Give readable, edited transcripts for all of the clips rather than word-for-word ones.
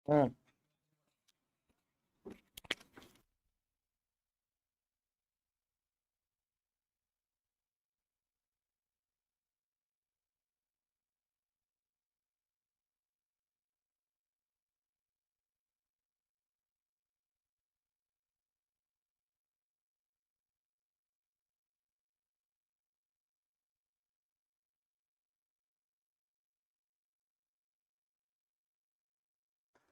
हम्म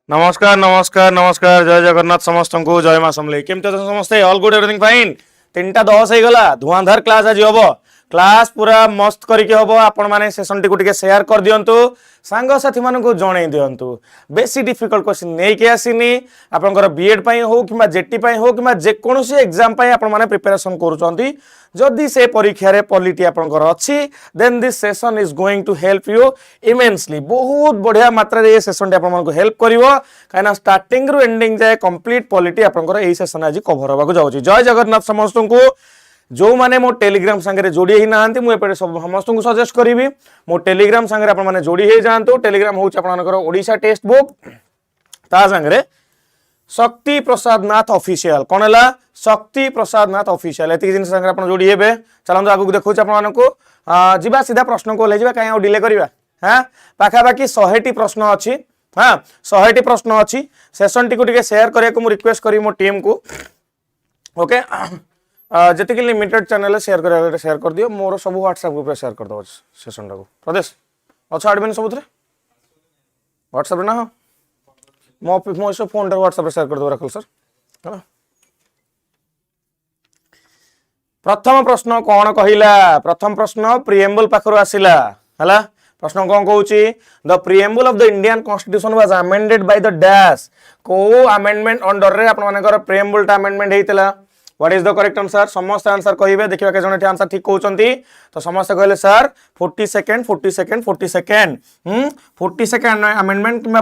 नमस्कार नमस्कार नमस्कार जय जगन्नाथ समस्त को जय मां समले केमते समस्ते ऑल गुड एवरीथिंग फाइन 3:10 हो गला धुआंधार क्लास आज हम क्लास पूरा मस्त करके हम आपण माने सेशन टी को टिके शेयर कर दियंतु सांग साथी मान को जणै दियंतु बेसी डिफिकल्ट क्वेश्चन नै के आसीनी आपनकर बीएड पई हो किबा जेटी पई हो किबा जे कोनोसी एग्जाम पई आपण माने प्रिपरेशन करूचंती जदि से परीक्षा रे पॉलिटी आपनकर अछि then this session is going to help you immensely बहुत बढ़िया मात्रा रे ये सेशन टी आपण मान को हेल्प करिवो काना स्टार्टिंग रु एंडिंग जाए कंप्लीट पॉलिटी आपनकर एई सेशन आज कवर होबा को जाउची जय जगन्नाथ समस्त को जो माने मो टेलीग्राम संगे जोड़ी ही नांती मु एपटे सब समस्त को सजेस्ट करिवि मो टेलीग्राम संगे आपण माने जोड़ी हे जानतो टेलीग्राम होउची आपनकर ओडिशा टेस्ट बुक ता संगे शक्ति प्रसाद नाथ ऑफिशियल कौन है शक्ति प्रसाद नाथ ऑफिशियल एति जिन संगे आपण जोड़ी हेबे चलंतु आगु देखौछ आपण मानको जिबा सीधा प्रश्न को ले जिबा काहे डिले करिवा हां पाखा बाकी 100 टी प्रश्न अछि हां 100 टी प्रश्न अछि सेशन टी को टिके शेयर करे को मु रिक्वेस्ट करी मो टीम को ओके जति कि लिमिटेड चैनल शेयर करे शेयर कर दियो मोर सब व्हाट्सएप ग्रुप रे शेयर कर दो सेशन टा को प्रदेश अच्छा एडमिन सबुथरे व्हाट्सएप रे ना हो मो सब फोन रे व्हाट्सएप रे शेयर कर दो रखल सर है प्रथम प्रश्न कौन कहिला प्रथम प्रश्न प्रिएम्बल पाखरो आसिला हला प्रश्न कौन कहूची the preamble of the Indian constitution was amended by the dash को अमेंडमेंट अंडर रे आपण मानकर प्रिएम्बल टा अमेंडमेंट हेतिला what is the correct answer समस्त आंसर कहिबे देखिबा के जने आंसर ठीक कहउचंती तो समस्त कहले सर 40 सेकंड 40 सेकंड अमेंडमेंट किबा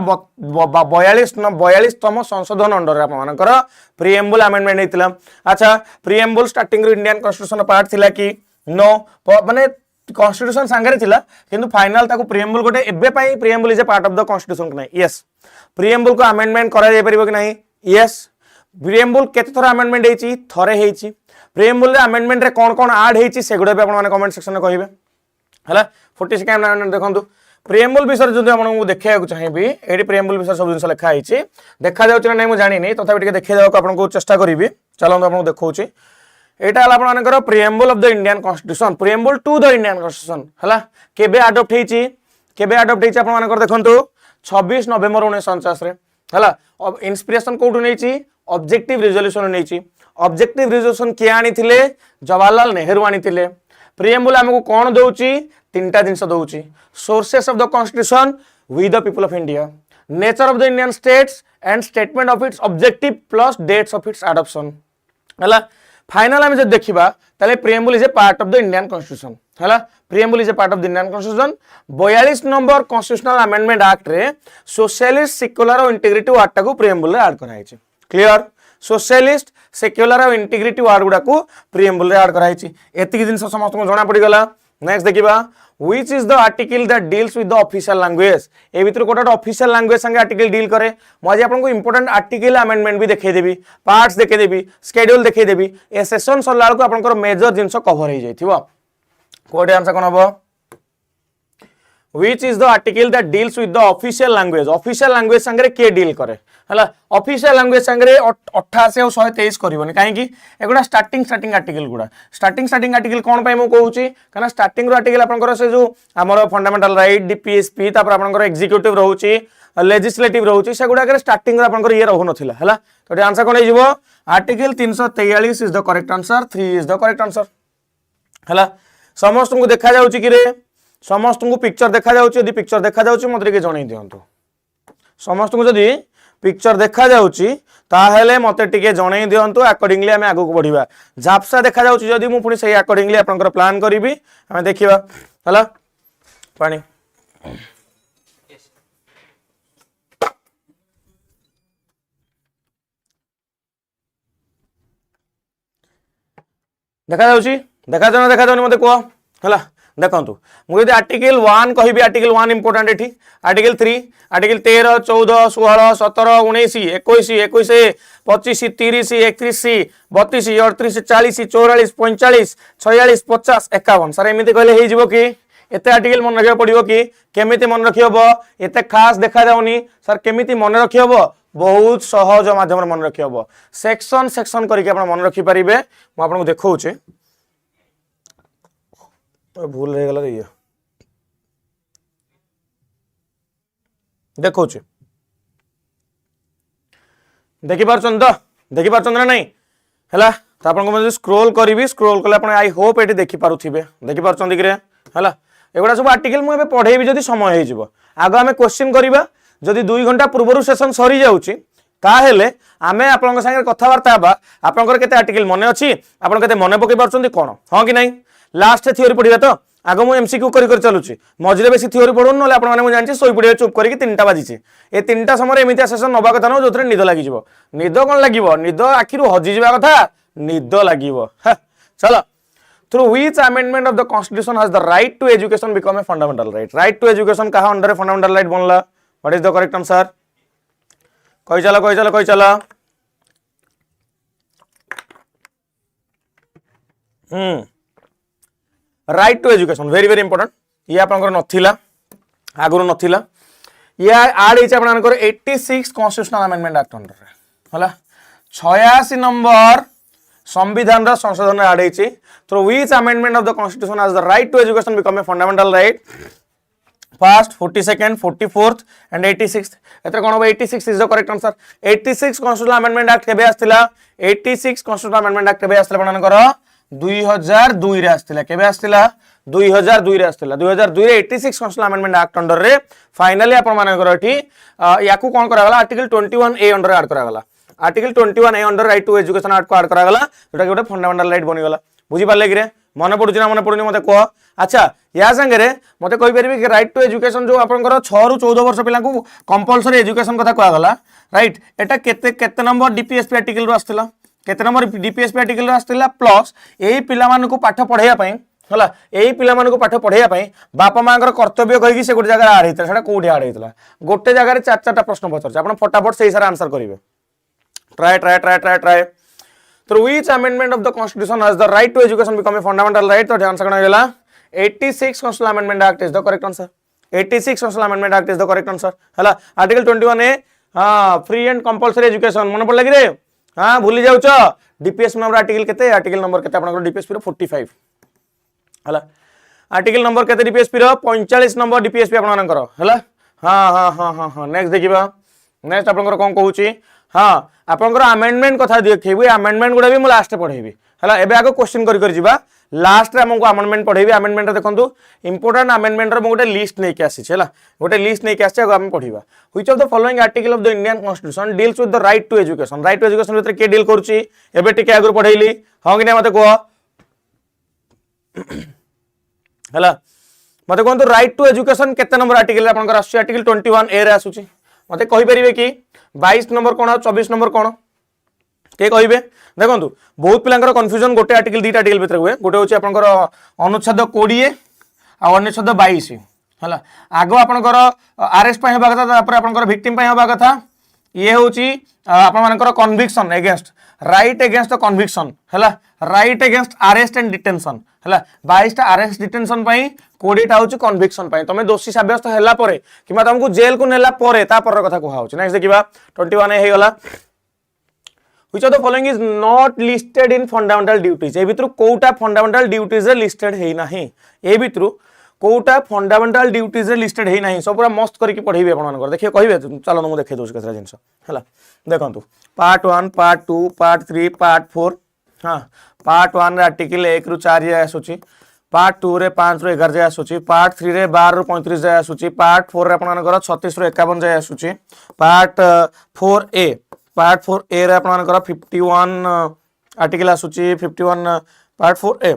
42 तम संशोधन अंडर रे आपण मानकर प्रिएम्बल अमेंडमेंट हेतिला अच्छा प्रिएम्बल स्टार्टिंग रो इंडियन कॉन्स्टिट्यूशन पार्ट थिला कि नो माने कॉन्स्टिट्यूशन संगे थिला किंतु फाइनल ताको प्रिएम्बल गोटे एबे पई preamble is a part of the constitution कि नहीं यस प्रिएम्बल को अमेंडमेंट करा जाय परिबो कि नहीं यस प्रिएम्बल केते थरा अमेंडमेंट हेची थरे हेची प्रिएम्बल रे अमेंडमेंट रे कोन कोन ऐड हेची सेगुडा पे आपण माने कमेंट सेक्शन में कहिबे हला 40 सेकंड अमेंडमेंट देखंतु प्रिएम्बल विषय जदि आपण को देखिया को चाहिबी एडी प्रिएम्बल विषय सब जिंस लिखा हेची देखा जाउछ ना नै मु जानि नै तथापि टिके देखिया जाउ आपण को चेष्टा करिवि चलंतु आपण को देखौची एटा हला आपण मानकर preamble of the Indian constitution preamble to the Indian constitution हला केबे अडॉप्ट हेची आपण मानकर देखंतु 26 नवंबर 1949 रे हला इंस्पिरेशन कोठु नेची ऑब्जेक्टिव रिजोल्यूशन नेची ऑब्जेक्टिव रिजोल्यूशन के आनी थिले जवाहरलाल नेहरू आनी थिले प्रिएम्बल हमको कोन दउची तीनटा जिंस दउची sources of the constitution we the people of India nature of the Indian states and statement of its objective plus dates of its adoption हला फाइनल हम जब देखिबा ताले preamble is a part of the Indian constitution हला preamble is a part of the Indian constitution 42 number constitutional amendment act रे socialist secular और integrity word को preamble रे ऐड कराइछि क्लियर सोशलिस्ट सेक्युलर और इंटीग्रिटी वार्ड गुडा को preamble रे add कराइछि एतिक जिंस समस्त को जणा पड़ी गला नेक्स्ट देखिबा which is the article that deals with the official language ए भीतर कोटा ऑफिशियल लैंग्वेज संगे आर्टिकल डील करे मु आज आपन को इंपोर्टेंट आर्टिकल अमेंडमेंट भी देखे देबी पार्ट्स देखे देबी शेड्यूल देखे देबी ए सेशन सरला को आपन को मेजर जिंस कवर हो जाइथिबो कोडे आंसर कोन हबो which is the article that deals with the official language संगे के डील करे हला ऑफिशियल लैंग्वेज संगे 88 और 123 करबोनी काहे कि एगुडा स्टार्टिंग आर्टिकल गुडा स्टार्टिंग आर्टिकल कोन पय मु कहूची काना स्टार्टिंग रो आर्टिकल आपनकर से जो हमर फंडामेंटल राइट डीपीएसपी तापर आपनकर एग्जीक्यूटिव रहउची लेजिस्लेटिव रहउची से गुडा करे स्टार्टिंग रो आपनकर ये रहउ नथिला हला तो आंसर कोन हिजबो article 343 is the correct answer 3 is the correct answer हला समस्त को देखा जाउची कि रे समस्त को पिक्चर देखा जाउची यदि पिक्चर देखा जाउची मते के जणै दियंतु समस्त को यदि पिक्चर देखा जाउची ताहेले मते टिके जणै दियंतु अकॉर्डिंगली हम आगु को बढ़िबा झापसा देखा जाउची यदि मु पुनी सही अकॉर्डिंगली आपनकर प्लान करिवि हम देखिबा हला पानी देखा जाउची देखा जाउनी मते को हला देखो मुझे आर्टिकल 1 कहि आर्टिकल 1 इंपोर्टेंट एठी आर्टिकल 3 आर्टिकल 13 14 16 17 19 21 21 25 30 31 32 38 40 44 45 46 50 51 सर एमती कहले हो जिवो कि एते आर्टिकल मन रखियो पड़िबो कि केमिति मन रखियो एते खास देखा जाउनी सर केमिति मन रखियो बहुत सहज माध्यम मन रखियो सेक्शन सेक्शन करके आपण मन रखि परिबे मु आपन को देखौचे भूल रह गला ये देखो देखि पारछन ना नहीं हला तो आपन को स्क्रोल करी स्क्रोल कले आपन आई होप एटी देखि पारुथिबे देखि पारछन दिकरे हला एगुडा सब आर्टिकल मु एबे पढेबी जदी समय हे जिवो आगो हमें क्वेश्चन करिबा जदी 2 घंटा पूर्वरु सेशन सरी जाउची ताहेले आमे आपन संगे कथावार्ता बा आपन केते आर्टिकल मने अछि आपन केते मने पकई पारछन कोन हां कि नहीं लास्ट थियोरी पढ़िबा तो आगो मु एमसीक्यू कर चलुची मझे बेसी थियोरी पढ़ुन ना आप जानते शोई पड़े चुप करके 3टा बाजी ए 3टा समय एमती सेशन नवा कथा न जो निद लगी निद कौन लगे निद आखिर हजि जा कथा निद लगे चलो through which amendment of the constitution has the right to education become a fundamental right to education कहा अंडर फंडामेंटल राइट बनला what is the correct answer कहि चला right to education very very important ये आपनकर नथिला आगुरु नथिला ये add हेछि आपनकर 86 constitutional amendment act under हला 86 number संविधान रा संशोधन ऐड हेछि through which amendment of the constitution has the right to education become a fundamental right first 42nd 44th and 86th एतर कोन हो 86 is the correct answer 86 constitutional amendment act केबे आस्तिला 86 कॉन्स्टिट्यूशनल अमेंडमेंट एक्ट केबे आस्तिला आपनकर 2002 रे आस्तिला केबे आस्तिला 2002 रे आस्तिला 2002 रे 86 कॉन्स्टिट्यूशनल अमेंडमेंट एक्ट अंडर रे फाइनली आपण मानकर एठी याकू कोन करा गला आर्टिकल 21 ए अंडर ऐड करा गला article 21 A under right to education act को ऐड करा गला जोटा गोटे फंडामेंटल राइट बनि गला बुझी पाले कि रे मन पडुची ना मन पडुनी मते कह अच्छा या संगे रे मते कहि परबी कि राइट टू एजुकेशन जो आपनकर 6 रु 14 वर्ष पिला को कंपलसरी एजुकेशन कथा कहा गला राइट एटा केते नंबर डीपीएसपी आर्टिकल रो आस्तिला केते नंबर डीपीएसपी आर्टिकल रो आस्तिला प्लस एई पिला मान को पाठ पढाया पई हला एई पिला मान को पाठ पढाया पई बापा मांकर कर्तव्य कहि कि से गोटे जगह आड़ हेतला सेटा कोठी आड़ हेतला गोटे जगह रे चार चारटा प्रश्न पचर आपण फटाफट सेही सारा आंसर करिवे try through which amendment of the constitution has the right to education become a fundamental right तो आंसर कना गेला 86 constitutional amendment act is the correct answer 86 constitutional amendment act is the correct answer हला article 21 A हां free and compulsory education मन पड़ला कि रे हां भूली जाउछ डीपीएस नंबर आर्टिकल केते आर्टिकल नंबर केते आपन डीपीएसपी रो 45 हला आर्टिकल नंबर केते डीपीएसपी रो 45 नंबर डीपीएसपी आपन मानकर हला हां नेक्स्ट देखिबा नेक्स्ट आपन कोन कहूची हां आपन अमेंडमेंट कथा देखिबे अमेंडमेंट गुडा भी मु लास्ट पढेबी हला एबे आगो क्वेश्चन कर जिबा लास्ट रे हमको अमेंडमेंट पढेबी अमेंडमेंट देखंतु इंपोर्टेंट अमेंडमेंट रो गोटे लिस्ट नै के आसी छला गोटे लिस्ट नै के आसी आगो हम पढिबा which of the following article of the Indian constitution deals with the right to education भीतर के डील करूची एबे टिके आगु पढेइली हां कि नै मते को हला मते कोन तो राइट टू एजुकेशन केते नंबर आर्टिकल आपन कर आसी आर्टिकल 21 ए रे आसुची मते कहि परिबे कि 22 नंबर कोन 24 नंबर कोन के कहिबे देखंतु बहुत पिलांकर कंफ्यूजन गोटे आर्टिकल दीटा आर्टिकल भीतर हुए गोटे होची आपनकर अनुच्छेद 20 आ अनुच्छेद 22 हला आगो आपनकर अरेस्ट पय होबा कथा तापर आपनकर विक्टिम पय होबा कथा ये होची आपन मानकर conviction against right against the conviction हला right against arrest and detention हला 22 टा अरेस्ट डिटेंशन पय 20 टा होची कन्विक्शन पय तमे दोषी साब्यस्त हैला परे किमा तुमको जेल को नेला परे ता पर कथा कोहा होची नेक्स्ट देखिबा 21 हे गला which of the following is not listed in fundamental duties ए भितरु कोटा फंडामेंटल ड्यूटीज रे लिस्टेड हे नाही ए भितरु कोटा फंडामेंटल ड्यूटीज रे लिस्टेड हे नाही सब पूरा मस्त करके पढेबे आपन मानकर देखिए कहिबे चलो मु देखे दोस केसरा जिंस हला देखंतु पार्ट 1 पार्ट 2 पार्ट 3 पार्ट 4 हां पार्ट 1 रे आर्टिकल 1 रु 4 जाय आसुची पार्ट 2 रे 5 रु 11 जाय आसुची पार्ट 3 रे 12 रु 35 जाय आसुची पार्ट 4 रे आपन मानकर 36 रु 51 जाय आसुची पार्ट 4 ए रे आपन मानकर 51 आर्टिकल आसुची 51 पार्ट 4 ए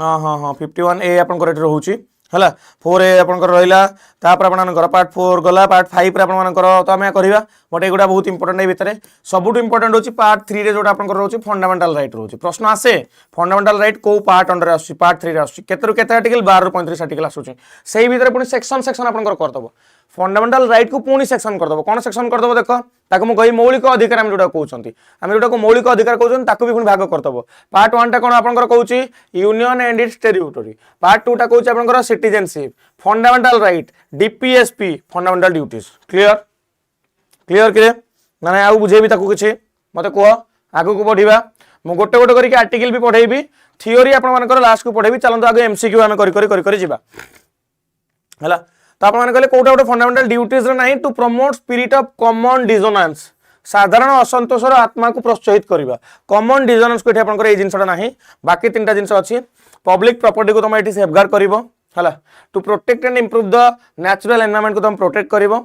हां 51 ए आपन कर रहउची है 4 आपंकर रहा तापर पार्ट 4 गला पार्ट 5 आपर तो आम करवा बट एगुड़ा बहुत इंपोर्टेंट भितर सबुठ इंपोर्टेंट होची पार्ट 3 रे जोटा आपंकर रोची फंडामेंटल राइट रोची प्रश्न आसे फंडामेंटल राइट को पार्ट अंडर आसुची पार्ट 3 रे आसुची केते केते आर्टिकल 12 ରୁ 35 आर्टिकल आसुची सेही भितर पुनी सेक्शन सेक्शन आपंकर करदबो फंडामेंटल राइट को पुनी सेक्शन करदबो कोन सेक्शन करदबो देखो ताको मु कहि मौलिक अधिकार हम जोटा कहउचंती हम जोटा को मौलिक अधिकार कहउचंती ताको भी पुनी भाग करदबो पार्ट 1 टा कोन आपंकर कहउची union and its territory part 2 टा कहउची आपंकर citizenship fundamental right DPSP fundamental duties clear clear clear ना आउ बुझेबी ताको किछि मते कह आगु को पढिबा मु गोटे गोटे करके आर्टिकल भी पढेबी थ्योरी आपन मानकर लास्ट को पढेबी चलंतो आगे एमसीक्यू हम करि जिबा हला तो आप कहले कोटा गोटे फंडामेंटल ड्यूटीज रे नाही to promote spirit of common dissonance साधारण असंतोषर आत्मा को प्रोत्साहित करबा कॉमन डिसोनेंस को आपन ए जिंसटा नाही बाकी तीनटा जिंस अछि पब्लिक प्रॉपर्टी को तुम एटी सेफगार्ड करिवो हला to protect and improve the natural environment को तुम प्रोटेक्ट करिवो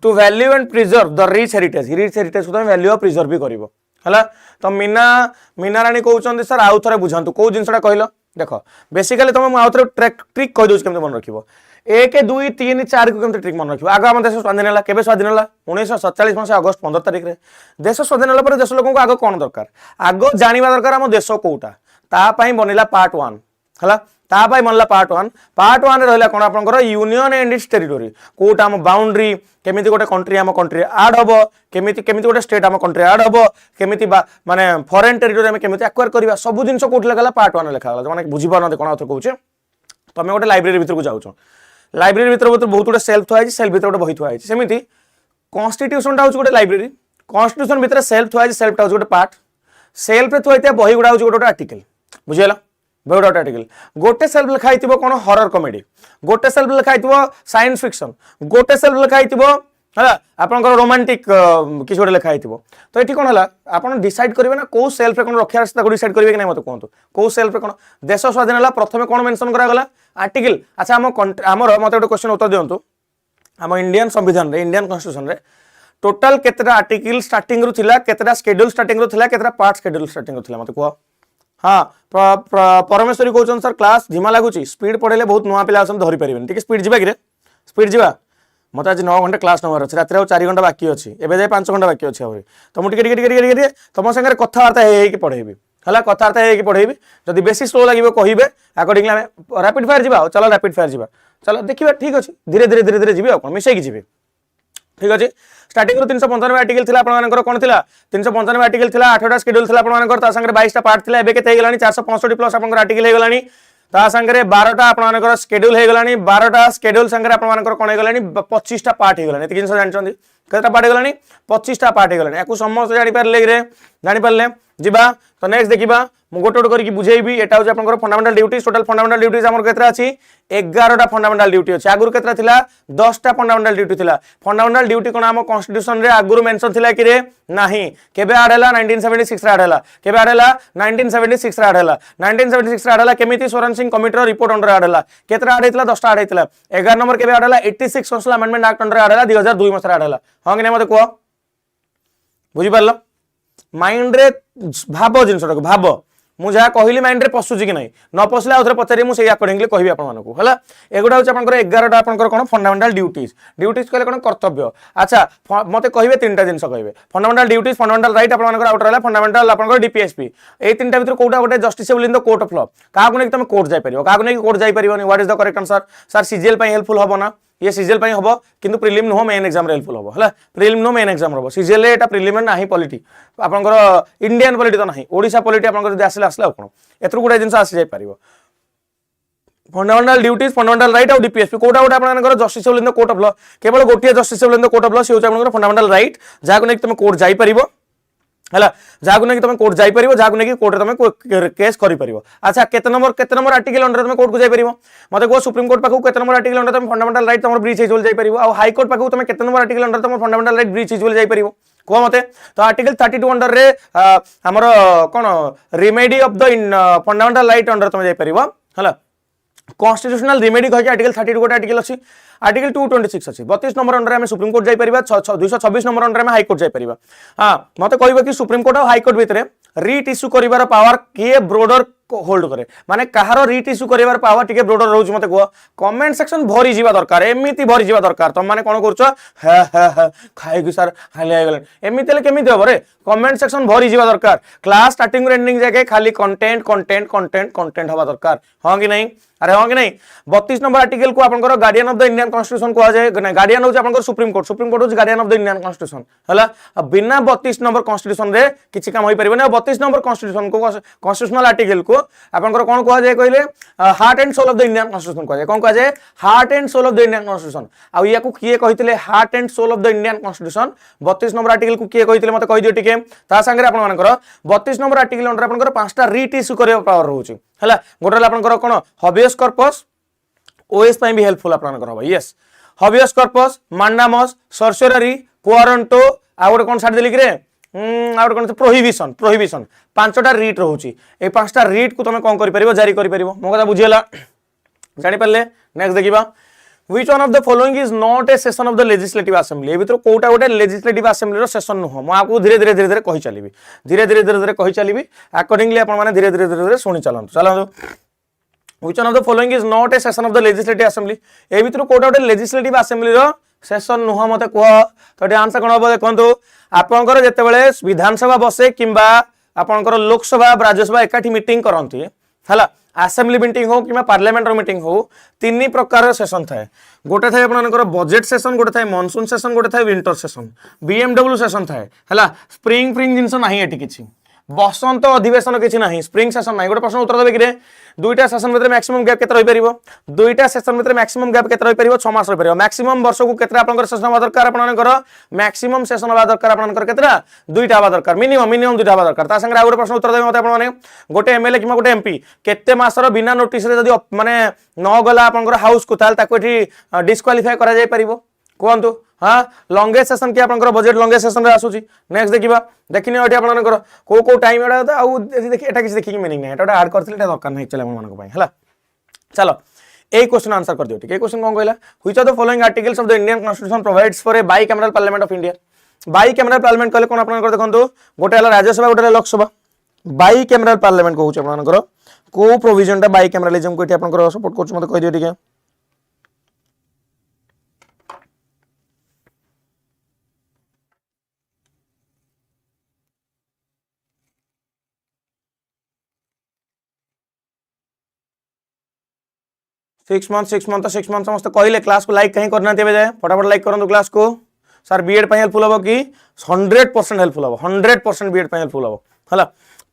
to value and preserve the rich heritage को तुम वैल्यू और प्रिजर्व भी करिवो हला तो मीना रानी कहउचंदी सर आउ थरे बुझांतु को जिंसटा कहलो देखो बेसिकली तुम आउ थरे ट्रिक कहि दोछ केमते मन रखिबो 1 2 3 4 को केमते ट्रिक मन रखिबो आगो हम देश स्वाधीन हला केबे स्वाधीन हला 1947 मस अगस्त 15 तारिख रे देश स्वाधीन हला पर देश लोगन को आगो कोन दरकार आगो जानिबा दरकार हम देश कोउटा ता पई बनिला पार्ट 1 हला ता पई बनला पार्ट 1 रे रहला कोन आपनकर यूनियन एंड इट्स टेरिटरी कोटा हम बाउंड्री केमिति गोटे कंट्री हम कंट्री ऐड हबो केमिति गोटे स्टेट हम कंट्री ऐड हबो केमिति माने फॉरेन टेरिटरी हम केमिति एक्वायर करबा सब जिंस कोट लगला पार्ट 1 लेखा हला माने बुझी पारनते कोन आथर कहउचे तमे गोटे लाइब्रेरी भीतर को जाउछो लाइब्रेरी भीतर बहुत गोटे सेल्फ थुआई सेल्फ भीतर गोटे बही थुआई सेमिति कॉन्स्टिट्यूशन टा गोटे लाइब्रेरी कॉन्स्टिट्यूशन भीतर सेल्फ थुआई सेल्फ टा गोटे पार्ट सेल्फ रे थुआई बही गुडा गोटे आर्टिकल बुझियला बही गोटे आर्टिकल गोटे सेल्फ लिखाई कोन हॉरर कॉमेडी गोटे सेल्फ लिखाई साइंस फिक्शन गोटे सेल्फ लिखाई है आपनकर रोमांटिक किसी गोटे लिखाई तो ये कौन है आप डिसाइड करेंगे ना कौ सेल्फ कौन रखा डिसाइड करेंगे कि नहीं मत कहूँ कौ सेल्फ कौन देश स्वाधीन है प्रथम कौन मेंशन करागला आर्टिकल अच्छा आमर मत गोटे क्वेश्चन उत्तर दिंतु आम इंडियन संविधान रे इंडियन कॉन्स्टिट्यूशन रे टोटल केतेटा आर्टिकल स्टार्टिंग रु थिला केतेटा शेड्यूल स्टार्टिंग रु थिला केतेटा पार्ट शेड्यूल स्टार्टिंग रु थिला मत कह हाँ परमेश्वरी कहउछन सर क्लास धीमा लागुची स्पीड पढ़ेले बहुत नुआ पिला आसन धरि परिबेन ठीक स्पीड जिबा कि रे स्पीड जिबा मत आज 9 घंटा क्लास नंबर अछि रात्रि 4 घंटा बाकी अछि एबे जाय 5 घंटा बाकी अछि आहुरी तो मु टिके तुम संगे कथावार्ता हे कि पढ़ेबी हला कथावार्ता हे कि पढ़ेबी जदि बेसी स्लो लागिबो कहिबे अकॉर्डिंगली हम रैपिड फायर जिबा चलो रैपिड फायर जिबा चलो देखिबा ठीक अछि धीरे धीरे जिबे आ कोन मिसै कि जिबे ठीक अछि स्टार्टिंग रो 395 आर्टिकल थिला आपण मानकर कोन थिला 395 आर्टिकल थिला 8टा शेड्यूल थिला आपण मानकर ता संगे 22टा पार्ट थिला एबे केते हे गेलानी 465 प्लस आपण आर्टिकल हे गेलानी ता संगे 12टा आपण मानकर शेड्यूल हे गेलानी 12टा शेड्यूल संगे आपण मानकर कोन हे गेलानी 25टा पार्ट हे गेलानी एते जिंस जानचंदी केतेटा पार्ट हे गेलानी 25टा पार्ट हे गेलानी याकू समस्त जानि पारले रे जानि पारले जिबा तो नेक्स्ट देखिबा मु गोटे गोटे करके बुझेबी एटा हो आपनकर fundamental duties total fundamental duties हमर केतरा अछि 11टा फंडामेंटल ड्यूटी अछि आगुर केतरा थिला 10टा फंडामेंटल ड्यूटी थिला फंडामेंटल ड्यूटी कोन हम कॉन्स्टिट्यूशन रे आगुर मेंशन थिला कि रे नाही केबे ऐड हला 1976 रे ऐड हला केबे ऐड हला 1976 रे ऐड हला 1976 रे ऐड हला केमिति सोरेन सिंह कमिटी रो रिपोर्ट अंडर ऐड हला केतरा ऐड हितला 10टा ऐड हितला 11 नंबर केबे ऐड हला 86 social amendment act under add हला 2002 मस रे ऐड हला हां कि नै मते को बुझि पारलो माइंड रे भाबो जिंसटा को भाबो मु जहा कहली माइंड रे पसुची कि नहीं न पसले आउथरे पचारि मु सेही अकॉर्डिंगली कहबी आपन मानको हला एगुडा होछ आपनकर 11टा आपनकर कोन फंडामेंटल ड्यूटीज कहले कोन कर्तव्य अच्छा मते कहबे तीनटा जिंस कहबे फंडामेंटल ड्यूटीज फंडामेंटल राइट आपन मानकर आउटर हला फंडामेंटल आपनकर डीपीएसपी ए तीनटा भीतर कोटा गोटे justiciable in the court of law काको नै तुम कोर्ट जाय परिबो काको नै कोर्ट जाय परिबोनी what is the correct answer sir CGL पई हेल्पफुल हबो ना ये सीजीएल पई हबो किंतु प्रीलिम नो मेन एग्जाम रे हेल्पफुल हबो हला प्रीलिम नो मेन एग्जाम हबो सीजीएल एटा प्रीलिम नाही पॉलिटी आपनकर इंडियन पॉलिटी तो नाही ओडिसा पॉलिटी आपनकर जदि आसला कोन एतरु गुडा जिंस आसी जाय परिबो फंडामेंटल ड्यूटीज फंडामेंटल राइट और डीपीएसपी कोटा गोटे आपनकर justiciable in the court of law केवल गोटिया justiciable in the court of law से होछ आपनकर फंडामेंटल राइट जाको नै तुम कोर्ट जाय परिबो हला जाको नै तुम कोर्ट जाय परिबो जाको नै कोर्ट तुम केस करि परिबो अच्छा केते नंबर आर्टिकल अंडर तुम कोर्ट को जाय परिबो मते को सुप्रीम कोर्ट पाखु केते नंबर आर्टिकल अंडर तुम फंडामेंटल राइट तुम ब्रीच हेजल जाय परिबो आ हाई कोर्ट पाखु तुम केते नंबर आर्टिकल अंडर तुम फंडामेंटल राइट ब्रीच हेजल जाय परिबो को मते तो आर्टिकल 32 अंडर रे हमर कोन remedy of the fundamental right under तुम जाय परिबो हला कॉन्स्टिट्यूशनल रिमेडी कहि आर्टिकल 32 गोटे आर्टिकल अछि आर्टिकल 226 अच्छी 32 नंबर अंडर में सुप्रीम कोर्ट जापर 226 नंबर अंडर में हाईकोर्ट जापर हाँ मत कह कि सुप्रीम कोर्ट और हाईकोर्ट भितर रिट इश्यू कर पावर किए ब्रोडर होल्ड करे माने कहार रिट इश्यू कर पावर टिके ब्रोडर रोज मत कह कमेंट सेक्शन भरी जावा दरकार एमती भरी जावा दरकार तुम मैंने कौन कर खाई सर हालिया गले एमती केमी हम रे कमेंट सेक्शन भरी जावा दरकार क्लास स्टार्टिंग एंडिंग जाके खाली कंटेंट कंटेंट कंटेंट कंटेंट हवा दरकार हाँ कि नहीं अरे हाँ कि नहीं 32 नंबर आर्टिकल को आपनकर guardian of the Indian constitution कह जाए गार्डियन होची आपनकर सुप्रीम कोर्ट होची guardian of the Indian constitution हला बिना 32 नंबर कॉन्स्टिट्यूशन रे किछि काम होई परिबो ना 32 नंबर कॉन्स्टिट्यूशन को कॉन्स्टिट्यूशनल आर्टिकल को आपनकर कोन कह जाए कहले heart and soul of the Indian constitution कह जाए कोन कह जाए heart and soul of the Indian constitution आ या को किए कहितले heart and soul of the Indian constitution 32 number article को किए कहितले मते कहि दियो टिके ता संगे आपन मानकर 32 नंबर आर्टिकल अंडर आपनकर पांचटा रिट इश्यू करे पावर रहउची हला गोटला आपनकर कोन हबियस कॉर्पस ओएस भी हेल्पफुल आपन यस हबियस कॉर्पस मांडामस सर्सरी क्वारंटो आ गोटे कौन छाड़ देली रे आ गोटे कौन प्रोहिबिशन प्रोहिबिशन पांचटा रिट रहउची ए पांचटा रिट को तुम कौन कर जारी कर मो कथा बुझीगला जानि पारले नेक्स्ट देखिबा Which one of the following is not a session of the legislative assembly ए भितर कोटा गोटे legislative assembly रो सेशन नुह मो आपको धीरे धीरे धीरे धीरे कहि चलीबी धीरे धीरे धीरे धीरे कहि चलीबी अकॉर्डिंगली आपण माने धीरे धीरे धीरे धीरे सुनि चलंतु चलंतु Which one of the following is not a session of the legislative assembly ए भितर कोटा गोटे legislative assembly रो सेशन नुह मते कह तो एटी आंसर कोन हो देखंतु आपनकर जेतेबेले विधानसभा बसे किंबा आपनकर लोकसभा राज्यसभा एकाठी मीटिंग करंती हला असेंबली मीटिंग हो कि पार्लियामेंट्री मीटिंग हो तीन प्रकार सेशन थाए गोटे थाए आपनकर बजेट सेशन गोटे थाए मॉनसून सेशन गोटे थाए विंटर सेशन बीएमडब्ल्यू सेशन थाए हला स्प्रिंग फ्रिंग जिंस नाही एटी किछि बसंत अधिवेशन किछि नाही स्प्रिंग सेशन नाही गोटे प्रश्न उत्तर देबे कि दुईटा सेशन भितर मैक्सिमम गैप केते रहि परिबो दुईटा सेशन भितर मैक्सिमम गैप केते रहि परिबो 6 मास रहि परिबो मैक्सिमम वर्ष को केते आपनकर सेशन हवा दरकार आपनकर मैक्सिमम सेशन हवा दरकार आपनकर केतेरा दुईटा हवा दरकार मिनिमम दुईटा हवा दरकार ता संगे आ गोटे प्रश्न उत्तर देबे मते आपन माने गोटे एमएलए किमा गोटे एमपी केते मासर बिना नोटिस रे जदी माने न गला आपनकर हाउस को ताल ताको एठी डिस्क्वालिफाई करा जाय परिबो कहंतु हाँ लॉन्गेस्ट सेशन कि आपनकर बजेट लॉन्गेस्ट सेशन रे आसुची नेक्स्ट देखिबा देखिने एठी आपनकर को टाइम एडा आ देखि एटा किछ देखि मीनिंग नै एटा ऐड करथिले एटा दरकार नै चले मन मानको पई हला चलो ए क्वेश्चन आंसर कर दियो ठीक ए क्वेश्चन कोन कहला which are the following articles of the Indian constitution provides for a bicameral parliament of India bicameral parliament कहले कोन आपनकर देखंतु गोटे हला राज्यसभा गोटे लोकसभा बाई कैमरल पार्लियामेंट कहउछ आपनकर को प्रोविजन ता बाई कैमरलिज्म को एठी आपनकर सपोर्ट करछ मते कहि दियो ठीक है 6 मंथ समस्त कहले क्लास को लाइक कहीं करना जाए फटाफट लाइक करूँ क्लास को सर बीएड हेल्पफुल हम कि 100% हेल्पफुल हम 100% बीएड हेल्पफुल हम है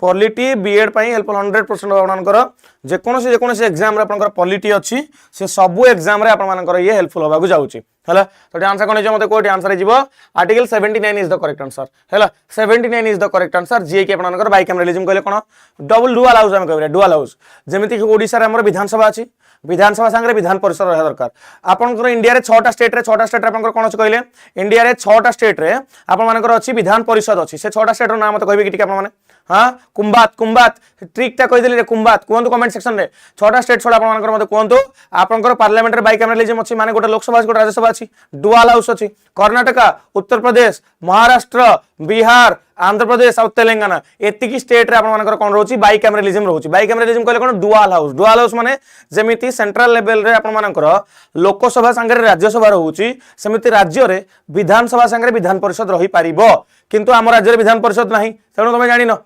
पॉलिटी बीएड हेल्पफुल 100% आपंकर जेकोसी एग्जाम रे पॉलिटी अच्छी से सबू एग्जाम रे आपंकर ये हेल्पफुल होगा जाऊँगी है तो आंसर कौन है मतलब आंसर हो article 79 is the correct answer है 79 इज द करेक्ट आंसर जी कि आपंकर बाइकैमरलिज्म कहले कौन डबल डुअल हाउस आम कह डुअल हाउस जमीक ओडिशा रे हमर विधानसभा अच्छी विधानसभा सांगे विधान परिषद रहा दरकार आपंकर इंडिया रे 6टा स्टेट रे 6टा स्टेट आपंकर कौन कहले इंडिया रे 6टा स्टेट रे आपन मानकर अछि विधान परिषद अछि से 6टा स्टेट रो नाम मत कहबे कि ठीक आपन माने हां कुंबात ट्रिक कहि देली रे कुंबात कोन कमेंट सेक्शन रे 6टा स्टेट छोड़ा आपन मानकर मते कोन आपनकर पार्लियामेंट्री बाइकैमरलिज्म अछि माने गोटे लोकसभा गोटे राज्यसभा अछि डुअल हाउस अछि कर्नाटक उत्तर प्रदेश महाराष्ट्र बिहार आंध्र प्रदेश और तेलंगाना एतिकी स्टेट रे आपन मानकर कोन रहउची बाइकैमरलिज्म रहउची बाइकैमरलिज्म कहले कोन डुअल हाउस माने जेमिति सेंट्रल लेवल रे आपन मानकर लोकसभा संगे राज्यसभा रहउची सेमिति राज्य रे विधानसभा संगे विधान परिषद रही पारिबो किंतु हम राज्य रे विधान परिषद नाही तेणु तुम जानि न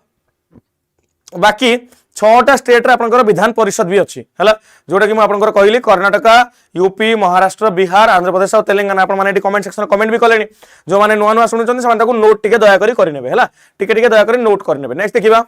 बाकी 6टा स्टेट रे आपनकर विधान परिषद भी अछि हला जोटा कि म आपनकर कहली कर्नाटक यूपी महाराष्ट्र बिहार आंध्र प्रदेश और तेलंगाना आपन माने कमेंट सेक्शन कमेंट भी कलेनी जो माने नुआ नुआ सुनुचन से माने नोट टिके दया करी करनेबे हला टिके दया करी नोट करनेबे नेक्स्ट देखिबा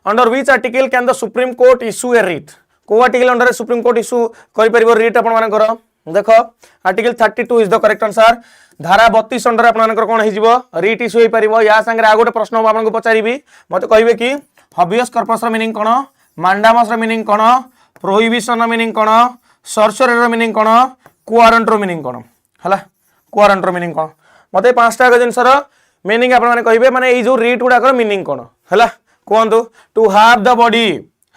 under which article can the supreme court issue a writ को article under supreme court issue करि परिबो रिट आपन माने करो देखो article 32 is the correct answer धारा 32 अंडर आपन माने कोन हिजिबो रिट इशू होई परिबो या संगे आ गोटे प्रश्न आपन को पचारिबी मते कहबे कि हबियस कॉर्पस रो मीनिंग कोन मांडामस रो मीनिंग कोन प्रोहिबिशन रो मीनिंग कोन सर्सरी रो मीनिंग कोन क्वारंट रो मीनिंग कोन हला क्वारंट रो मीनिंग कोन मते पांचटा जिनस रो मीनिंग आपन माने कहबे माने ए जो रिट गुडा को मीनिंग कोन हला कोन टू हैव द बॉडी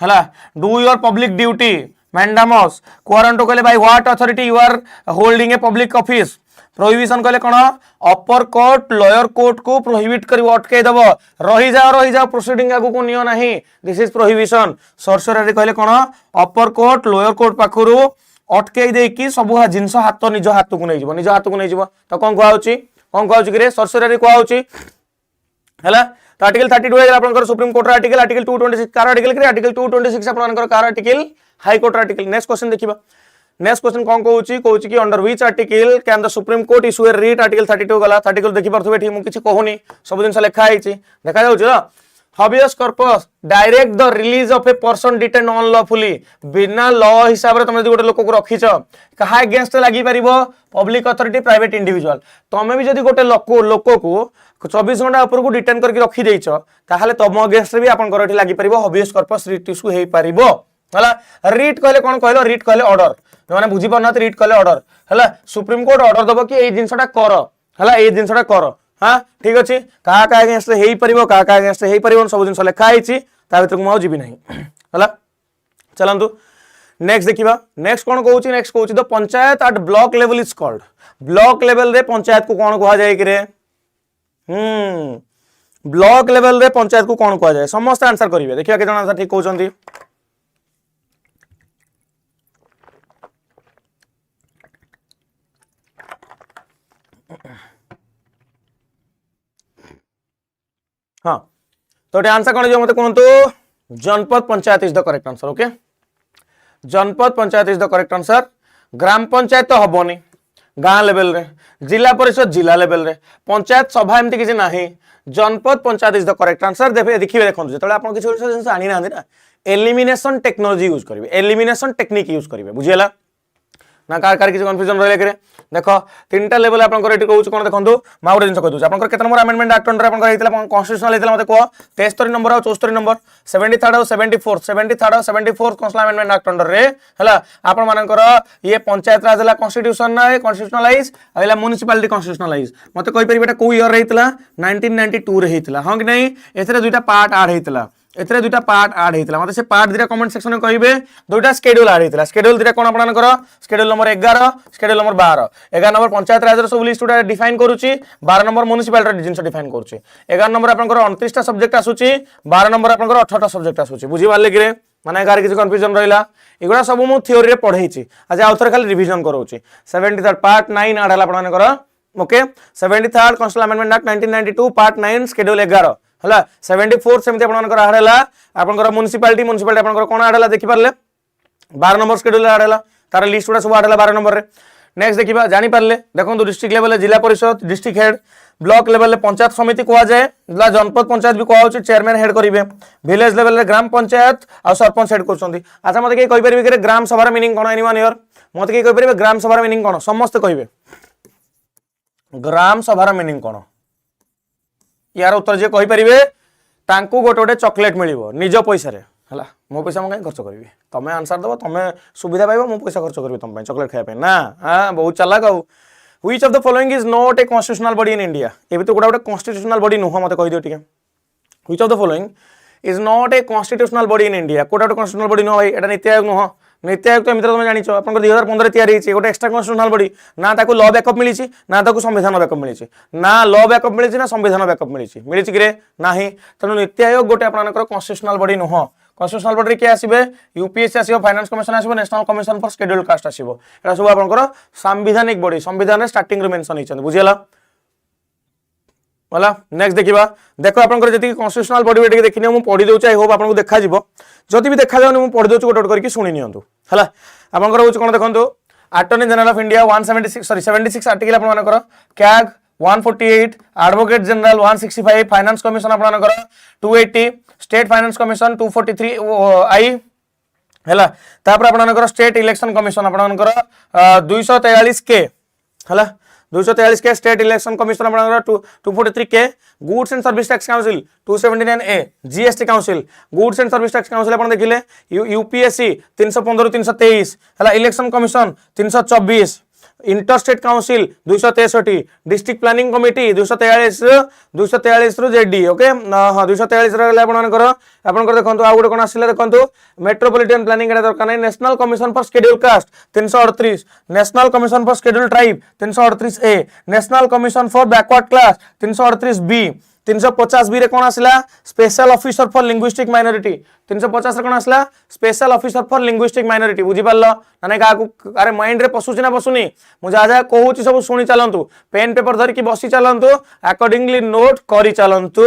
हला do your public duty mandamus quo warranto कहले by what authority you are holding a public office prohibition कहले कौन अपर कोर्ट लोअर कोर्ट को प्रोहिबिट कर अटके दब रही जाओ प्रोसीडिंग आगु को नियो नहीं दिस इज प्रोहिबिशन सरसरारी कहले कौन अपर कोर्ट लोअर कोर्ट पाखरु अटके देकी सब जिनस हाथ निज हाथ को नहीं तो कौन कहूँ कि सरसरारी कहूँ है तो आर्टिकल 32 है आपनकर supreme court article article 226 car article कि आर्टिकल 226 आपनकर car article high court article next question देखिबा नेक्स्ट क्वेश्चन कौन कहूँ कि under which article can the supreme court issue a writ article 32 गला 32 देखि परथबे ठीक मु किछि कहूनी सब दिन लिखा आइछि देखा जाउछि तो habeas corpus direct the release of a person detain unlawfully बिना लॉ हिसाब रे तुम गोटे लोक को रखिछ कहा अगेंस्ट लागि परिबो पब्लिक अथॉरिटी प्राइवेट इंडिविजुअल तमे भी जदी गोटे लोक को 24 घंटा ऊपर को डिटेन करके रखी देइछ ताहाले तम अगेंस्ट रे भी आपन कर एठी लागि परिबो हाबियस कॉर्पस रिट इशू हेई परिबो हला रिट कहले कोन कहलो रिट कहले ऑर्डर माने बुझी परना रिट कहले ऑर्डर हला सुप्रीम कोर्ट ऑर्डर दबो कि ए जिंसटा कर हला ए जिंसटा कर हाँ ठीक अच्छे क्या अगेंस्ट हेई परिबो क्या अगेंस्ट हेई परिबो सब जिन लिखा आइछि ता भीतर मु जीवी नहीं हला चलंतु नेक्स्ट देखिबा नेक्स्ट कोन कहूछि नेक्स्ट कहूछि the panchayat at block level is called block level रे पंचायत को कोन कहा जाय कि रे ब्लॉक लेवल रे पंचायत को कोन कहा जाय समस्त आंसर करिवे देखिबा के जण आंसर ठीक कहउछंती हाँ तो आंसर कौन मत कहतु Janpad panchayat is the correct answer okay Janpad panchayat is the correct answer Gram panchayat तो हबनी गाँ लेवल रे जिला परिषद जिला लेवल रे पंचायत सभा एमती किसी नाही जनपद panchayat is the correct answer देखिए देखो जो आप किसी जिन आनी ना एलिमिनेशन टेक्नोलॉजी यूज करेंगे एलिमिनेशन टेक्निक यूज करेंगे बुझीगला ना कार कार किसी कंफ्यूजन रहिले करे देखो तीनटा लेवल आपनकर एटी कहूछ कोन देखंतु मा गोटे जिंस कहि दूछ आपनकर केते नंबर अमेंडमेंट एक्ट अंडर आपनकर हेतिला कॉन्स्टिट्यूशनल हेतिला मते को 63 नंबर और 74 नंबर 73 और 74 73 और 74 कॉन्स्टिट्यूशनल अमेंडमेंट एक्ट अंडर रे हला आपन मानकर ये पंचायत राज हला कॉन्स्टिट्यूशन ना कॉन्स्टिट्यूशनलाइज हला म्युनिसिपैलिटी कॉन्स्टिट्यूशनलाइज मते कहि परिबेटा को ईयर हेतिला 1992 रे हेतिला हां कि नहीं एथरे दुइटा पार्ट ऐड हेतिला एथरे दुइटा पार्ट ऐड हेतिला मते से पार्ट दिरा कमेंट सेक्शन में कहिबे दुइटा शेड्यूल ऐड हेतिला शेड्यूल दिरा कोन आपनकर schedule number 11 schedule number 12 11 number panchayat raj सब लिस्ट उडा डिफाइन करूची 12 नंबर म्युनिसिपैलिटी जिंस डिफाइन करूची 11 नंबर आपनकर 29 टा सब्जेक्ट आसुची 12 नंबर आपनकर 18 टा सब्जेक्ट आसुची बुझी पारले कि रे माने कार किसी कंफ्यूजन रहिला एगुडा सब मु थ्योरी रे पढैछि आज आउथर खाली रिवीजन करौछि 73 पार्ट 9 ऐड हला आपनकर okay 73 constitutional amendment act 1992 part 9 schedule 11 हला 74 सेमति आपनकर आडला आपनकर म्युनिसिपैलिटी आपनकर कोन आडला देखि परले 12 नंबर शेड्यूल आडला तार लिस्ट उडा सब आडला 12 नंबर रे नेक्स्ट देखिबा जानि परले देखंतु डिस्ट्रिक्ट लेवल जिला परिषद district head block level panchayat समिति को जाए जनपद पंचायत भी कहउछि चेयरमैन हेड करिवे विलेज लेवल रे ग्राम पंचायत आ सरपंच हेड करछंती अच्छा मते के कहि परिबे कि ग्राम सभा रे मीनिंग कोन एनीवन हियर मते के कहि परिबे ग्राम सभा रे मीनिंग कोन समस्त कहिबे ग्राम सभा रे मीनिंग कोन यार उत्तर जे कहि परिबे तांकू गोटे गोटे चॉकलेट मिलिबो निज पैसा रे हला मो पैसा म खर्च करबी तमे आंसर दबो तमे सुविधा पाइबो मो पैसा खर्च करबी तम चॉकलेट खाय पे ना हां बहुत चालाक हो which of the following is not a constitutional body in India एबे तो गोटे कॉन्स्टिट्यूशनल बॉडी नुह मते कहि दियो ठीक है which of the following is not a constitutional body in India कोटा कॉन्स्टिट्यूशनल बॉडी नुह भाई एटा नीति आयोग नुह नीति आयोग तो मित्र तुम जानिछ आपन 2015 तैयारी हिची गोटे एक्स्ट्रा कॉन्स्टिट्यूशनल बॉडी ना ताको लॉ बैकअप मिलिछि ना ताको संविधान बैकअप मिलिछि ना लॉ बैकअप मिलिछि ना संविधान बैकअप मिलिछि कि रे नाही तनु नीति आयोग गोटे आपनकर कॉन्स्टिट्यूशनल बॉडी नुह कॉन्स्टिट्यूशनल बॉडी के आसीबे यूपीएससी आसीबो फाइनेंस कमिशन आसीबो national commission for scheduled caste आसीबो एटा सब आपनकर संवैधानिक बॉडी संविधान रे स्टार्टिंग रे मेंशन हिचन बुझियला वाला नेक्स्ट देखिबा देखो आपनकर जति कॉन्स्टिट्यूशनल बॉडी बेटे देखिने मु पढी देउछ आई होप आपनको देखा जिवो जति भी देखा जाउनी मु पढी देउछ गोट गोट करके सुनि नियंतु हला आपनकर होछ कोन देखंतु attorney general of India 76 article आपनकर CAG 148 advocate general 165 finance commission आपनकर 280 स्टेट फाइनेंस कमिशन 243 आई हला तापर आपनकर स्टेट इलेक्शन कमिशन आपनकर 243 के हला 243 के स्टेट इलेक्शन कमिशन आपनकर 243 के goods and service tax council 279 A GST council goods and service tax council आपन देखिले यूपीएससी 315 323 हला election commission 324 interstate council 263 district planning committee 243 रु जेडी ओके हाँ 243 रहले आपनकर देखंतु आ गुटे कोन आसिले देखंतु मेट्रोपॉलिटन प्लानिंग एटा दरकार नै national commission for schedule caste 338 national commission for schedule tribe 338 A national commission for backward class 338 B 350 B रे कोन आसिला special officer for linguistic minority 350 रे कोन आसिला special officer for linguistic minority बुझी पारलो माने का अरे माइंड रे पसुची ना पसुनी मु जा जा कहूची सब सुनी चलंतु पेन पेपर धर की बसी चलंतु अकॉर्डिंगली नोट करी चलंतु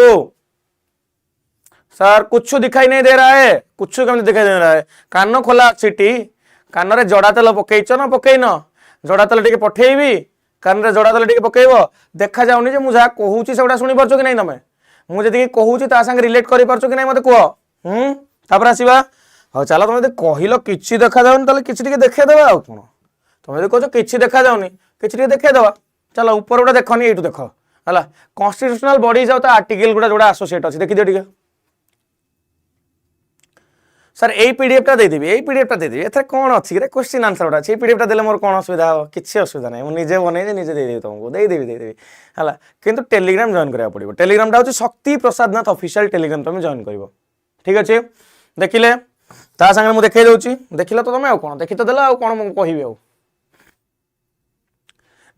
सर कुछ दिखाई नहीं दे रहा है कुछ कम दिखाई दे रहा है कान खोला छिटी कान रे जड़ा तेल पकईच ना पकईन जड़ा तेल टिके पठेइबी कान रे जड़ा तेल टिके पकईबो देखा जाउनी जे मु जा कहूची सेटा सुनी परछो कि नहीं तमे मु जदी कहूची ता संग रिलेट करि परछो कि नहीं मते कहो तापर आसीबा हो चलो तमे कहिलो किछि देखा जाउनी तले किछि टिके देखे देबा आ कोन तमे जदी कहछो किछि देखा जाउनी किछि टिके देखे देबा चलो ऊपर उडा देखनी एटु देखो हला कॉन्स्टिट्यूशनल बॉडीज आउ ता आर्टिकल गुडा जोडा एसोसिएट अछि देखि दियो टिके सर ए पीडीएफ टा दे देबी ए पीडीएफ टा दे देबी एथरे कोन अछि रे क्वेश्चन आंसर उडा छै पीडीएफ टा देले मोर कोन असुविधा हो किछि असुविधा नै मु निजे बनै जे निजे दे देबी तुमको दे देबी हला किंतु टेलीग्राम जॉइन करिया पड़िबो टेलीग्राम टा होछि शक्ति प्रसाद नाथ ऑफिशियल टेलीग्राम तुम जॉइन करिवो ठीक अछि देखिले ता संगे मु देखाइ दउछि देखिला तो तमे आ कोन देखि तो देला आ कोन मु कहिबे आ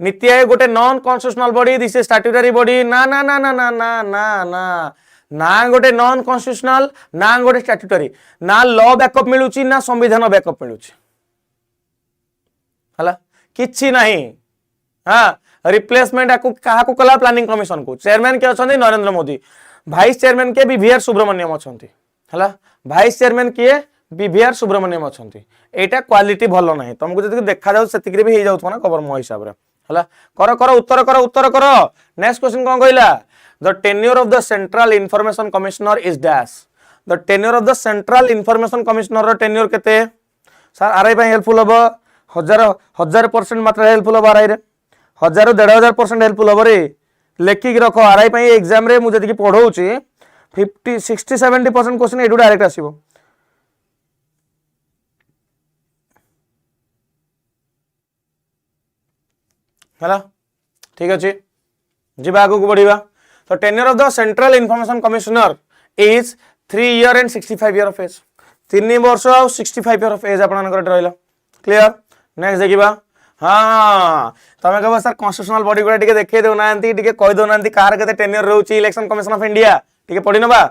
नीति आयोग गोटे non constitutional body this is statutory body ना ना ना ना ना ना ना ना ना गोटे नॉन कॉन्स्टिट्यूशनल ना गोटे स्टैट्यूटरी ना लॉ बैकअप मिलुची ना संविधान बैकअप मिलुची हला किछि नाही हां रिप्लेसमेंट आकु काहा को कला प्लानिंग कमिशन को चेयरमैन के अछंती नरेंद्र मोदी वाइस चेयरमैन के बीवीआर सुब्रमण्यम अछंती हला वाइस चेयरमैन के बीवीआर सुब्रमण्यम अछंती एटा क्वालिटी भलो नाही तुमको जति देखा जाउ सेतिकरे भी हे जाउत ना कवर मो हिसाब रे हला करो उत्तर करो नेक्स्ट क्वेश्चन कोन कहला the tenure of the central information commissioner is dash the tenure of the central information commissioner ro tenure केते सर आरआई पे हेल्पफुल होबो 1000% मात्रा हेल्पफुल होबो आरआई रे 1000-1500% हेल्पफुल होबो रे लेखि के रखो आरआई पे एग्जाम रे मु जति की पढौची 50-60-70% क्वेश्चन एडु डायरेक्ट आसीबो हला ठीक अछि जिबा आगु को बढ़िबा So tenure of the Central Information Commissioner is 3 year and 65 year of age. 3 वर्ष और 65 year of age आपनकर रहला क्लियर नेक्स्ट देखिबा हां तमे कहबा सर कॉन्स्टिट्यूशनल बॉडी गुडा टिके देखे देउ नांती टिके कहि दउ नांती कार केते टेन्योर रहउची इलेक्शन कमिशन ऑफ इंडिया टिके पढि नबा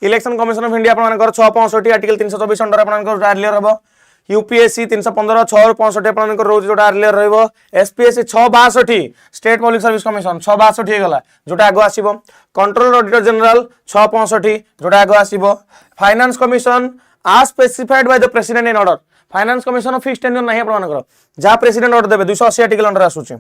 इलेक्शन कमिशन ऑफ इंडिया आपनकर 665 आर्टिकल 324 अंडर आपनकर अर्लियर हबो यूपीएससी 315 665 आपनकर रोज जोटा अर्लियर रहबो SPSC 662 state public service commission 662 हे गला जोटा आगो आसीबो कंट्रोलर ऑडिटर जनरल 665 जोटा आगो आसीबो finance commission as specified by the president in order finance commission of fixed tenure नहीं आपनकर जा प्रेसिडेंट ऑर्डर देबे 280 आर्टिकल अंडर आसुची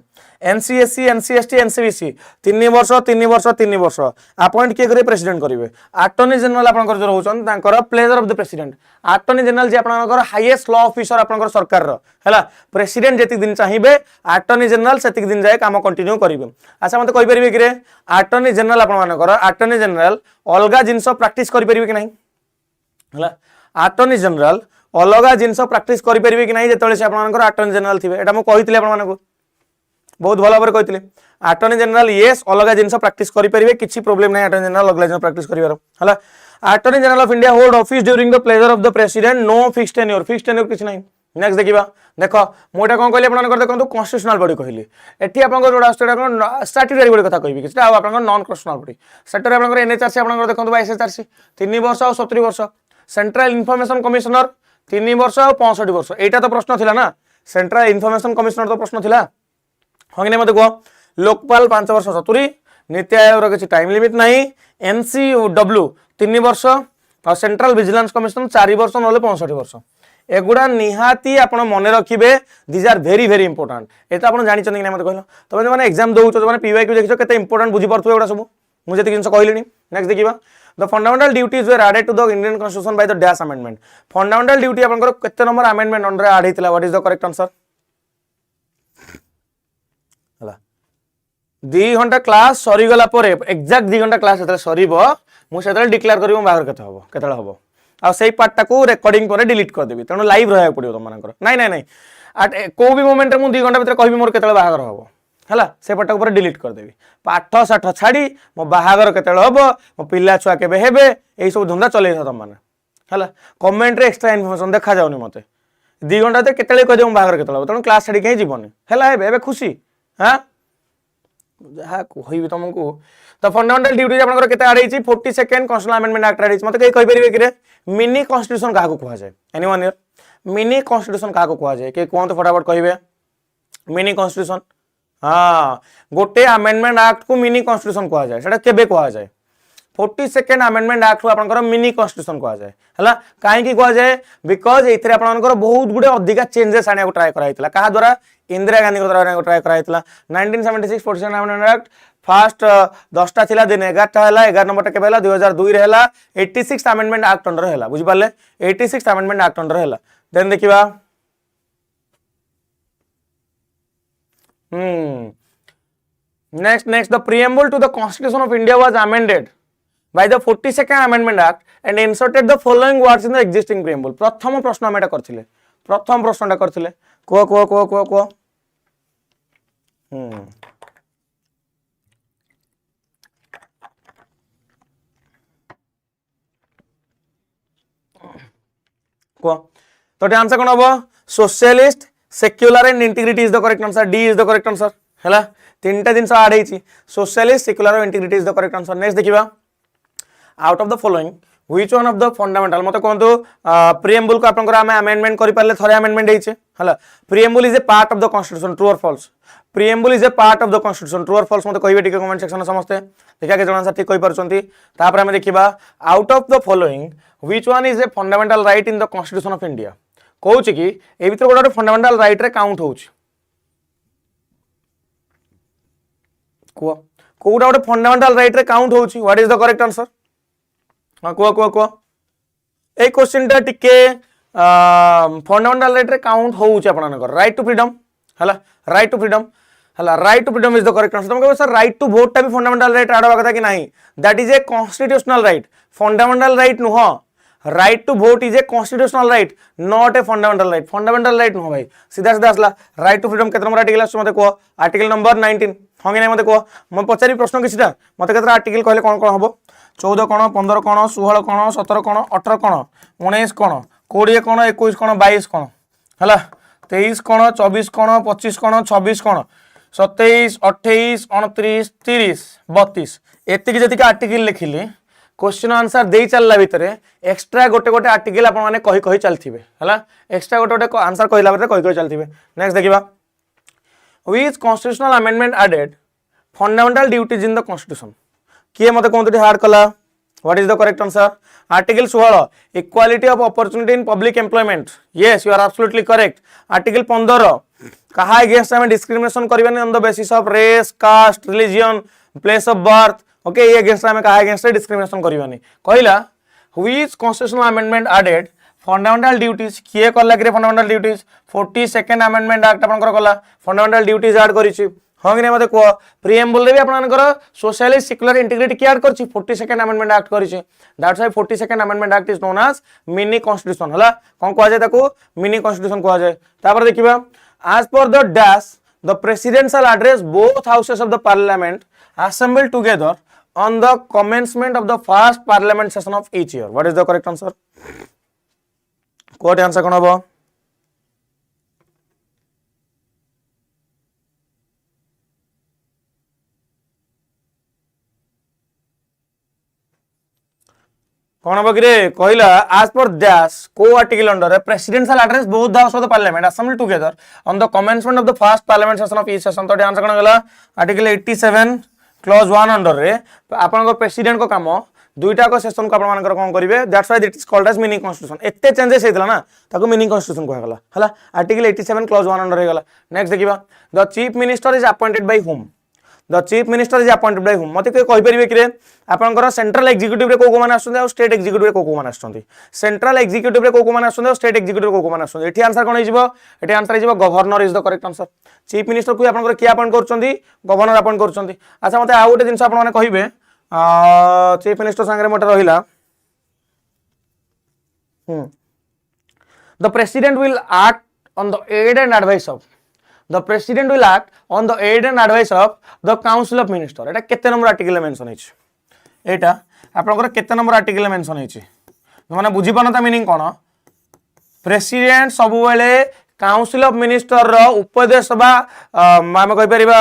एनसीएससी एनसीएसटी एनसीबीसी 3 वर्ष 3 वर्ष 3 वर्ष अपॉइंट के करे प्रेसिडेंट करिवे अटॉर्नी जनरल आपनकर जो रहउछन तांकर pleasure of the president attorney general जे आपनकर हाईएस्ट लॉ ऑफिसर आपनकर सरकार रो हैला प्रेसिडेंट जेति दिन चाहिबे अटॉर्नी जनरल सेति दिन जाय काम कंटिन्यू करिवे अच्छा मते कहि परिबे कि रे अटॉर्नी जनरल आपनकर अटॉर्नी जनरल अलगा जिंस प्रैक्टिस करि परिबे कि नहीं हैला अटॉर्नी जनरल अलगा जिनस प्रैक्टिस करि परिबे कि नहीं जेतले से आपनकर अटॉर्नी जनरल थिबे एटा म कहितले आपन मानको बहुत भलो भाबरे कहितले अटॉर्नी जनरल यस अलगा जिनस प्रैक्टिस करि परिबे किछि प्रॉब्लम नै अटॉर्नी जनरल अलगा जिनस प्रैक्टिस करिवार हला attorney general of India hold office during the pleasure of the president no fixed tenure किछि नहीं नेक्स्ट देखिबा देखो मोटा कोन कहले आपनकर देखंतु कॉन्स्टिट्यूशनल बॉडी कहली एठी आपनकर जोडा स्टेट स्टैट्यूटरी बॉडी कथा कहबी किछटा आपनकर नॉन कॉन्स्टिट्यूशनल बॉडी स्टैट्यूटरी आपनकर एनएचआरसी आपनकर देखंतु 22 3 वर्ष और 70 वर्ष सेंट्रल इन्फॉर्मेशन कमिश्नर 3 वर्ष और 65 वर्ष एटा तो प्रश्न थिला ना सेंट्रल इन्फॉर्मेशन कमिश्नर तो प्रश्न थिला हो कि नै मते कहो लोकपाल 5 वर्ष 70 नीति आयोग रो किछि टाइम लिमिट नाही एनसीडब्ल्यू 3 वर्ष और सेंट्रल विजिलेंस कमिशन 4 वर्ष नले 65 वर्ष एगुडा निहाती आपण मने रखिबे these are very very important एता आपण जानि चंदी नै मते कहलो तमे माने एग्जाम दोउछो माने पीवाईक्यू देखिछो केते इंपोर्टेंट बुझी परथु एगुडा सब मु जेति किनस कहलिनी नेक्स्ट देखिबा The fundamental duties were added to the Indian Constitution by the dash amendment. Fundamental duty आपनकर केते नंबर अमेंडमेंट अंडर ऐड हेतिला what is the correct answer हला 2 घंटा क्लास सरी गला परे एग्जैक्ट 2 घंटा क्लास हेतले सरीबो मु सेतले डिक्लेयर करबो बाहर केते हबो केतले हबो आ सेही पार्ट टाको रिकॉर्डिंग परे डिलीट कर देबी तनो लाइव रहय पड़ियो त मानकर नहीं नहीं नहीं को भी मोमेंट में 2 घंटा भीतर कहबी मोर केतले बाहागर हबो हला से पटा ऊपर डिलीट कर देबी पाठ साठ छाड़ी मो बाहागर केतले हबो मो पिला छुआ केबे हेबे एई सब धंदा चले था तम माने हला कमेंट रे एक्स्ट्रा इन्फॉर्मेशन देखा जाउनी मते 2 घंटा ते केतले कह देम बाहागर केतले हबो तण क्लास छाड़ी कहीं जीवनी हला हेबे एबे खुशी हां जहा कहबी तुमको तो फंडामेंटल ड्यूटीज आपनकर केते आड़े छी 42 कॉन्स्टिट्यूशनल अमेंडमेंट एक्ट आड़े छी मते कहि परिबे कि रे मिनी कॉन्स्टिट्यूशन काहा को कहवा जाय एनीवन हियर मिनी कॉन्स्टिट्यूशन काहा को कहवा जाय के कोन तो फटाफट कहबे मिनी कॉन्स्टिट्यूशन हाँ गोटे अमेंडमेंट एक्ट को मिनी कॉन्स्टिट्यूशन कहवा जाय सेटा केबे कहवा जाय 42 अमेंडमेंट एक्ट को आपनकर मिनी कॉन्स्टिट्यूशन कहवा जाय हला काहे की कहवा जाय बिकॉज़ एथिरे आपनकर बहुत गुडे अधिका चेंजेस आने को ट्राई कराइतला काहा द्वारा इंदिरा गांधी को द्वारा ट्राई कराइतला 1976 47 अमेंडमेंट एक्ट फास्ट 10टा थिला दिन 11टा हला 11 नंबर टा केबे हला 2002 रे हला 86 अमेंडमेंट एक्ट अंडर हला बुझि पाले 86 अमेंडमेंट एक्ट अंडर हला देन देखिबा next the preamble to the constitution of India was amended by the 42nd amendment act and inserted the following words in the existing preamble प्रथम प्रश्न हम एटा करथिले प्रथम प्रश्नटा करथिले को तो आंसर कौन हम socialist secular and integrity is the correct answer D is the correct answer हैला तीनटा जिंस आड हेची सोशलिस्ट सेक्युलर और integrity is the correct answer next देखिबा out of the following which one of the fundamental मते कोंतो प्रीएम्बल को आपनकर हम अमेंडमेंट करि पारले थरे अमेंडमेंट हेचे हैला preamble is a part of the constitution true और false preamble is a part of the constitution true और फॉल्स मते कहबे टिके कमेंट सेक्शन समस्ते देखा के जण आंसर ठीक कहि परछंती तापर हम देखिबा out of the following which one is a fundamental right in the constitution of India कहूँ कि ए भीतर गोटे फंडामेंटल राइट रे काउंट होउछ को कोडा गोटे फंडामेंटल राइट रे काउंट होउछ what is the correct answer हां को ए क्वेश्चन टा टिके फंडामेंटल राइट रे काउंट होउछ आपनकर राइट टू फ्रीडम हला राइट टू फ्रीडम हला right to freedom is the correct answer तुम कहबो सर राइट टू वोट टा भी फंडामेंटल राइट आडवा कथा कि नहीं that is a constitutional right fundamental right नुह right to vote is a constitutional right not a fundamental right नुह भाई सीधा सीधा आसला राइट टू फ्रीडम केते नंबर आर्टिकल आछ मते को आर्टिकल नंबर 19 हो कि नहीं मते को म पचारि प्रश्न किछटा मते केते आर्टिकल कहले कोन कोन हबो 14 कोन 15 कोन 16 कोन 17 कोन 18 कोन 19 कोन 20 कोन 21 कोन 22 कोन हला 23 कोन 24 कोन 25 कोन 26 कोन 27 28 29 30 32 एतिक जतिक आर्टिकल लिखिली क्वेश्चन आंसर दे चलला भितरे एक्स्ट्रा गोटे गोटे आर्टिकल आपण माने कहि कहि चलथिबे हला एक्स्ट्रा गोटे गोटे आंसर कहिला भितरे कहि कहि चलथिबे नेक्स्ट देखिबा which constitutional amendment added fundamental duties in the constitution किए मते कोनथि हार्ड कला what is the correct answer article 16 equality of opportunity in public employment yes you are absolutely correct article 15 कहा अगेंस्ट हम डिस्क्रिमिनेशन करबे on the basis of race caste religion place of birth okay ये against में कहा against discrimination करबानी कहला which constitutional amendment added fundamental duties किए करला कि fundamental duties 42nd amendment act आपनकर करला फंडामेंटल ड्यूटीज ऐड करिछि हां कि नै मते को प्रीएम्बल रे भी आपनकर सोशलिस्ट सेक्युलर इंटीग्रिटी की ऐड करछि 42nd अमेंडमेंट एक्ट करिछि that's why 42nd amendment act is known as mini constitution हला कोन कहआ जाय ताको मिनी कॉन्स्टिट्यूशन कहआ जाय तापर देखिबा as per the dash the presidential address both houses of the parliament assembled together on the commencement of the first parliament session of each year what is the correct answer what answer kon hobo कौन हम कि कहला आज पर दैश को article under presidential address both the house of the parliament assemble together on the commencement of the first parliament session of each session तो answer कौन गला आर्टिकल 87 क्लॉज 1 अंडर रे आपन प्रेसिडेंट को काम दुईटा को सेशन को आपन कोन करिवे that's why it is called as mini constitution एते चेंजेस हेतला ना ताको मिनी कॉन्स्टिट्यूशन कहला गला हला आर्टिकल 87 क्लॉज 1 अंडर हे गला नेक्स्ट देखिबा the chief minister is appointed by whom the chief minister is appointed by whom मते कहि परिबे कि रे आपनकर सेंट्रल एग्जीक्यूटिव रे को माने आछन स्टेट एग्जीक्यूटिव रे को माने आछन सेंट्रल एग्जीक्यूटिव रे को माने आछन स्टेट एग्जीक्यूटिव को माने आछन एठी आंसर कोन हिजबो एठी आंसर हिजबो governor is the correct answer chief minister को आपनकर कि अपॉइंट करछंती गवर्नर अपॉइंट करछंती अच्छा मते आ गोटे जिंस आपन माने कहिबे चीफ मिनिस्टर संगे मते रहिला the president will act on the aid and advice of the president will act on the aid and advice of the council of minister एटा केते नंबर आर्टिकल मेंशन हेछि एटा आपनकर केते नंबर आर्टिकल मेंशन हेछि माने बुझी पानता meaning कोन president सब बेले council of minister रो उपदेश बा माने कहि परिबा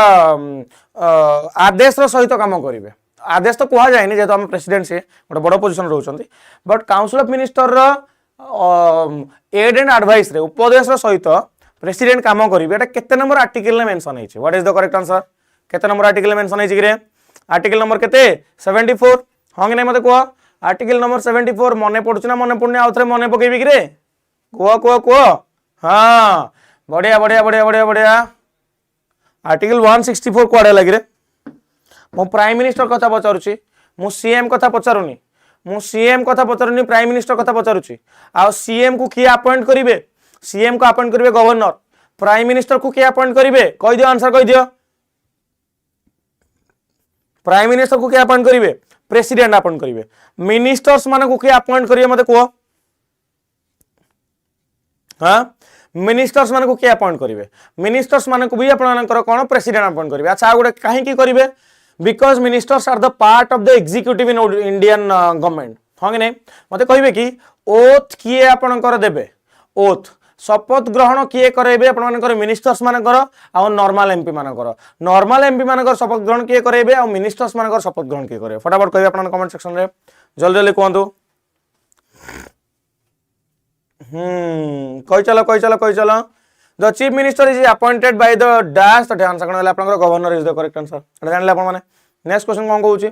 आदेश रो सहित काम करिवे आदेश तो कहा जाए जेहेतु आम प्रेसिडेंट से गोटे बड़ पोजिशन रोचंती बट काउंसिल ऑफ मिनिस्टर रो एड एंड एडवाइस रे उपदेश रो सहित प्रेसिडेंट काम करिवे एटा केते नंबर आर्टिकल ने मेंशन हेछि what is the correct answer केते नंबर आर्टिकल मेंशन हेछि रे आर्टिकल नंबर केते 74 हां नै मते को आर्टिकल नंबर 74 मने पडुछ ना मने पुण्य आउथरे मने पकेबी रे को हाँ बढ़िया बढ़िया बढ़िया बढ़िया बढ़िया आर्टिकल 164 कुआडे लागि रे मो प्राइम मिनिस्टर कथा पचारुची मु सीएम कथा पचारुनी मु सीएम कथा पचारुनी प्राइम मिनिस्टर कथा पचारुची आ सीएम को किए अपॉइंट करिवे सीएम को अपॉइंट करिवे गवर्नर प्राइम मिनिस्टर को किए अपॉइंट करिवे कहि दियो आंसर कहि दियो प्राइम मिनिस्टर को किए अपॉइंट करिवे प्रेसिडेंट अपॉइंट करिवे मिनिस्टर्स माने को किए अपॉइंट करिवे मते को हां मिनिस्टर्स माने को किए अपॉइंट करिवे मिनिस्टर्स माने को भी आपनकर कोन प्रेसिडेंट अपॉइंट करिवे अच्छा गुडे काहे की करिवे because ministers are the part of the executive in Indian government हाँ कि नहीं मत कहे कि ओथ किए आपणकर देबे ओथ शपथ ग्रहण किए करेबे आपनकर मिनिस्टर्स मानकर आ नॉर्मल एमपी मानकर शपथ ग्रहण किए करेबे आ मिनिस्टर्स मानकर शपथ ग्रहण किए करेबे फटाफट कहिबे आपन कमेंट सेक्शन रे जल्दी जल्दी कहंतु कहि चलो the chief minister is appointed by the dash the answer कोन आपनकर governor is the correct answer एटा जानले आपन माने नेक्स्ट क्वेश्चन कोन कहूची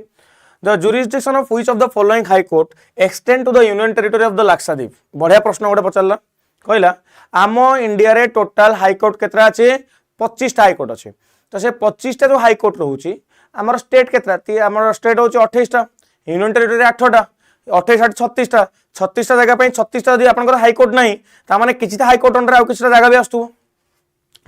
the jurisdiction of which of the following high court extend to the union territory of the Lakshadweep बढ़िया प्रश्न गोटे पचारला कहला आम इंडिया रे टोटल हाई कोर्ट केतरा अछि 25 टा हाई कोर्ट अछि तो से 25 टा जो हाई कोर्ट रहउची हमर स्टेट केतरा ती हमर स्टेट होची 28 टा यूनियन टेरिटरी 8 टा 28 8 36 टा 36 टा जगह पे 36 टा यदि आपनकर हाई कोर्ट नाही ता माने किछि हाई कोर्ट अंडर आ किछि जगह भी आस्तु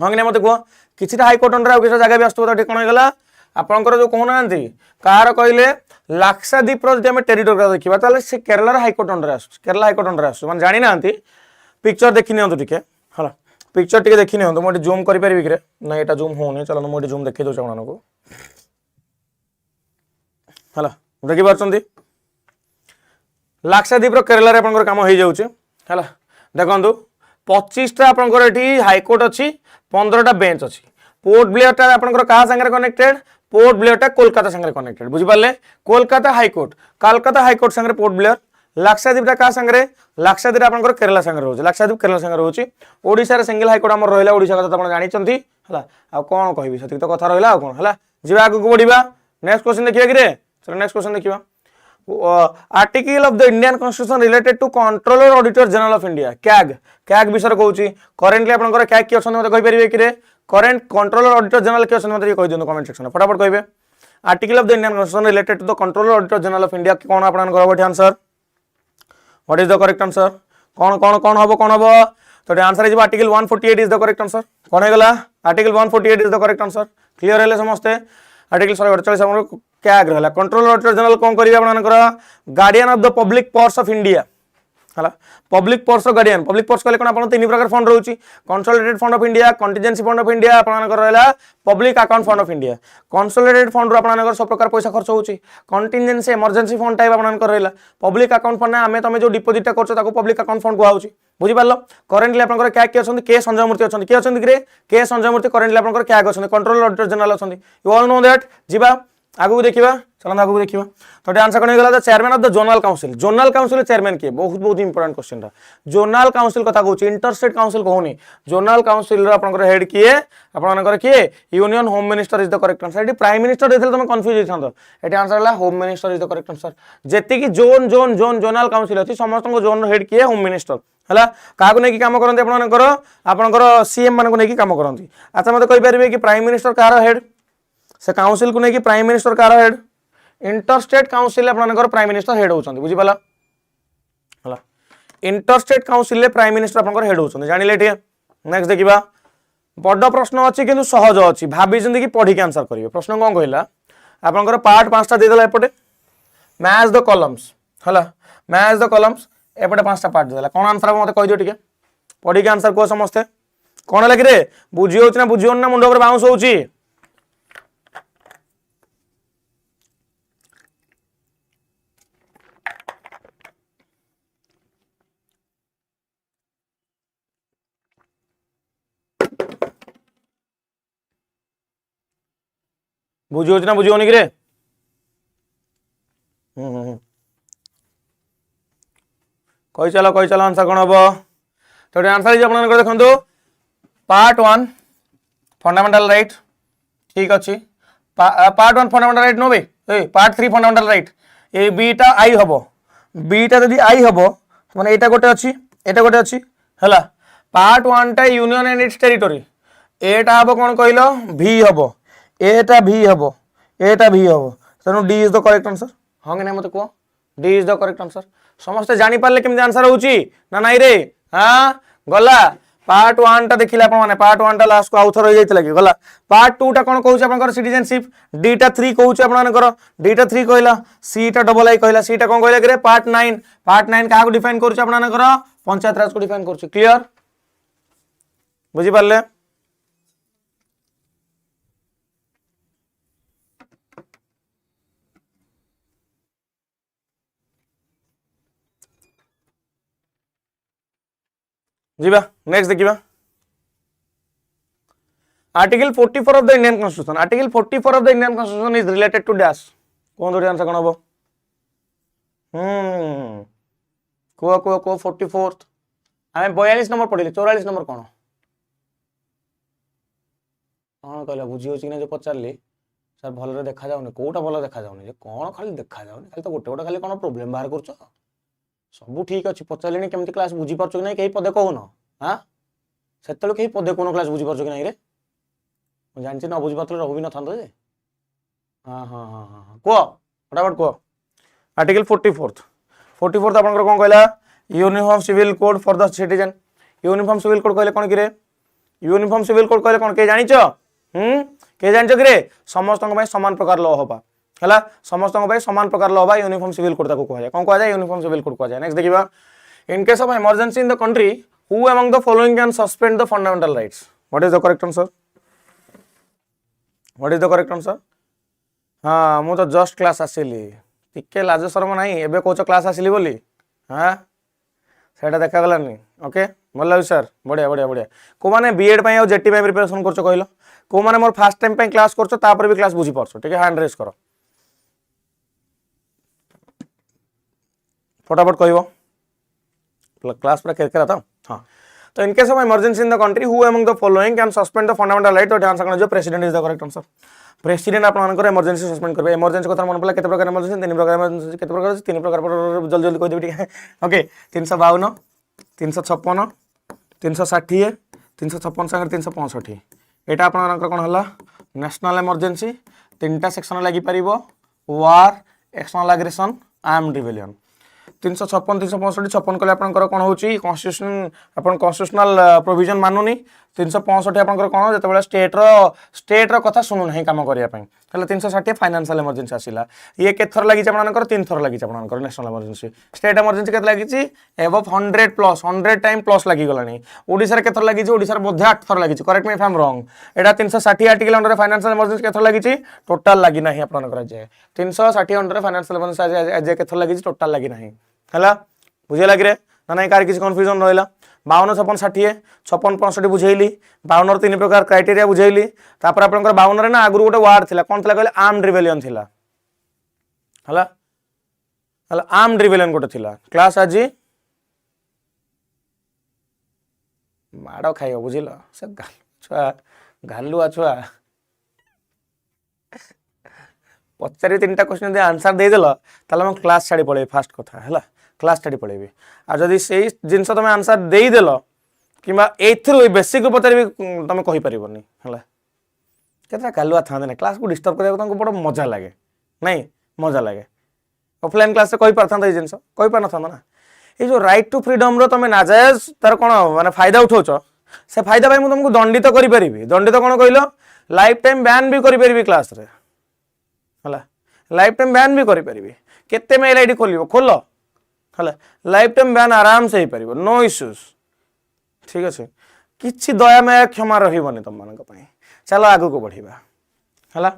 हां कि मते को किछि हाई कोर्ट अंडर आ किछि जगह भी आस्तु तो कोन गला आपनकर जो कोन नांती कार कहले लाक्षाद्वीप रो जदि हम टेरिटरी देखिबा ताले से केरला रो हाई कोर्ट अंडर आस्तु केरला हाई कोर्ट अंडर आस्तु माने जानि नांती पिक्चर देखि नियंतु टिके हला पिक्चर टिके देखि नियंतु मोटी जूम करि परिबि कि रे ना एटा जूम होने चलो मोटी जूम देखि दो चणन को हला देखि परछंती लाक्षाद्वीप रो केरला रे आपनकर काम होई जाउचे हला देखंतु 25 टा आपनकर एठी हाई कोर्ट अछि 15 टा बेंच अछि पोर्ट ब्लेयर टा आपनकर कहा संगे कनेक्टेड पोर्ट ब्लेयर टा कोलकाता संगे कनेक्टेड बुझि पाले कोलकाता हाई कोर्ट संगे पोर्ट ब्लेयर लाक्षाद्वीप टा का संगे लाक्षाद्वीप आपनकर केरला संगे रहउचे लाक्षाद्वीप केरला संगे रहउचे ओडिसा रे सिंगल हाई कोर्ट हमर रहला ओडिसा कथा आपण जानि चंती हला आ कोन कहबी सती तो कथा रहला आ कोन हला जिबा आगु को बढ़िबा नेक्स्ट क्वेश्चन देखिबा कि रे चलो नेक्स्ट क्वेश्चन देखिबा article of the Indian constitution related to controller auditor general of India CAG विषय कहूची करेंटली आपनकर कैग की ऑप्शन मते कहि परिबे कि रे करेंट कंट्रोलर ऑडिटर जनरल की ऑप्शन मते कहि दियो कमेंट सेक्शन में फटाफट कहबे article of the Indian constitution related to the controller auditor general of India कोन आपनकर बटे answer what is the correct answer कौन हबो तो answer is article 148 is the correct answer कौन है गला article 148 is the correct answer clear है समस्ते आर्टिकल 148 हमर क्या रहला कंट्रोलर ऑडिटर जनरल कोन करिवे आपनकर guardian of the public purse of India हला public purse guardian public purse कहले कोन आपन तीन प्रकार फंड रहउची consolidated fund of India contingency fund of India आपनकर रहला public account fund of India consolidated fund रो आपनकर सब प्रकार पैसा खर्च होउची कंटिजेंसी इमरजेंसी फंड टाइप आपनकर रहला पब्लिक अकाउंट फंड हमें तमे जो डिपॉजिट टा करछो ताको पब्लिक अकाउंट फंड कहउची बुझि पारलो करेंटली आपनकर क्या के अछंती के संजय मूर्ति अछंती के अछंती रे के संजय मूर्ति करेंटली आपनकर क्या अछंती कंट्रोलर ऑडिटर जनरल अछंती यू ऑल नो दैट जिबा आगु देखिबा चलन आगु देखिबा तो आंसर कोन गला the chairman of the zonal council chairman के बहुत इंपोर्टेंट क्वेश्चन था जोनल काउंसिल कथा कहूची इंटरस्टेट काउंसिल कहूनी जोनल काउंसिल रो आपनकर हेड किए आपनकर किए union home minister is the correct answer एटी प्राइम मिनिस्टर देथले तुम कंफ्यूज होइथांतो एटी आंसर हला home minister is the correct answer जेति की जोनल काउंसिल अछि समस्त को जोन हेड किए होम मिनिस्टर हला कागु नै की काम करंती आपनकर सीएम मान को नै की काम करंती अच्छा मते कहि परिबे कि प्राइम मिनिस्टर कार हेड से काउंसिल को नै कि prime minister car head interstate council आपनकर प्राइम मिनिस्टर हेड होचंती बुझि पाला हला इंटरस्टेट काउंसिल ले प्राइम मिनिस्टर आपनकर हेड होचंती जानिले ठीक नेक्स्ट देखिबा बड़ प्रश्न अछि किंतु सहज अछि भाबी जंदी कि पढी के आंसर करिवे प्रश्न कोन कहला आपनकर पार्ट 5 टा दे देला एपटे मैच द कॉलम्स हला मैच द कॉलम्स एपटे 5 टा पार्ट दे देला कोन आंसर मते कहि दियो ठीक पढी के आंसर को समझते कौन है कि बुझी हो बुझी ना मुंड पर बाउंस होची बुझी हो बुझी होनी कि कही चलो आंसर कौन हम तो आंसर आप देखो पार्ट 1 फंडामेंटल राइट ठीक अच्छे पार्ट 1 फंडामेंटल राइट नो भाई पार्ट 3 फंडामेंटल राइट ये बीटा आई हम बीटा जदि आई हम माने एटा गोटे अच्छी एटा गोटे अच्छी है पार्ट 1 टा यूनियन एंड इट्स टेरिटोरी एटा हम कौन कहल भी हम एटा भी हम एटा भी हम तेणु D is the correct answer हाँ कि नहीं मत कह D is the correct answer समस्ते जानी पारले केमती आंसर होची ना नहीं रे हाँ गला पार्ट 1 टा देखिले आपण माने पार्ट 1 टा लास्ट को आउथर हो जाइतला कि गला पार्ट 2 टा कोन कहूछ आपनकर सिटीजनशिप डी टा 3 कहूछ आपनकर डी टा 3 कहला सी टा डबल आई कहला सी टा कोन कहला कि पार्ट 9 का को डिफाइन करूछ आपनकर पंचायत राज को डिफाइन करूछ क्लियर बुझी पारले जीवा नेक्स्ट देखिबा article 44 of the Indian constitution article 44 of the Indian constitution is related to dash कौन दो आंसर कौन हबो को 44th हमें 42 नंबर पढ़िले 44 नंबर कौन कौन कहला बुझी होची ना जो पचारली सर भलरे देखा जाउनी कोटा भल देखा जाउनी जे कौन खाली देखा जाउनी खाली तो गोटे गोटे खाली कौन प्रॉब्लम बाहर करछ सब ठीक अच्छे पचारे केमती क्लास बुझी पार्छ कि नहीं कहीं पदे कहून हाँ से कहीं पदे कौन क्लास बुझी पार्छ कि नहीं रे जानছি न बुझी पार्थ रही न था हाँ हाँ हाँ हाँ कह फटाफट कह आर्टिकल 44 आप कौन कहला uniform civil code for the citizen uniform civil code कहले कौन कि यूनिफॉर्म सिविल कोड कहले कौन के जानिछ के जानिछ कि समस्त समान प्रकार लॉ हबा है समस्त समान प्रकार लॉ यूनिफॉर्म सिविल कोड ताको कहा जाए कौन कहा जाए यूनिफॉर्म सिविल कोड कहा जाए नेक्स्ट देखिबा in case of emergency in the country who among the following can suspend the fundamental rights what is the correct answer what is the correct answer हाँ मु तो जस्ट क्लास आसिली टिके लाज शर्म नहीं एबे कोच क्लास आसिली बोली हाँ सेटा देखा गलानी ओके भल लगे सर बढ़िया बढ़िया बढ़िया को माने बीएड पई आ जेटी पई प्रिपरेशन करछो कहलो को माने मोर फर्स्ट टाइम पई क्लास करछो तापर भी क्लास बुझी परछो ठीक है हैंड रेज करो फटाफट कहबो क्लास पूरा केरकेरा था हाँ तो in case of emergency in the country who among the following can suspend the fundamental right तो आंसर जो president is the correct answer president आपनकर इमरजेंसी सस्पेंड करबे इमरजेंसी कथा मन पड़ला केते प्रकार इमरजेंसी तीन प्रकार इमरजेंसी केते प्रकार तीन प्रकार जल्दी जल्दी कह देबी ठीक ओके 352 356 360 356 संगे 365 एटा आपनकर कोन हला नेशनल इमरजेंसी तीनटा सेक्शन लागि परिबो वार एक्सटर्नल एग्रेशन आर्म्ड रिबेलियन 356 365 56 कले आपनकर कोन होची कॉन्स्टिट्यूशन आपन कॉन्स्टिट्यूशनल प्रोविजन मानुनी 365 आपनकर कोन जतबेला स्टेट रो कथा सुनु नहीं काम करिया पई तले 360 फाइनेंशियल इमरजेंसी आसिला ये के थर लागि आपनकर तीन थर लागि आपनकर नेशनल इमरजेंसी स्टेट इमरजेंसी केत लागि एबव 100 प्लस 100 टाइम प्लस लागि गलानी ओडिसा रे के थर लागि ओडिसा रे बोधे 8 थर लागि correct me if I am wrong Etah 360 article under financial emergency के थर लागि टोटल लागि नाही आपनकर जे 360 अंडर फाइनेंशियल इमरजेंसी जे के थर लागि टोटल लागि नाही हला बुझे लग रे ना नहीं कार किसी कन्फ्यूजन रहा 52 56 60 56 65 बुझेली 52 तीन प्रकार क्राइटेरिया बुझेली तापर आपनकर 52 रे ना आगु गोटे वार्ड थिला कोन थिला कहले आर्म्ड रिबेलियन थिला हला हला आर्म्ड रिबेलियन गोटे थिला क्लास आज माडो खाइयो बुझिलो से छुआ घालुआ छुआ पचारि तीन क्वेश्चन दे आंसर दे देल ताले हम क्लास छाड़ी पळे फास्ट कथा हला क्लास छाड़ी पळेबी आ जदी सेही जिंस तमे आंसर देई देल किबा एथरु बेसिक पचारि तमे कहि परिबोनी हला केतरा कालुआ थांदे ने क्लास को डिस्टर्ब करे तंको बड़ मजा लागे नहीं मजा लागे ऑफलाइन क्लास से कहि परथांदा ए जिंस कहि पर नथांदा ना ए जो राइट टू फ्रीडम रो तमे नाजायज तार कोन माने फायदा उठौछो से फायदा भाई मु तुमको दंडित करि परिबी दंडित कोन कहिलो लाइफ टाइम बैन भी करि परिबी क्लास रे हला लाइफ टाइम बैन भी करि परिबी केते मेल आईडी खोलिबो खोलो हला लाइफ टाइम बैन आराम से ही परिबो नो इश्यूज ठीक अछि किछि दयामय क्षमा रहिबनी तुम मानक पई चलो आगु को बढ़िबा हला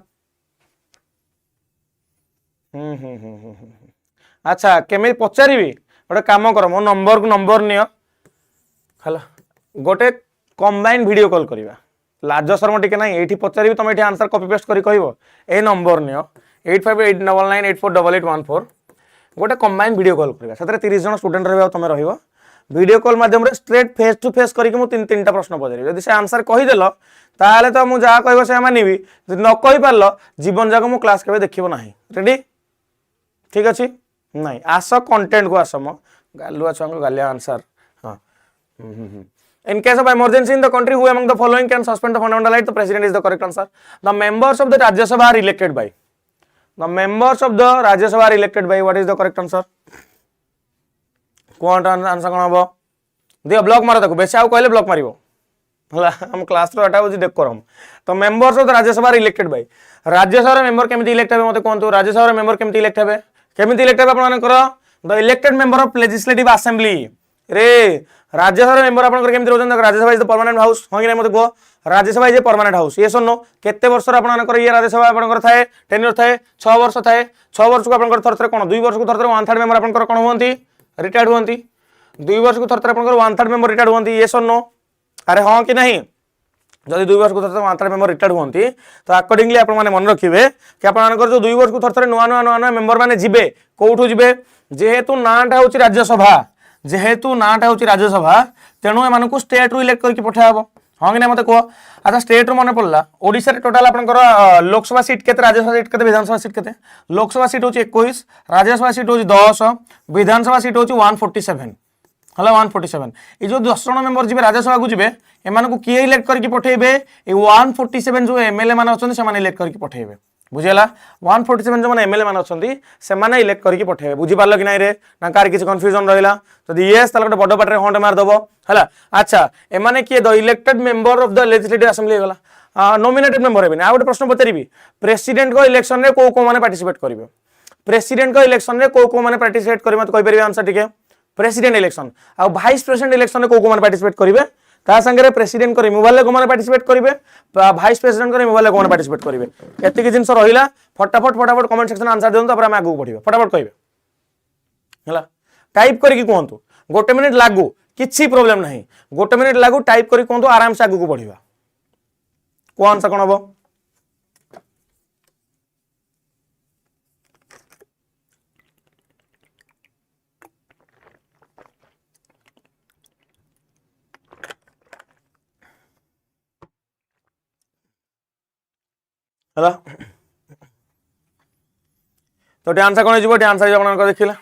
अच्छा केमी पचारिबी गोटे काम कर मो नंबर को नंबर नियो हला गोटे कंबाइन वीडियो कॉल करिबा लाज शर्म टिके नाही एठी पचारिबी तुम एठी आंसर कॉपी पेस्ट करी कहबो ए नंबर नियो 8589984814 गोटे कंबाइन वीडियो कॉल करिबा सतरे 30 जन स्टूडेंट रहबा तुम रहिबो वीडियो कॉल माध्यम रे स्ट्रेट फेस टू फेस करिक मु तीन तीनटा प्रश्न पचारिबी यदि से आंसर कहि देलो ताले तो मु जा कहबो से मानिबी यदि न कहि पारलो जीवन जाक मु क्लास केबे देखिबो नाही रेडी ठीक अछि नहीं आस कंटेंट को आस मो गालुआ छंग गालिया आंसर हां In case of emergency in the country, who among the following can suspend the fundamental right? The president is the correct answer. The members of the Rajya Sabha are elected by. The members of the Rajya Sabha are elected by. What is the correct answer? कौन answer कौन हम दियो block मारो देखो बेसी आउ कहले block मारिबो हला हम क्लास रो हटाउ जी देख करम तो मेंबर्स ऑफ द राज्य सभा इलेक्टेड बाय राज्य सभा मेंबर केमिति इलेक्ट हेबे मते कोन तो राज्य सभा मेंबर केमिति इलेक्ट हेबे आपण माने करो the elected member of legislative assembly रे राज्यसभा मेंबर आपन केमिति रहउछन Rajya Sabha is the permanent house होंगे नै मते को Rajya Sabha is a permanent house ये सुनो केते वर्ष रा आपन कर ये राज्यसभा आपन थाए टेन्योर थाए 6 वर्ष थाए 6 वर्ष को आपन थर थर कोन 2 वर्ष को थर थर 1/3 मेंबर आपन कोन होंती रिटायर्ड होंती 2 वर्ष को थर थर आपन 1/3 मेंबर रिटायर्ड होंती ये सुनो अरे हां कि नहीं जदि 2 वर्ष को थर थर 1/3 मेंबर रिटायर्ड होंती तो अकॉर्डिंगली आपन माने मन रखिबे कि आपन जो 2 वर्ष को थर थर नुआ मेंबर माने जिबे कोठु जिबे जेहेतु नाटा होची राज्यसभा जेहेतु नाटा होची राज्यसभा तेणु एमान को स्टेट रु इलेक्ट करके पठाबो हां कि नै मते को अच्छा स्टेट रु मन पड़ला ओडिसा रे टोटल आपनकर लोकसभा सीट केते राज्यसभा सीट केते विधानसभा सीट केते लोकसभा सीट होची 21 राज्यसभा सीट होची 10 विधानसभा सीट होची 147 हला 147 ए जो 10 जन मेंबर जिबे राज्यसभा को जिबे एमान को किए इलेक्ट करके पठेबे ए 147 जो एमएलए मान अछन से मान इलेक्ट करके पठेबे बुझेला 147 जो माने एमएलए मान अछंती से माने इलेक्ट करके पठेबे बुझी पारलो कि नै रे ना कार किछ कंफ्यूजन रहिला जदि यस ताले बड पाटरे हंड मार दबो हला अच्छा ए माने कि the elected member of the legislative assembly गला नॉमिनेटेड मेंबर हेबे आ गोटे प्रश्न पचारिबी प्रेसिडेंट को इलेक्शन रे को माने पार्टिसिपेट करिवे प्रेसिडेंट को इलेक्शन रे को माने पार्टिसिपेट करिवे मत कहि परिबे आंसर ठीक है प्रेसिडेंट इलेक्शन आ वाइस प्रेसिडेंट इलेक्शन रे को माने पार्टिसिपेट करिवे ता संगे प्रेसिडेंट को रिमूवल ले को माने पार्टिसिपेट करिवे वाइस प्रेसिडेंट को रिमूवल ले को माने पार्टिसिपेट करिवे एति कि जिंस रहिला फटाफट कमेंट सेक्शन आंसर देउन तापर हम आगु बढ़िबे फटाफट कहिबे हला टाइप करी कि कोंतु गोटे मिनिट लागू किछि प्रॉब्लम नहीं गोटे मिनिट लागू टाइप करी कोंतु आराम से आगु को बढ़िबा को आंसर कोन हबो हला तो टे आंसर कोन जिवो टे आंसर आपन को देखिला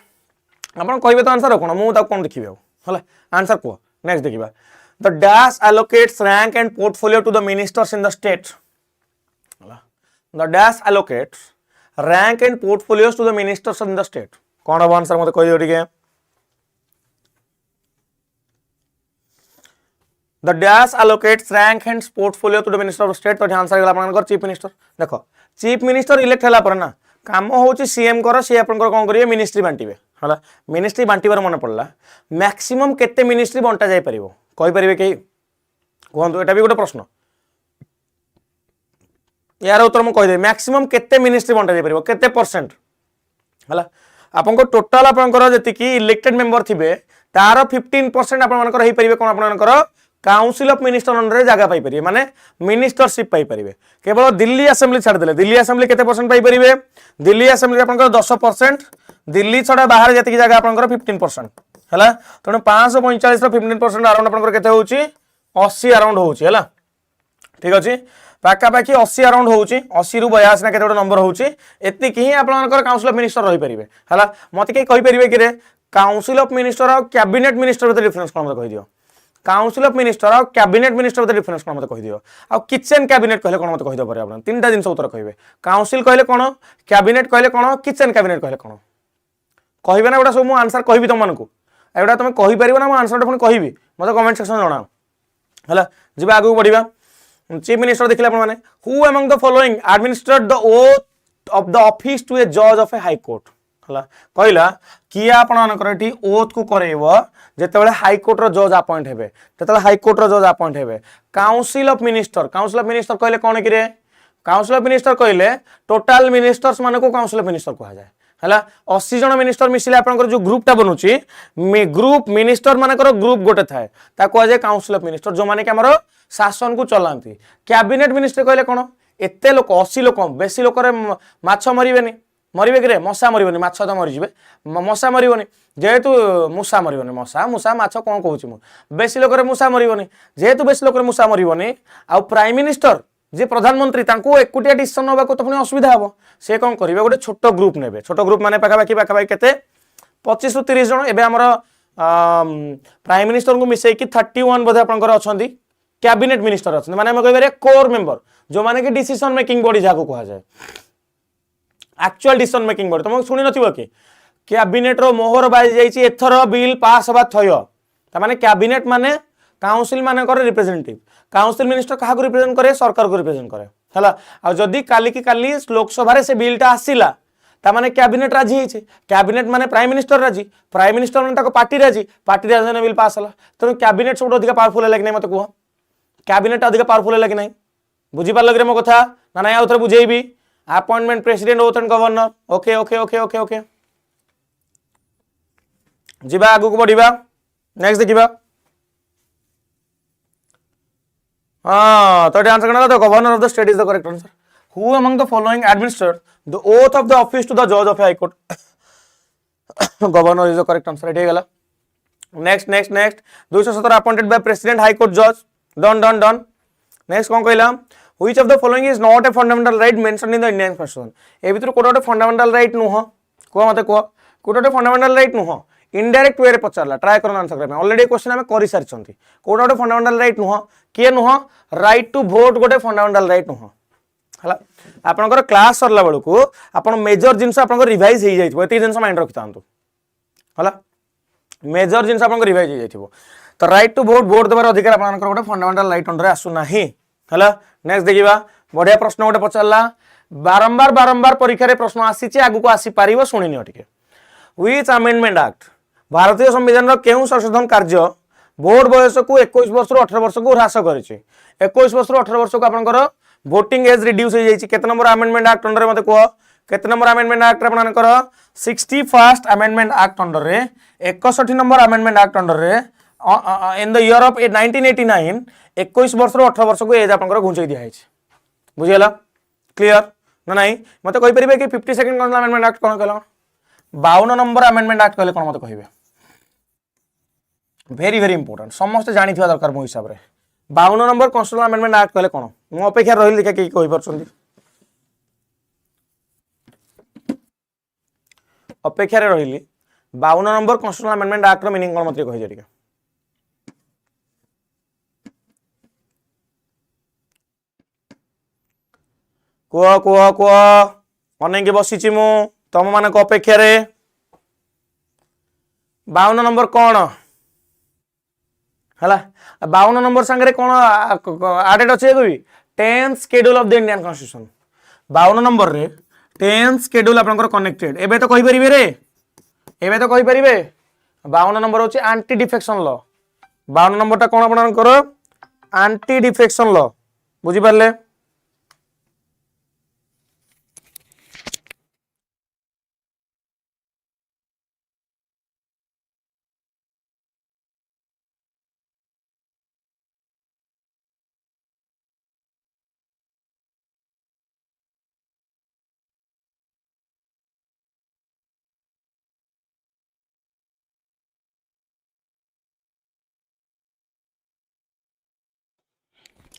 आपन कहबे तो आंसर कोन मु ता कोन देखिबे हला आंसर को नेक्स्ट देखिबा the dash allocates rank and portfolio to the ministers in the state हला the dash allocates rank and portfolios to the ministers in the state कोन अब आंसर मते कहि दियो ठीक है The dash allocates rank and portfolio to the minister of state तो ध्यान से आपन चीफ मिनिस्टर देखो चीफ मिनिस्टर इलेक्ट हला पर ना काम होची सीएम कर सी आपन कोन करिवे मिनिस्ट्री बांटीबे हला मिनिस्ट्री बांटीबार मन पड़ला मैक्सिमम केते मिनिस्ट्री बांटा जाय परिबो कहि परिबे के कोन एटा भी गोटे प्रश्न यार उत्तर मु कहि दे मैक्सिमम केते मिनिस्ट्री बांटा जाय परिबो केते परसेंट हला आपन को टोटल आपन कर जति की इलेक्टेड मेंबर थिबे तार 15% आपन मन कर हे परिबे कोन आपन कर काउंसिल ऑफ मिनिस्टर अंडर जगह पाई परिबे माने मिनिस्टरशिप पाई परिबे केवल दिल्ली असेंबली छाड़ देले दिल्ली असेंबली केते परसेंट पाई परिबे दिल्ली असेंबली आपन 10% दिल्ली छडा बाहर जति की जगह आपन 15% हला तने 545 रो 15% अराउंड आपन केते होउची 80 अराउंड होउची हला ठीक अछि पाका पाकी 80 अराउंड होउची 80 रु 82 ना केते गोटे नंबर होउची एति की आपन काउंसिल ऑफ मिनिस्टर रही परिबे हला मते के कहि परिबे कि रे काउंसिल ऑफ मिनिस्टर और कैबिनेट मिनिस्टर विथ डिफरेंस कोन मते कहि दियो काउंसिल ऑफ मिनिस्टर और कैबिनेट मिनिस्टर विथ डिफरेंस कोन मते कहि दियो आ किचन कैबिनेट कहले कोन मते कहि दो पर आपन तीनटा जिंस उत्तर कहिबे काउंसिल कहले कोन कैबिनेट कहले कोन किचन कैबिनेट कहले कोन कहिबे ना एटा सब मु आंसर कहिबी तुम मानकु एटा तुम कहि परिबो ना मु आंसर पुनी कहिबी मते कमेंट सेक्शन जणाओ हला जिबा आगु बढ़िबा चीफ मिनिस्टर देखले आपन माने who among the following administrate the oath of the office to a जज ऑफ ए हाई कोर्ट हला कहला किए आपणकर ओथ को करेब जिते हाईकोर्ट रो जज अपॉइंट हेबे तेतले हाईकोर्ट रो जज अपॉइंट हेबे काउंसिल ऑफ मिनिस्टर कहले कौन कि काउंसिल ऑफ मिनिस्टर कहले टोटाल मिनिस्टर्स मान को काउंसिल ऑफ मिनिस्टर कहा जाए है 80 जन मिनिस्टर मिसिले आपनकर जो ग्रुपटा बनुची ग्रुप मिनिस्टर मानकर ग्रुप गोटे थाए कह जाए काउंसिल ऑफ मिनिस्टर जो माने कि हमर शासन को चलांती कैबिनेट मिनिस्टर कहले कौन एते लोक 80 लोक बेसी लोक माछ मरबेनी मरबे कि मशा मरबनी माछ तो मरीजे मशा मरबनी जेहेतु मूषा मरबनी मशा मूषा माछ कौन कहूँ बेसी लोक मूषा मरबनी जेहेतु बेसी लोक मूषा मरबनी आउ प्राइम मिनिस्टर जे प्रधानमंत्री एकुटिया डिसीजन होगा तो पुणी असुविधा हम से कौन करेंगे गोटे छोट ग्रुप ने छोट ग्रुप माने पाखापाखि के 25 ରୁ 30 जन एवं आमर प्राइम मिनिस्टर को मिसेकी 31 बोधे आपंकर अच्छा कैबिनेट मिनिस्टर अच्छा माने कह कोर मेंबर जो माने कि डिसीजन मेकिंग बॉडी जहाँ कह जाए एक्चुअल डिसीजन मेकिंग बॉडी तुम शुणी नथिबो कि कैबिनेट रो मोहर बाजी जाइछि एथर बिल पास होबा थय माने कैबिनेट माने काउंसिल मानकर रिप्रेजेंटेटिव काउंसिल मिनिस्टर क्या रिप्रेजेंट करे सरकार को रिप्रेजेंट करे है आ जदि काली की काली लोकसभा से बिलटा आसला तामाने कैबिनेट राजी है कैबिनेट माने प्राइम मिनिस्टर माने पार्टी राजी बिल पास है तेणु कैबिनेट सब अधिक पावरफुल है कि मत कह कैबिनेट अधिक पावरफुल है कि नहीं बुझीपार लगे मो कथा ना ना आउे बुझेबी appointment president oath and governor okay okay okay okay okay जीवा आगु को बढ़िबा नेक्स्ट देखिबा हाँ तो आंसर करना the governor of the state is the correct answer who among the following administered the oath of the office to the जज of high court governor is the correct answer एठी गेला next next next 217 appointed by president high court जज done done done next कौन कहला which of the following is not a fundamental right mentioned in the Indian constitution ए भीतर कोटे fundamental right नुह को मते को कोटे फंडामेंटल राइट नुह इनडायरेक्ट वे रे पचारला ट्राई करन आंसर करबे ऑलरेडी क्वेश्चन हमें करि सारिछंती कोटा गोटे फंडामेंटल राइट नुह किए नुह राइट टू वोट गोटे फंडामेंटल राइट नुह हला आपनकर क्लास सरला बेलू को आपन मेजर जिंस आपनकर रिवाइज हे जाइथबो एती जिंस माइंड रखितांतु हला मेजर जिंस आपनकर रिवाइज हे जाइथबो तो राइट टू वोट देबार अधिकार आपनकर गोटे फंडामेंटल राइट अंडर आसु नाही हला नेक्स्ट देखिबा बढ़िया प्रश्न गोटे पचारला बारंबार बारंबार परीक्षा रे प्रश्न आसीची आगु को आसी पारिबो सुनिनियो टिके व्हिच अमेंडमेंट एक्ट भारतीय संविधान केउ संशोधन कार्य भोट बयस को 21 वर्ष रु 18 वर्ष को ह्रास करिछि 21 वर्ष रु 18 वर्ष को आपनकर वोटिंग एज रिड्यूस हो जाइछि केते नंबर अमेंडमेंट एक्ट अंडर मते को केते नंबर अमेंडमेंट एक्ट आपनकर 61st अमेंडमेंट एक्ट अंडर रे 61 नंबर अमेंडमेंट एक्ट अंडर रे इन द ईयर ऑफ 1989 21 वर्ष रु 18 वर्ष को एज आपनकर घुंचै दिया है बुझियला क्लियर ना नहीं मते कहि परिबे कि 52nd अमेंडमेंट एक्ट कोन कहला 52 नंबर अमेंडमेंट एक्ट कहले कोन मते कहिबे वेरी वेरी इंपोर्टेंट समस्त जानी थिवा दरकार मो हिसाब रे 52 नंबर कॉन्स्टिट्यूशनल अमेंडमेंट एक्ट कहले कोन मो अपेक्षा रहिल देखा कि कहि परछंदी अपेक्षा रे रहिली 52 नंबर कॉन्स्टिट्यूशनल अमेंडमेंट एक्ट रो मीनिंग कोन मते कहि जे कुआ कुआ कुआ अनेक बसीची मु तुम मान अपेक्षा रे 52 नंबर कौन है 52 नंबर सांगे कौन आडेड अच्छे कह 10th schedule of the Indian constitution 52 number रे 10th शेड्यूल आपनकर कनेक्टेड एबे तो कहि परिबे रे एबे तो कहि परिबे 52 नंबर होची एंटी डिफेक्शन लॉ 52 नंबर ता कोन आपनकर एंटी डिफेक्शन लॉ बुझी पारले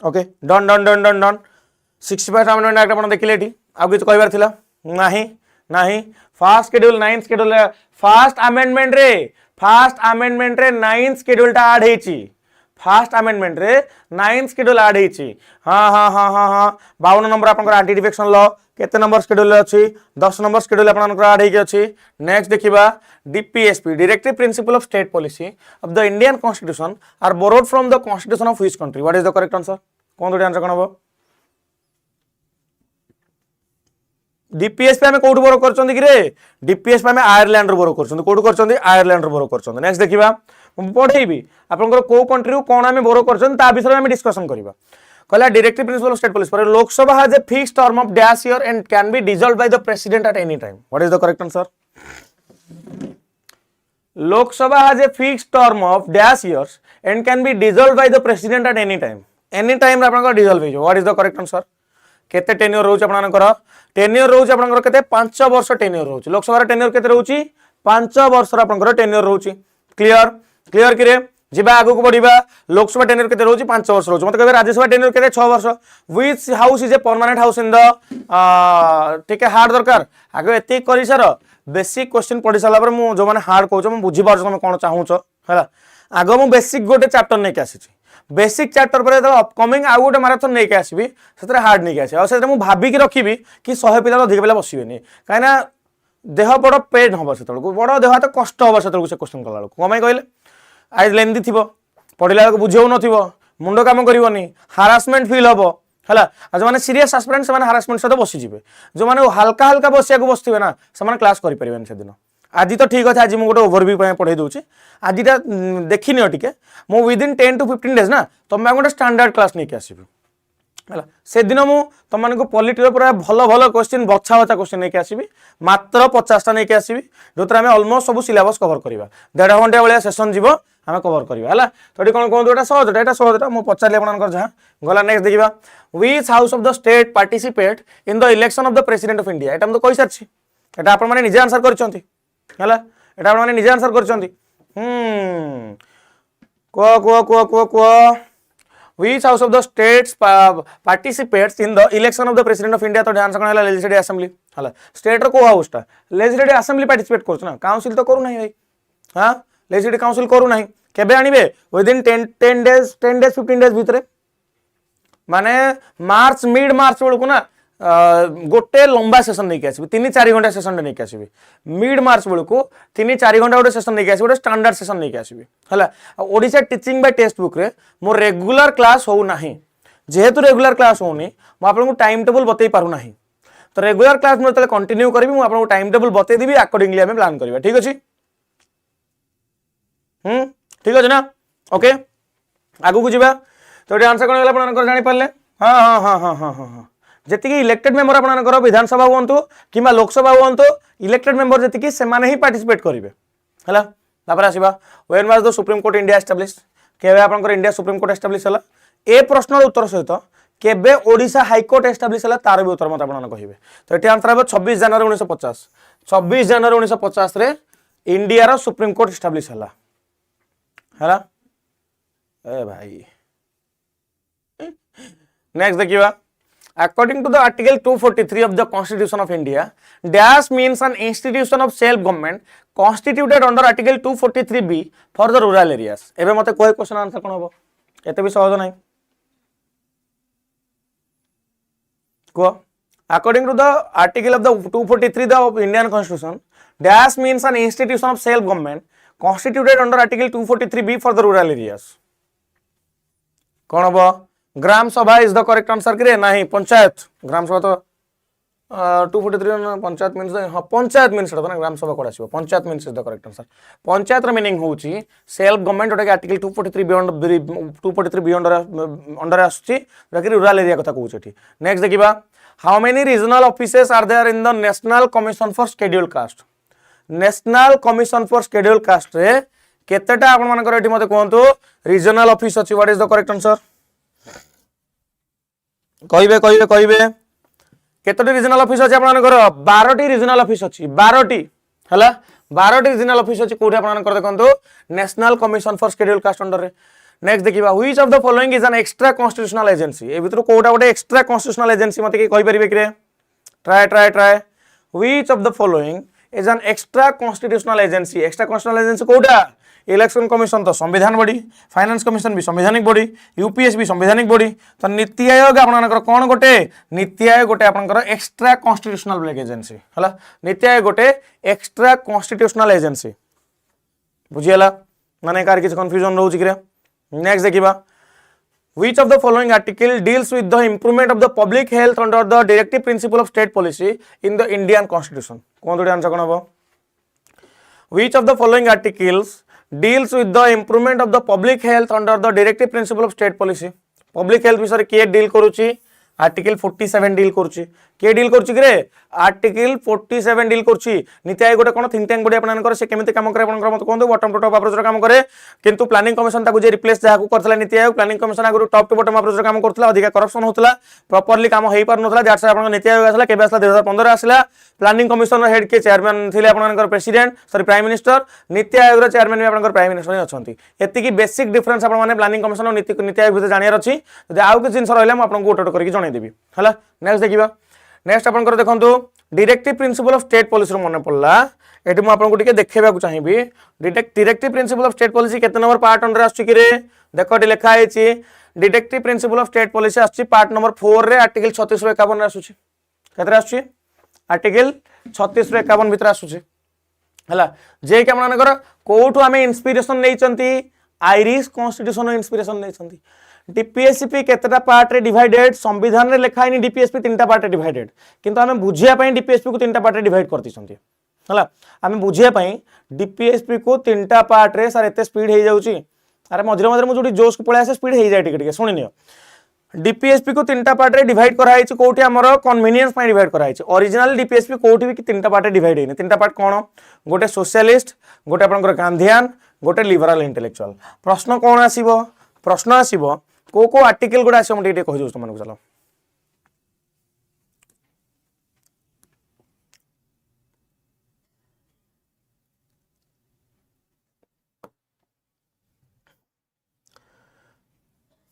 okay done done done done done 65 amendment act अपन देखिले एठी आ किछ कहबार थिला नाही नाही first schedule 9th schedule first amendment रे 9th शेड्यूल टा ऐड हेची फर्स्ट अमेंडमेंट रे 9th शेड्यूल ऐड हेची हां हां हां हां हां 52 नंबर अपन एंटी डिफेक्शन लॉ केते नंबर शेड्यूल अछि 10 नंबर शेड्यूल अपन ऐड हेकी अछि नेक्स्ट देखिबा DPSP directive principle of state policy of the Indian constitution are borrowed from the constitution of which country what is the correct answer कौन दोटी answer कोन हो डीपीएस पे हमें कोड बोरो करछन कि रे डीपीएस पे हमें आयरलैंड रो बोरो करछन कोड करछन आयरलैंड रो बोरो करछन नेक्स्ट देखिबा पढेबी आपनकर को कंट्री रो कोन हमें बोरो करछन ता विषय में डिस्कशन करबा कहला directive principle of state policy पर Lok Sabha has a fixed term of dash year and can be dissolved by the president at any time what is the correct answer Lok Sabha has a fixed term of dash years and can be dissolved by the president at any time आपनकर dissolve हो what is the correct answer केते tenure रहउछ आपनकर tenure रहउछ आपनकर केते 5 वर्ष tenure रहउछ Lok Sabha tenure केते रहउछ 5 वर्ष आपनकर टेन्योर रहउछ क्लियर क्लियर कि रे जिबा आगु को बढ़िबा लोकसभा टेन्योर केते रहउछ 5 वर्ष रहउछ मते कहबे राज्यसभा टेन्योर केते 6 वर्ष which house is a permanent house in the ठीक है हार्ड दरकार आगे एते करि सर बेसिक क्वेश्चन पढि साला पर मु जो माने हार्ड कहउछ मु बुझी पारछ तुम कोन चाहूछ हैला आगो मु बेसिक गोटे चैप्टर नै के आसी बेसिक चैप्टर पर अपकमिंग आउ गोटे माराथन नहीं आसबि से हार्ड नहीं आस मुझे भाविकी रखी कि 100 पिला अधिक पिला बसबेनि कहीं देह बड़ पेन हम से बड़ देह हाथ कष्ट हम से क्वेश्चन कला कम कहले आज लेंदी थी पढ़ला बुझे न मुंड काम करनी हारासमेंट फिल हम है जो मैंने सीरीयस एस्पिरेंट से हारासमेंट सहित बसीजे जो मैंने हल्का हल्का बसिया बसवे ना से क्लास करें से दिन आज तो ठीक अच्छे आज मुझे गोटे ओवरव्यू पढ़े दूसरी आज देखनी टे मु विदिन 10 to 15 डेज ना तुम गोटे स्टैंडर्ड क्लास नहीं आसबि है से दिन मु तुमको पॉलिटी पूरा भल भल क्वेश्चन बछा बछा क्वेश्चन नहीं आसबि मात्र 50टा नहीं आसबि जो आम अलमोस्ट सब सिलेबस कवर करवा 1.5 घंटा भाया सेसन जीव आम कवर करवा तो ये कौन कहूँ यहाँ सहजटा यहाँ सहजटा मुझे पचारि आप जहाँ गला नेक्स्ट देखा which house of the state participate in the election of the president of India एटा तो कहि सारछि एटा आपण माने निजे आंसर करछंती हला एटा आपण माने निजे आंसर करछंती को which house of the states participates in the election of the president of India तो आंसर कोन हला लेजिस्लेटिव असेंबली हला स्टेट रो को हाउसटा लेजिस्लेटिव असेंबली पार्टिसिपेट करछ ना काउंसिल तो करू नाही भाई हां लेजिस्लेटिव काउंसिल करू नाही केबे आनिबे विदिन 10 डेज 15 डेज भितरे माने मार्च मिड मार्च बेलू ना गोटे लंबा सेशन नहीं आसबि 3-4 घंटा सेशन नहीं आसबि मिड मार्च बेलू 3-4 घंटा गोटे सेशन नहीं आसबि गोटे स्टैंडर्ड सेशन नहीं आसबि हला Odisha teaching by test book रे मो रेगुलर क्लास हो नाही जेहेतु रेगुलर क्लास होनी मो आपन टाइम टेबल बतई पारु नाही तो रेगुलर क्लास मो तले कंटिन्यू करबी मो आपन टाइम टेबल बतई देबी अकॉर्डिंगली हम प्लान करबा ठीक अछि ठीक अछि ना ओके आगु को जिबा तो ये आंसर कौन आप जानी पारे हाँ हाँ हाँ हाँ हाँ हाँ जी इलेक्टेड मेंबर आपंकर विधानसभा हूँ कि लोकसभा हूँ इलेक्टेड मेंबर जी से ही पार्टिसिपेट करेंगे है आसवा when was the supreme court India establish केबे आपंकर इंडिया सुप्रीम कोर्ट एस्टाब्लिश है ए प्रश्न उत्तर सहित केबे ओडिशा हाईकोर्ट एस्टाब्लिश है तार भी उत्तर मत आप कहे तो ये आंसर हम 26 जनवरी 1950 26 जनवरी 1950 रे इंडिया सुप्रीम कोर्ट एस्टाब्लिश है ए भाई नेक्स्ट देखिए according to the article 243 of the constitution of India dash means an institution of self government constituted under article 243b for the rural areas एबे मते कोई क्वेश्चन आंसर कोन होबो एते भी सहज नाही को according to the article of the 243 of Indian constitution dash means an institution of self government constituted under article 243b for the rural areas कोन होबो ग्राम सभा इज द करेक्ट आंसर कि नहीं पंचायत ग्राम सभा तो 243 पंचायत मीन्स हाँ पंचायत मीन्स ना ग्राम सभा कौन आसो panchayat means is the correct answer panchayat meaning होची सेल्फ गवर्नमेंट जोटा आर्टिकल 243 बी अंडर आसुची जोटा रूरल एरिया कथा कहूँ ये नेक्स्ट देखा how many regional offices are there in the national commission for schedule caste national commission for schedule caste रे केतेटा आपण मानकर एठी मते कहंतु रीजनल ऑफिस अछि what is the correct answer कहिबे कहिबे कहिबे केतोटी रीजनल ऑफिस अछि आपनकर 12टी रीजनल ऑफिस अछि 12टी हला 12टी रीजनल ऑफिस अछि कोठी आपनकर देखंतु national commission for schedule cast under रे नेक्स्ट देखिबा which of the following is an extra constitutional agency A भितर कोटा गोटे एक्स्ट्रा कॉन्स्टिट्यूशनल एजेंसी मते के कहि परिबे कि रे try try try which of the following is an extra constitutional agency कोटा इलेक्शन कमिशन तो संविधान बॉडी फाइनेंस कमिशन भी संवैधानिक बॉडी यूपीएस भी संवैधानिक बॉडी तो नीति आयोग आपनकर कौन गोटे नीति आयोग गोटे आपनकर एक्स्ट्रा कॉन्स्टिट्यूशनल एजेंसी हला नीति आयोग गोटे एक्स्ट्रा कॉन्स्टिट्यूशनल एजेंसी बुझियला माने कार किछ कंफ्यूजन रहउची कि नेक्स्ट देखिबा Which of the following article deals with the improvement of the public health under the directive principle of state policy in the Indian Constitution? कौन तो answer कौन होगा? Which of the following articles deals with the improvement of the public health under the directive principle of state policy? Public health विषय किए deal करूची? Article 47 deal करूची. के deal करूची कि रे? आर्टिकल 47 डील करूची. नीति आयोग गोटे कोन थिंक टैंक बॉडी आपनकर से केमिति काम करे आपनकर मत कोन बॉटम टू टॉप अप्रोच रो काम करे किंतु प्लानिंग कमिशन ताकू जे रिप्लेस जहा को करथला नीति आयोग प्लानिंग कमिशन आगु टॉप टू बॉटम अप्रोच रो काम करथला अधिक करप्शन होतला प्रॉपर्ली काम हेई पार नथला जाट से आपन नीति आयोग आसला केबे आसला 2015 आसला प्लानिंग कमिशन हेड के चेयरमैन थिले आपनकर president sorry prime minister NITI Aayog रो चेयरमैन भी आपनकर प्राइम मिनिस्टर ही अछंती एति की बेसिक डिफरेंस आपन माने प्लानिंग कमिशन और नीति आयोग भीतर जानियार अछि जदि आउ के जिंस रहले हम आपन को ओटो करके जणै देबी हला नेक्स्ट देखिबा नेक्स्ट आपनकर देखंतु directive principle of state policy मन पड़ला एटी मु आपन को टिके देखेबा को चाहिबी directive principle of state policy केते नंबर पार्ट अंडर आछि कि रे देखो डी लिखा आछि directive principle of state policy आछि पार्ट नंबर 4 रे आर्टिकल 36 रो 51 रे आछि केते आछि आर्टिकल 36 रो 51 भीतर आछि हला जे के आपनकर कोठु हमें इंस्पिरेशन नै चंती आयरिश कॉन्स्टिट्यूशन रो इंस्पिरेशन नै चंती डीपीएसपी केतेटा पार्ट रे डिवाइडेड संविधान रे लिखा है डीपीएसपी तीनटा पार्ट रे डिवाइडेड किंतु हमें बुझिया पई डीपीएसपी को तीनटा पार्ट रे डिवाइड करती छंती हला हमें बुझिया पई डीपीएसपी को तीनटा पार्ट रे सर एते स्पीड हे जाउची अरे मझरे मझरे मु जोडी जोश को पळे आसे स्पीड हे जाय टिके टिके सुनि नियो डीपीएसपी को तीनटा पार्ट रे डिवाइड करा है कोठी हमरो कन्वीनियंस पई डिवाइड करा है ओरिजिनल डीपीएसपी कोठी भी तीनटा पार्ट रे डिवाइड हेने तीनटा पार्ट कोन गोटे सोशलिस्ट गोटे आपनकर गांधीयन गोटे लिबरल इंटेलेक्चुअल प्रश्न कोन आसीबो प्रश्न आसीबो को आर्टिकल गुडा आसे मटे कहि जोस तुमन को चलो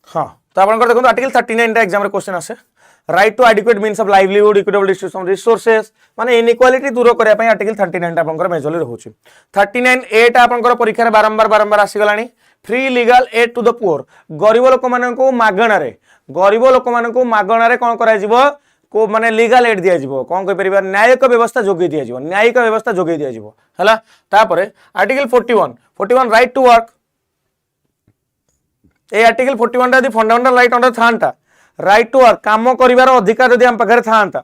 हां तो आपन कर देखो आर्टिकल 39 रा एग्जाम रे क्वेश्चन आसे right to adequate means of livelihood equitable distribution of resources माने इनइक्वालिटी दूर करे पई आर्टिकल 39 टा आपन कर मेजरली रहउची 39 ए टा आपन कर परीक्षा रे बारंबार आसी गलानी free legal aid to the poor गरीब लोक मानन को मागणा रे कोन कराय जिवो को माने लीगल एड दिया जिवो कोन कहि परिबा न्यायिक व्यवस्था जोगे दिया जिवो न्यायिक व्यवस्था जोगे दिया जिवो हला तापरे आर्टिकल 41 राइट टू वर्क ए आर्टिकल 41 दा फंडामेंटल राइट अंडर थांता राइट टू वर्क काम करिवार अधिकार जदि हम पाखरे थांता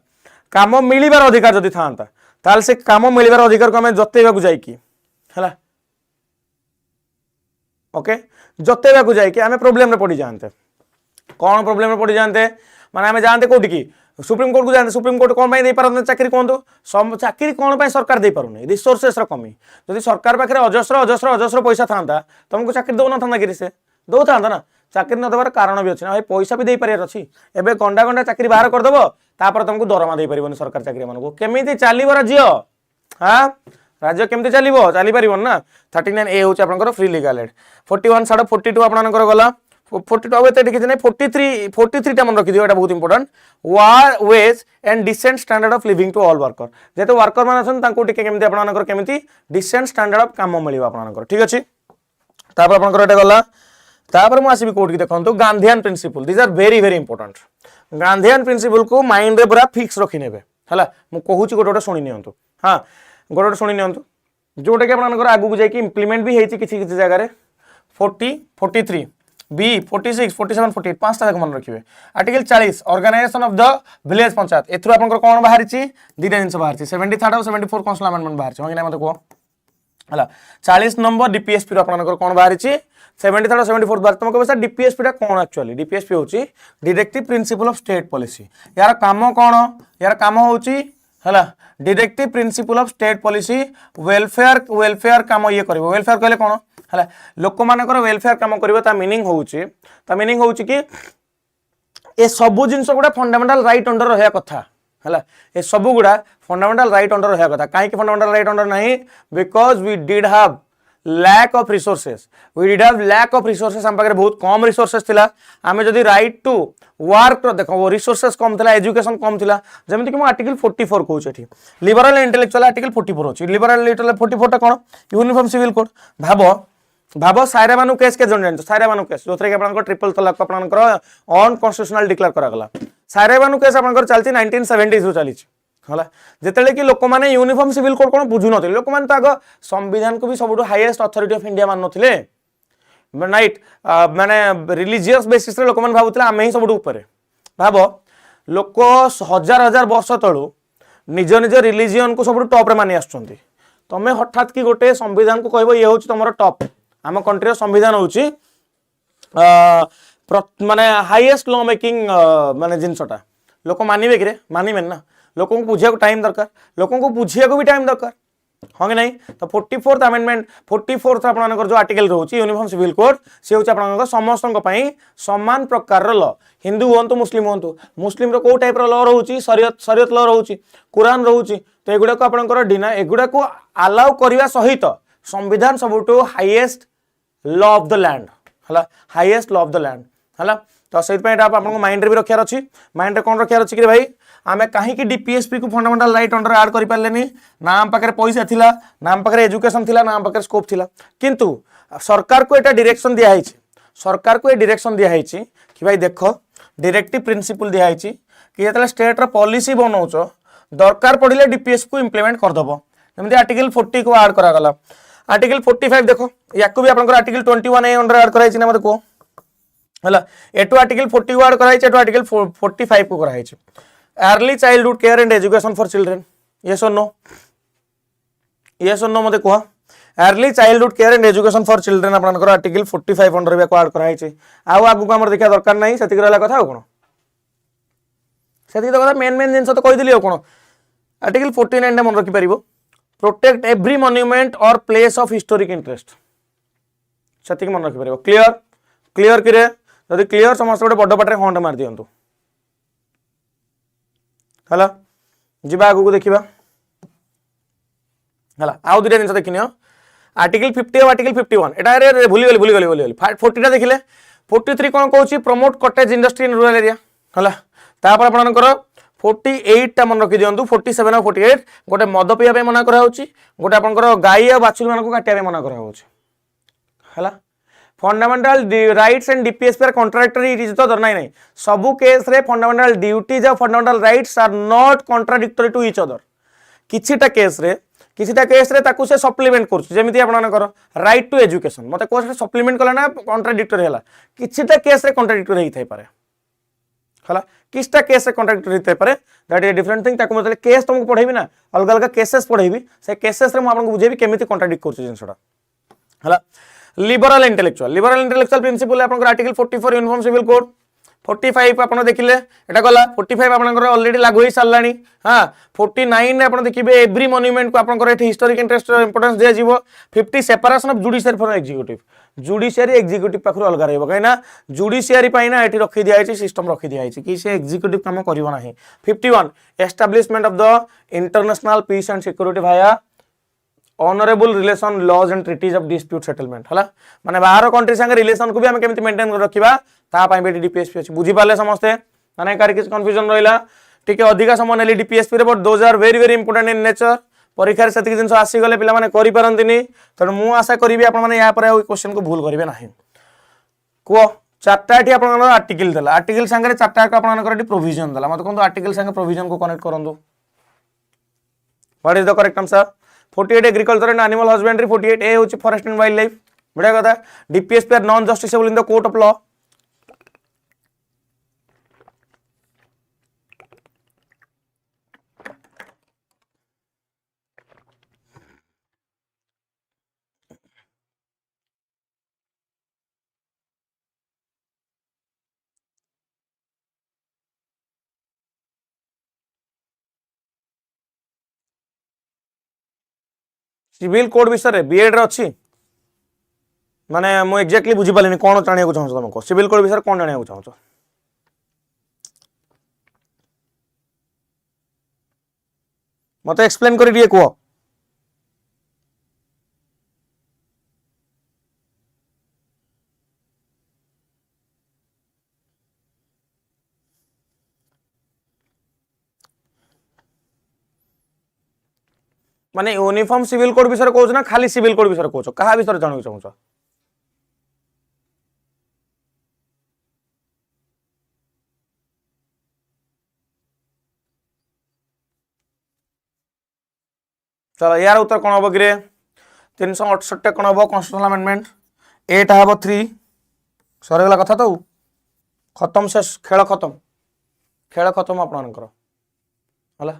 काम मिलिबार अधिकार जदि थांता ताल से काम मिलिबार अधिकार को हम जतेबा को जाई की हला ओके जतेबा को जाई कि हमें प्रॉब्लम रे पड़ी जानते कौन प्रॉब्लम रे पड़ी जानते माने हमें जानते कोठी की सुप्रीम कोर्ट को जानते सुप्रीम कोर्ट कोन पई दे पारन चाकरी कोन चाकरी कोन पई सरकार दे पारुनी रिसोर्सेस रो कमी जदि सरकार पाखरे अजस्र पैसा थांता तुमको चाकरी दो न थांता कि से दो थांता ना चाकरी न देबार कारण भी अछि ना भाई पैसा भी दे पारियार अछि एबे गंडा गंडा चाकरी बाहर कर देबो तापर तुमको दरमा दे परिबोनी सरकार चाकरी मानको केमिति चालीबो राज्य हां राज्य केमती चलिबो चली परिबोन ना 39 ए होचे आपनकर फ्री लीगल एड 41 साडा 42 आपनकर गला 42 अब एते लिखि नै 43 टा मन रखि दियो एटा बहुत important wage and decent standard of living to all worker जेते वर्कर मान अछन तांको टिके केमती आपनकर केमती डिसेंट स्टैंडर्ड ऑफ काम मिलिबो आपनकर ठीक अछि तापर आपनकर एटा गला तापर मु आसीबी कोड की देखंतु Gandhian principle these are very very important Gandhian principle को माइंड रे पूरा फिक्स रखि नेबे हला मु कहूची गोटे सुनि नियंतु हां गोटे शुणी नि जोटा कि आपंकर आगू जाकि इम्प्लीमेंट भी होती किसी किसी जगह 40 43 बी 46 47 48 पांचटा मन रखिए article 40 organization of the village panchayat एथुर आपनकर कोन बाहरी दीटा जिंस बाहरी 73 और 74 काउंसिल अमेंडमेंट बाहरी होंगे ना मत को हला 40 नंबर डीपीएसपी आपनकर कोन बाहरी 73 और 74 बाहरी तुमको बस डीपीएसपी टा कोन एक्चुअली डीपीएसपी होची directive principle of state policy यार काम कोन यार काम होची हला directive principle of state policy welfare काम ये करिवो वेलफेयर कहले कोन हला लोक मानकर वेलफेयर काम करिवो ता मीनिंग होउची कि ए सब जिंस गुडा फंडामेंटल राइट अंडर रहया कथा हला ए सब गुडा फंडामेंटल राइट अंडर रहया कथा काहे कि फंडामेंटल राइट अंडर नहीं because we did have lack of resources हम पाखे बहुत कम रिसोर्सेस थिला आमे जदी राइट टू वर्क देखो रिसोर्सेस कम थिला एजुकेशन कम थिला जेमिति कि मो आर्टिकल 44 कहूछ एठी लिबरल इंटेलेक्चुअल आर्टिकल 44 अछि लिबरल इंटेलेक्चुअल 44 टा कोन यूनिफॉर्म सिविल कोड भाबो सायरा मानु केस के जन सायरा मानु केस जोथरे के आपनकर ट्रिपल तलाक आपनकर अनकॉन्स्टिट्यूशनल डिक्लेयर करा गला सायरा मानु केस आपनकर चलती 1970 रो चली हला जेतेले कि लोक माने यूनिफॉर्म सिविल कोड कोन बुझु नथिले लोक माने त आग संविधान को भी सबुठो हाईएस्ट अथॉरिटी ऑफ इंडिया मान नथिले नाइट माने रिलीजियस बेसिस रे लोक मन भाबुतले आमे ही सब ऊपर भाव लोक हजार हजार वर्ष तळु निज निज रिलीजियन को सब टॉप रे मानि आछुंती तमे हठात कि गोटे संविधान को कहबो ये होची तमरो टॉप आम कंट्री रो संविधान होची माने हाईएस्ट लॉ मेकिंग माने जिनसटा लोक मानिबे कि रे मानिबेन ना लोक को बुझिया को टाइम दरकार लोक को बुझिया को भी टाइम दरकार हाँ कि नहीं तो 44th अमेंडमेंट 44th आपनकर जो आर्टिकल रहउची यूनिफॉर्म सिविल कोड से होची आपनकर समस्तन पई समान प्रकार लॉ हिंदू होंतु मुस्लिम रो को टाइप रो लॉ रहउची शरीयत लॉ रहउची कुरान रहउची तो एगुडा को आपनकर डिना एगुडा को अलाउ करबा सहित संविधान सबटो highest law of the land हला highest law of the land हला तो से आपको माइंड रे भी रखार अच्छी माइंड रे कौन रखार अच्छी कि भाई आमे कहीं डीपीएसपी को फंडामेंटल राइट अंडर ऐड कर पारे नाम पाखे पैसा थिला नाम पाखे एजुकेशन थिला नाम पाखे स्कोप थिला किंतु सरकार को एटा डायरेक्शन दिया है सरकार को ये डायरेक्शन दिया है कि भाई देख डायरेक्टिव प्रिंसिपल दिया है कि जो स्टेट रो पॉलिसी बनाउछ दरकार पड़िले डीपीएस को इम्प्लीमेंट करदब जमी आर्टिकल 40 को ऐड करागला आर्टिकल 45 देखो या भी आप आर्टिकल 21 ए अंडर ऐड कराई ना मत को हला एटू आर्टिकल 40 को ऐड कराई एटू आर्टिकल 45 को कराई early childhood care and education for children yes और नो मते को early childhood care and education for children आपनकर आर्टिकल 45 अंडर भी ऐड कराई छि आउ आगु हमर देखा दरकार नाही सेति रहला कथा कोन सेति कथा मेन जिंस तो कहि दिली कोन आर्टिकल 49 मन रखि परिबो प्रोटेक्ट एवरी मॉन्यूमेंट और प्लेस ऑफ हिस्टोरिक इंटरेस्ट सेति मन रखि परिबो क्लियर किरे जदि क्लियर समस्त गोटे बड़ पाटे हंड मार दियंतु हला जिबा आगु को देखिबा हला आउ दुटा जिंस देखिनियो आर्टिकल 50 और आर्टिकल 51 एटा रे भूली गली 40 टा देखिले 43 कोन कहूची promote cottage industry in rural area हला तापर आपनकर 48 टा मन रखि दियंतु 47 और 48 गोटे मद पिया पे मना करा होची गोटे आपनकर गाई और बाछुरी मानको काटिया पे मना करा होची हला फंडामेंटल राइट्स एंड डीपीएस पर कॉन्ट्राडिक्टरी इट इज तो दर नहीं सबु केस रे फंडामेंटल ड्यूटीज और fundamental rights are not contradictory to each other किछिटा केस रे ताकू से सप्लीमेंट करछ जेमिति आपनकर राइट टू एजुकेशन मते कोस रे सप्लीमेंट कला ना कॉन्ट्राडिक्टरी हला किछिटा केस रे कॉन्ट्राडिक्टरी हेई थाई पारे हला किछटा केस रे कॉन्ट्राडिक्टरी हेई पारे दैट इज डिफरेंट थिंग ताकू मतलब केस तुमको पढेबी ना अलग अलग केसेस पढेबी से केसेस रे म आपन को बुझेबी केमिति कॉन्ट्राडिक्ट करछ जिंसडा हला लिबरल इंटेलेक्चुअल प्रिंसिपल आपन आर्टिकल 44 यूनिफॉर्म सिविल कोड 45 आपन देखिले एटा गला 45 आपन ऑलरेडी लागू होई सालानी हां 49 रे आपन देखिबे एवरी मॉन्यूमेंट को आपन एठी हिस्टोरिक इंटरेस्ट इंपोर्टेंस दिया जीवो 50 separation of judiciary from judiciary executive पाखरु अलग रहबो काइना जुडिशियरी पाइना एठी रखि दिया है सिस्टम रखि दिया है कि से एग्जीक्यूटिव काम करिवो नाही 51 establishment of the international peace and security via honourable relation laws and treaties of dispute settlement हला माने बाहर कंट्री संगे रिलेशन को भी हम केमिति मेंटेन कर रखिबा ता पई बेटी डीपीएसपी अछि बुझी पाले समस्ते माने कारी किस कंफ्यूजन रहिला ठीक है अधिका समय नेली डीपीएसपी रे but those are very very important in nature परीक्षा रे सेति जिंस आसी गले पिला माने करि पारंतिनी त मु आशा करिबी आपण माने या पर क्वेश्चन को भूल करिवे नाही को चारटा एठी आपण आर्टिकल देला आर्टिकल संगे चारटा का आपण एठी प्रोविजन देला मत कोन आर्टिकल संगे प्रोविजन को कनेक्ट करंदो what is the correct answer 48 agriculture and animal husbandry 48 ए होची फॉरेस्ट एंड वाइल्ड लाइफ बढ़िया कथा DPSP are non justiciable in the court of law civil code विषय बीएड अच्छी माने मु एक्जेक्टली बुझी पालिनी कौन जानिया चाहूँ तुमको सिविल कोड विषय कौन जानिया चाहूँ मत एक्सप्लेन कर दिए कह माने यूनिफॉर्म सिविल कोड विषय कहूँ ना खाली सिविल कोड विषय कहूँ क्या विषय जानक चाहूँ चलो यार उत्तर कौन हम कि 368 कौन हम कन्स्टिट्यूशनल अमेंडमेंट एटा हम 3 सरगला कथा तो खत्म शेष खेल खत्म आपणकर है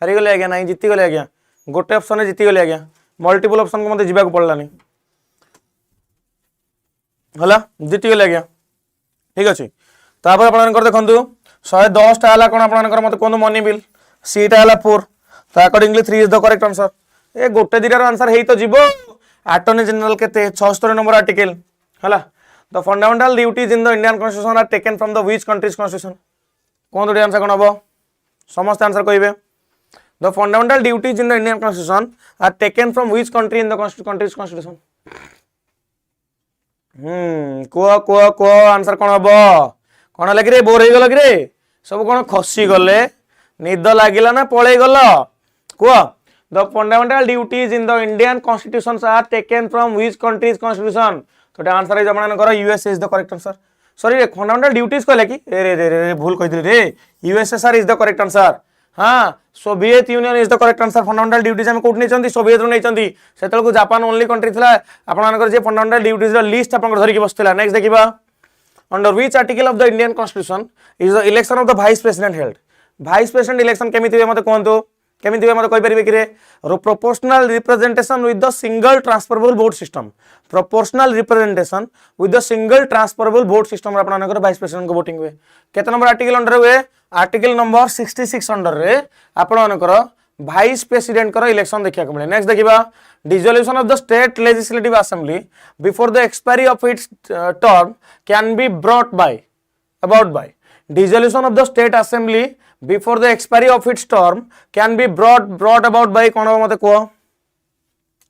हारी गले आज्ञा ना जीति गले आज्ञा गोटे ऑप्शन जीति गले आज्ञा मल्टीपल ऑप्शन को मत जीवा पड़लानी है जीति गले आज्ञा ठीक अच्छे तापर आपणकर देखु 110 टा कौन आपणकर मत कहूँ मनी बिल सीटा है 4 तो accordingly 3 is the correct answer A गोटे दिटार आंसर है तो जीव अटॉर्नी जनरल के 76 नंबर आर्टिकल है the fundamental duties in the Indian constitution are taken from the which countries constitution कौन आंसर कौन हम समस्त आंसर कहे the fundamental duties in the Indian constitution are taken from which country in the country's constitution कह answer कौन हम कौन है कि बोर हो गल कि सब कौन खसी गले निद लगिला ना पलि गल कह the fundamental duties in the Indian constitution are taken from which countries constitution तो आंसर इज आपनकर USA is the correct answer sorry fundamental duties कहले कि रे रे रे भूल कही रे USSR is the correct answer हाँ Soviet union is the correct answer fundamental duties हम कोट नहीं सोवियत नहीं से जापान ओनली कंट्री था आपनकर जे फंडामेंटल ड्यूटीज लिस्ट आपन धरिक बसला नेक्स्ट देखिबा under which article of the Indian constitution is the election of the vice president held vice president election केमिति हुए मते कहंतु केमिति हुए मते कहि परिबे कि रे proportional representation with the single transferable vote system proportional representation with the single transferable vote system आपनकर वाइस प्रेसिडेंट को वोटिंग हुए केते नंबर आर्टिकल अंडर हुए आर्टिकल नंबर 66 अंडर रे आपनकर वाइस प्रेसिडेंट कर इलेक्शन देखा मिले नेक्स्ट देखिबा dissolution of the state legislative assembly before the expiry of its term can be brought by about by dissolution of the state assembly before the expiry of its term can be brought about by कौन मत कह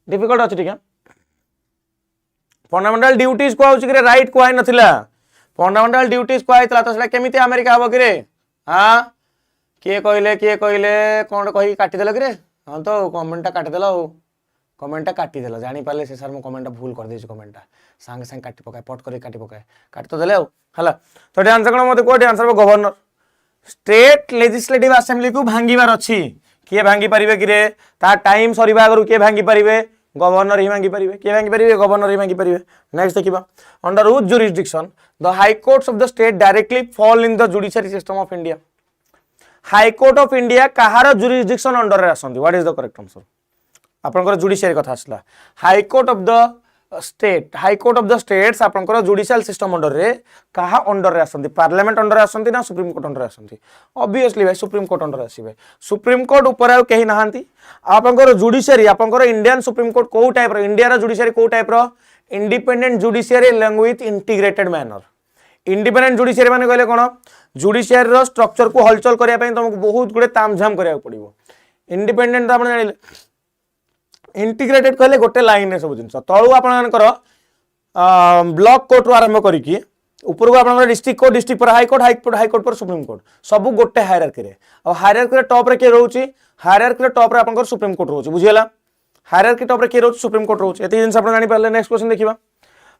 difficult अच्छी ठीक है fundamental duties कह right कह नथिला fundamental duties कह तो केमिति अमेरिका हम कि हाँ किए कहले कौन कही काटिदेल कि हाँ तो कमेंटा काटिदेल कमेंटा काटिदेल जापारे से सर कमेंटा भूल कर देछि कमेंटा सांगे सांगे काटी पकाए पट कर काटी पकाए काट तो देले है तो आंसर कौन मत कह answer governor state legislative assembly को भांगार अच्छी किए भांगी पारे कि रे ता टाइम सरीबा आगु किए भांगी पारे गवर्नर ही भांगी पारे किए भांगी पारे गवर्नर ही भांगी पारे नेक्स्ट देखिबा under which jurisdiction the high courts of the state directly fall in the judiciary system of India high court of India कहार जुरिसडिक्शन अंडर रे आसंती what is the correct answer आपनकर जुडिशियरी कथा आसला high court of the state high court of the states आपनकर judicial system under रे कहा under रे आसंती पार्लियामेंट अंडर आसंती ना सुप्रीम कोर्ट अंडर आसंती ऑब्वियसली भाई सुप्रीम कोर्ट अंडर आसीबे सुप्रीम कोर्ट ऊपर आ केही नाहंती आपनकर जुडिशियरी आपनकर इंडियन सुप्रीम कोर्ट को टाइप रो इंडिया रा जुडिशियरी को टाइप रो independent judiciary along with integrated manner independent judiciary माने कहले कोन जुडिशियरी रो स्ट्रक्चर को हलचल करिया पई तुमको बहुत गुडे तामझाम करिया पड़िबो इंडिपेंडेंट आपण जानिले इंटीग्रेटेड कहले गोटे लाइन रे सब जिंस तळु आपनकर ब्लॉक कोर्ट रो आरंभ करिकि ऊपर को आपनकर डिस्ट्रिक्ट कोर्ट डिस्ट्रिक्ट पर हाई कोर्ट पर सुप्रीम कोर्ट सब गोटे हायरार्की रे और हायरार्की रे टॉप रे के रहउची हायरार्की रे टॉप रे आपनकर सुप्रीम कोर्ट रहउची बुझियला हायरार्की टॉप रे के रहउची सुप्रीम कोर्ट रहउची एते जिंस आपण जानि पारले नेक्स्ट क्वेश्चन देखिबा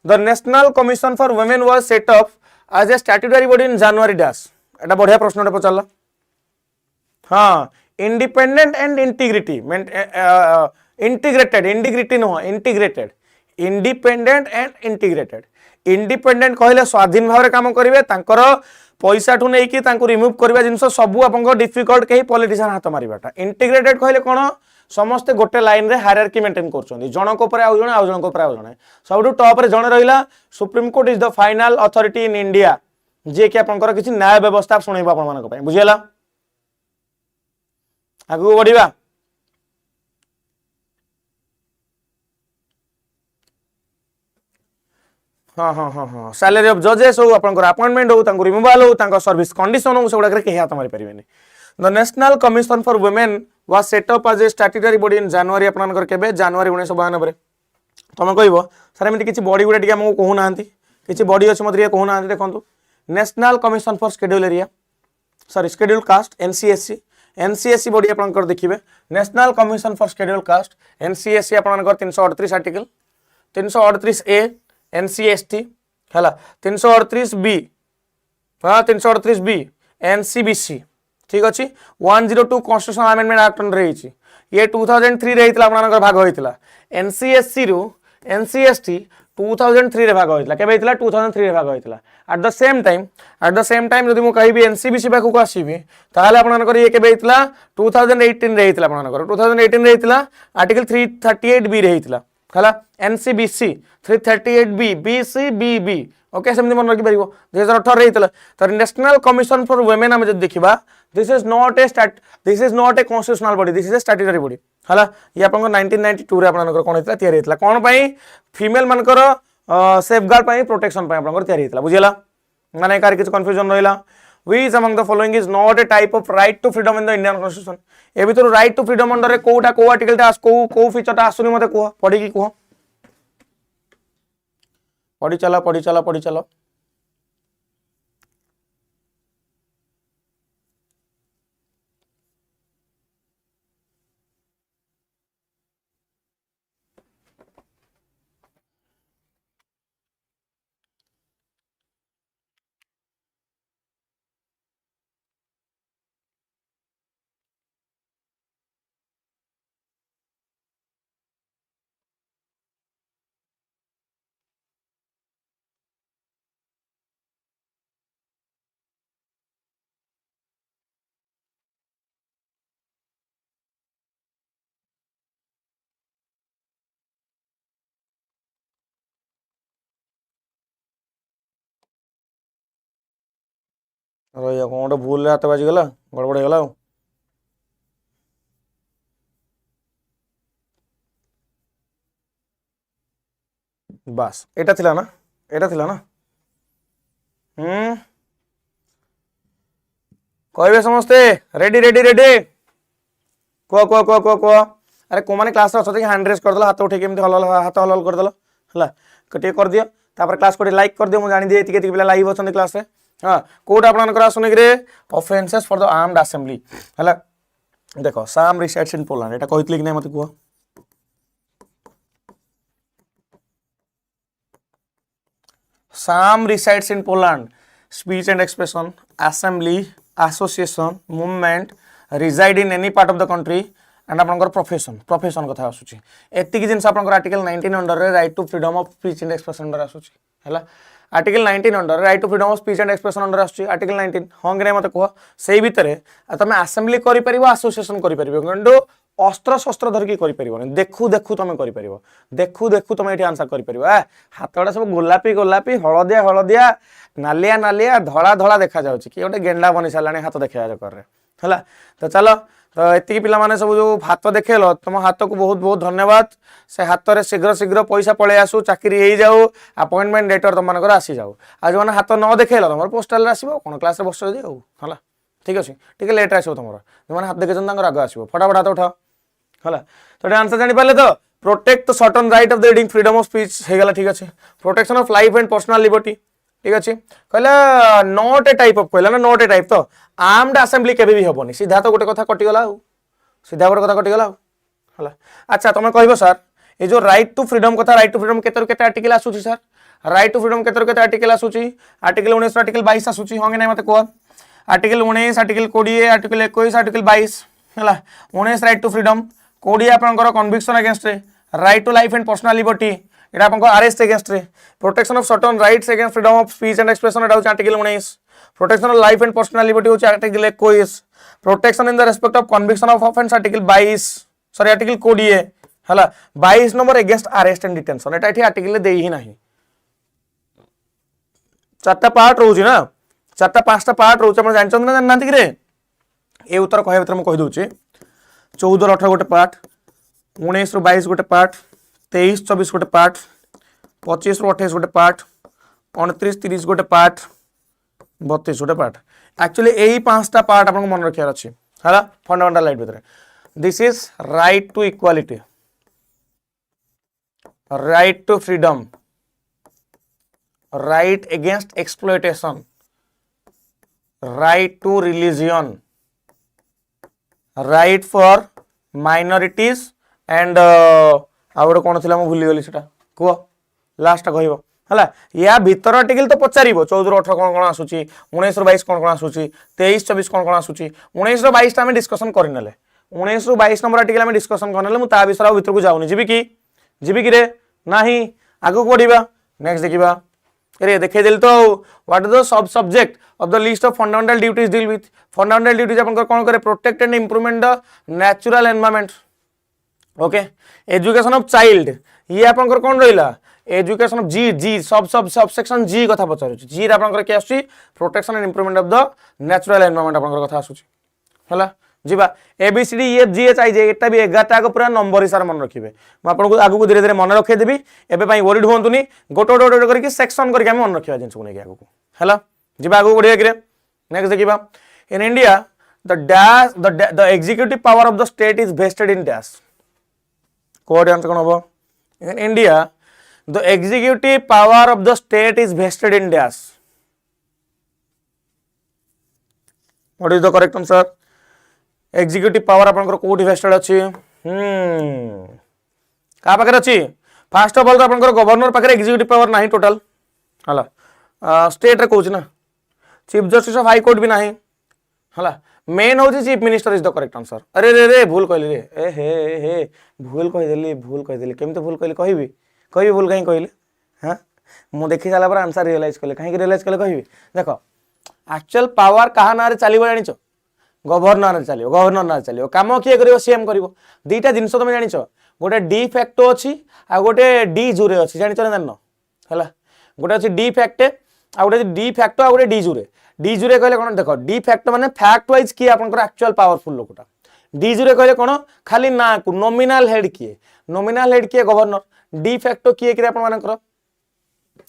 the national commission for women was set up as a statutory body in January dash एटा बढ़िया प्रश्न पचारला हाँ independent and integrity integrated integrity नुह integrated independent and integrated independent कहले स्वाधीन भाव काम करेंगे पैसा ठू नहीं कि रिमूव करवा जिन सब आप डिफिकल्ट कहीं पॉलिटिशियन हाथ मारिबाटा इंटीग्रेटेड कहले कौन समस्ते गोटे लाइन रे हायरार्की मेंटेन करछन जनक ऊपर आउ जणे आउ जनक ऊपर आउ जणे सबटू टॉप रे जणे रहिला supreme court is the final authority in India जे कि आपनकर किछि न्याय व्यवस्था सुनैबा आपन मानक पय बुझियला आगु बढ़िबा हाँ हाँ हाँ हाँ सैलरी ऑफ जजेस हो आपनकर अपॉइंटमेंट हो तांको रिमूवल हो तांको सर्विस कंडीशन हो सेगुडा के हाथ मारि परिबेनी the national commission for women was set up as a statutory body in January आपनकर केबे जनवरी 1992 रे तमे कहबो सर एमिति किछि बॉडी गुडा टिके हमको कहू नांती किछि बॉडी अछि मत रे कहू नांती देखंतु national commission for schedule area sorry schedule caste NCSC body आपनकर देखिबे national commission for schedule caste NCSC आपनकर 338 आर्टिकल 338 ए एनसीएसटी है 338 बी हाँ 338 बी एनसीबीसी ठीक अच्छे 102 कॉन्स्टिट्यूशनल अमेंडमेंट एक्ट अंडर ये 2003 रे भाग होता एनसीएससी रु एनसीएसटी 2003 रे भाग होइतला केबे होइतला 2003 रे भाग होइतला एट द सेम टाइम जदि मु कहिबी एनसीबीसी पाखु को आसीबी ताहाले आपनकर ये केबे होइतला 2018 रे होइतला आपनकर 2018 रे होइतला आर्टिकल 338 बी रे होइतला हला एनसीबीसी 338 बी बीसी बीबी ओके सेमति मन रखि परिबो 2018 रे होइतला त नेशनल कमिशन फॉर वुमेन हम जदि देखिबा this is not a constitutional body this is a statutory body हला ये आपन 1992 रे आपनकर कोन होइतला तयार होइतला कोन पई फीमेल मनकर सेफगार्ड पई प्रोटेक्शन पई आपनकर तयार होइतला बुझिला माने कार किछ कंफ्यूजन रहिला which among the following is not a type of right to freedom in the Indian constitution ए भितर राइट टू फ्रीडम अंडर रे कोटा को आर्टिकल ता को फीचर ता आसुनी मते को पढी की को पढी चला रहिया कोन गोटे भूल रे हाथ बाजी गला गड़बड़ हो गला बस एटा थिला ना कहबे समस्ते रेडी को अरे को माने क्लास रे असते हैंड रेस कर दला हाथ उठे केमती हाथ हल कर दला हला कटे कर दियो तापर क्लास को लाइक कर दियो मु जानि दे एतिके पिला लाइव अछन क्लास रे हां कोड आपन करा सुनि रे offences for the armed assembly हला देखो साम रिसाइड्स इन पोलैंड एटा कहितले कि नै मते को Sam resides in Poland. Speech and expression, assembly, association, movement, reside in any part of the country, and आपनकर profession कथा आसुची एतिकी जिंस आपनकर आर्टिकल 19 अंडर रे right to freedom of speech and expression under आसुची हला article 19 under right to freedom of speech and expression under आसुची आर्टिकल 19 होंगे नै मते कह सेही भितरे तमे असेंबली करि परिबो एसोसिएशन करि परिबो किंतु अस्त्र शस्त्र धरकी करि परिबो देखु तमे करि परिबो देखु तमे एठी आंसर करि परिबो हातडा सब गोलापी हळदिया नालिया धळा देखा जाउची कि ओटे गेंडा बनि सालाने हाथ देखा जा कर रे हला तो चलो तो एति पिला माने सब जो हाथ देखेलो तुम हाथ को बहुत धन्यवाद से हाथ रे शीघ्र पैसा पळे आसु चाकरी हे जाऊ अपॉइंटमेंट लेटर तुम मानकर आसी जाऊ आज माने हाथ न देखेलो तुम पोस्टल रे आसीबो कोन क्लास रे बसो जाऊ हला ठीक अछि ठीक लेट आसीबो तुमरो माने हाथ देखे जन आगे आसीबो फटाफट हाथ उठाओ हला तो आंसर जानि पाले तो protect the certain right of the reading freedom of speech हे गला ठीक अछि protection of life and personal liberty ठीक अछि कहला नॉट ए टाइप ऑफ कहला ना नॉट ए टाइप तो आर्म्ड असेंबली केबे भी होबनी सीधा तो गोटे कथा कटि गला हला अच्छा तुम कहबो सर ए जो राइट टू फ्रीडम कथा राइट टू फ्रीडम केते आर्टिकल आसुची सर राइट टू फ्रीडम केते आर्टिकल आसुची आर्टिकल 19 आर्टिकल 22 आसुची होंगे नै मते को आर्टिकल 19 आर्टिकल 20 आर्टिकल 21 आर्टिकल 22 हला 19 राइट टू फ्रीडम 20 आपनकर conviction against right to life and personal liberty एटा आपन को arrest against protection of certain rights against freedom of speech and expression एटा article 19 protection of life and personal liberty हो article 21 protection in the respect of conviction of offence article 22 sorry article 20 हला 22 number against arrest and detention एटा एठी article देई ही नाही चारटा part रहउची ना चारटा पांचटा part रहउची आपण जानचन ना जाननांती कि रे ए उत्तर कहबे त म कहि दोची 14 18 गोटे पार्ट 19 रो 22 गोटे पार्ट 23 24 गोटे पार्ट 25 रो 28 गोटे पार्ट 29 30 गोटे पार्ट 32 गोटे पार्ट एक्चुअली यही पांचटा पार्ट आपन मन रखियार अछि हला फंडामेंटल राइट भीतर this is right to equality right to freedom right against exploitation right to religion right for minorities and out कौन थी भूली गली सेटा कह लास्ट कहब है या भीतर आर्टिकल तो पचारिबो 14 18 कौन आसूची 19 रो 22 कौन आसूची 23 24 कौन आसूची 19 रो 22 आम डिस्कसन करने 19 रो 22 नंबर आर्टिकल डिस्कसन करने मुझे ता विषय भीतर को जाऊनी जीवी कि रे ना आगू बढ़ा नेक्स्ट देखिबा अरे देखे दिल तो what is the sub subject of the list of fundamental duties deal with fundamental duties अपन कोन करे protect and improvement the natural environment okay education of child ये अपन कोन रहिला education of ji ji sub section जी कथा पचारु जी रे अपन के आसी protection and improvement of the natural environment अपन कथा आसुची हला जीवा ABCD EFGH एटा भी 11 को पूरा नंबर हिसाब मन रखिबे म आपन को आगु को धीरे धीरे मन रखे देबी एबे पई वरीड होंतुनी गोटो गोटो करके सेक्शन करके हम मन रखिबा जिंस को नै आगु को हला जीवा आगु बढ़िया करे नेक्स्ट देखिबा in India the executive power of the state is vested in dash कोड आंसर कोन हो in India the executive power of the state is vested in dash what is the correct answer executive power आपन कोठी wasted अछि का पाखर अछि first of all तो आपन गवर्नर पाखर एग्जीक्यूटिव पावर नाही टोटल हला स्टेट रे कहउछ ना chief justice of high court भी नाही हला मेन होछि chief minister is the correct answer अरे रे रे भूल कहली रे ए हे भूल कहि देली केमते भूल कहली कहबी भूल कहीं कहली हां मु देखि साला पर आंसर रियलाइज कले कहीं रियलाइज कले कहबी देखो एक्चुअल पावर कहा नारे चलीबो जानिचो गवर्नर चलियो गवर्नर ना चलियो काम किए करियो सीएम करियो दीटा जिंस तुम जानिछ गोटे डी फैक्टो अछि आ गोटे डी जुरे अछि जानिछ ना जानो हला गोटे अछि डी फैक्टे आ गोटे डी फैक्टो आ गोटे डी जुरे कहले कोन देखो डी फैक्टो माने फैक्ट वाइज की आपनकर एक्चुअल पावरफुल लोकटा डी जुरे कहले कोन खाली ना को नॉमिनल हेड किए गवर्नर डी फैक्टो किए कि आपन मानकर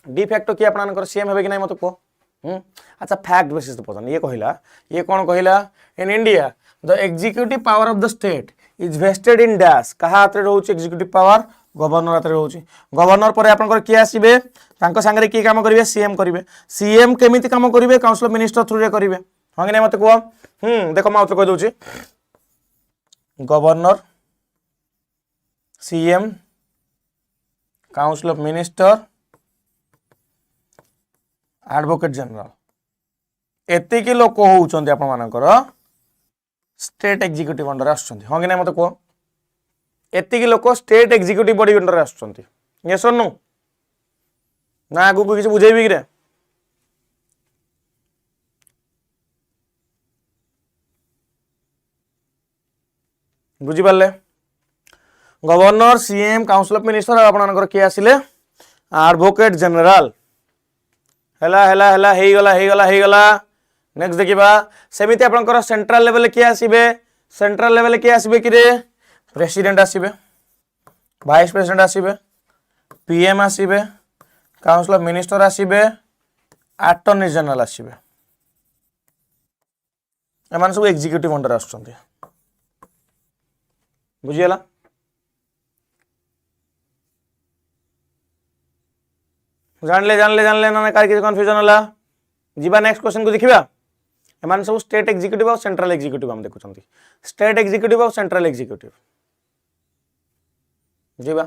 डी फैक्टो की आपन मानकर सीएम हेबे कि नै मते को अच्छा फैक्ट बेसिस तो पता ये कहला ये कौन कहला in India the executive power of the state is vested in dash कहा हाथ रे रहउची एग्जीक्यूटिव पावर गवर्नर हाथ रे रहउची गवर्नर पर आपन के आसीबे तांको संगे की काम करिवे सीएम केमिति काम करिवे काउंसिल ऑफ मिनिस्टर थ्रू रे करिवे हंगे नै मते को देखो मा उतर कह दोची governor CM council of minister advocate general एतिकी लोक होउचंती आपन मानकर स्टेट एग्जीक्यूटिव अंडर आछंती हंगे नै मते को एतिकी लोक स्टेट एग्जीक्यूटिव बॉडी अंडर आछंती यस और नो ना आगु को किछ बुझेबी कि रे बुझी पाले governor CM council of minister आपन मानकर के आसिले एडवोकेट जनरल हेला नेक्स्ट देखिबा सेमिति आपनकर सेंट्रल लेवल के आसीबे कि रे प्रेसिडेंट आसीबे वाइस प्रेसिडेंट आसीबे पीएम आसीबे काउंसिल ऑफ मिनिस्टर आसीबे अटॉर्नी जनरल आसीबे एमान सब एग्जीक्यूटिव अंडर आछंती बुझियला जानले ना कार कंफ्यूजन होला जीवा नेक्स्ट क्वेश्चन को देखिबा एमान सब स्टेट एग्जीक्यूटिव और सेंट्रल एग्जीक्यूटिव हम देखुछंती स्टेट एग्जीक्यूटिव और सेंट्रल एग्जीक्यूटिव जीवा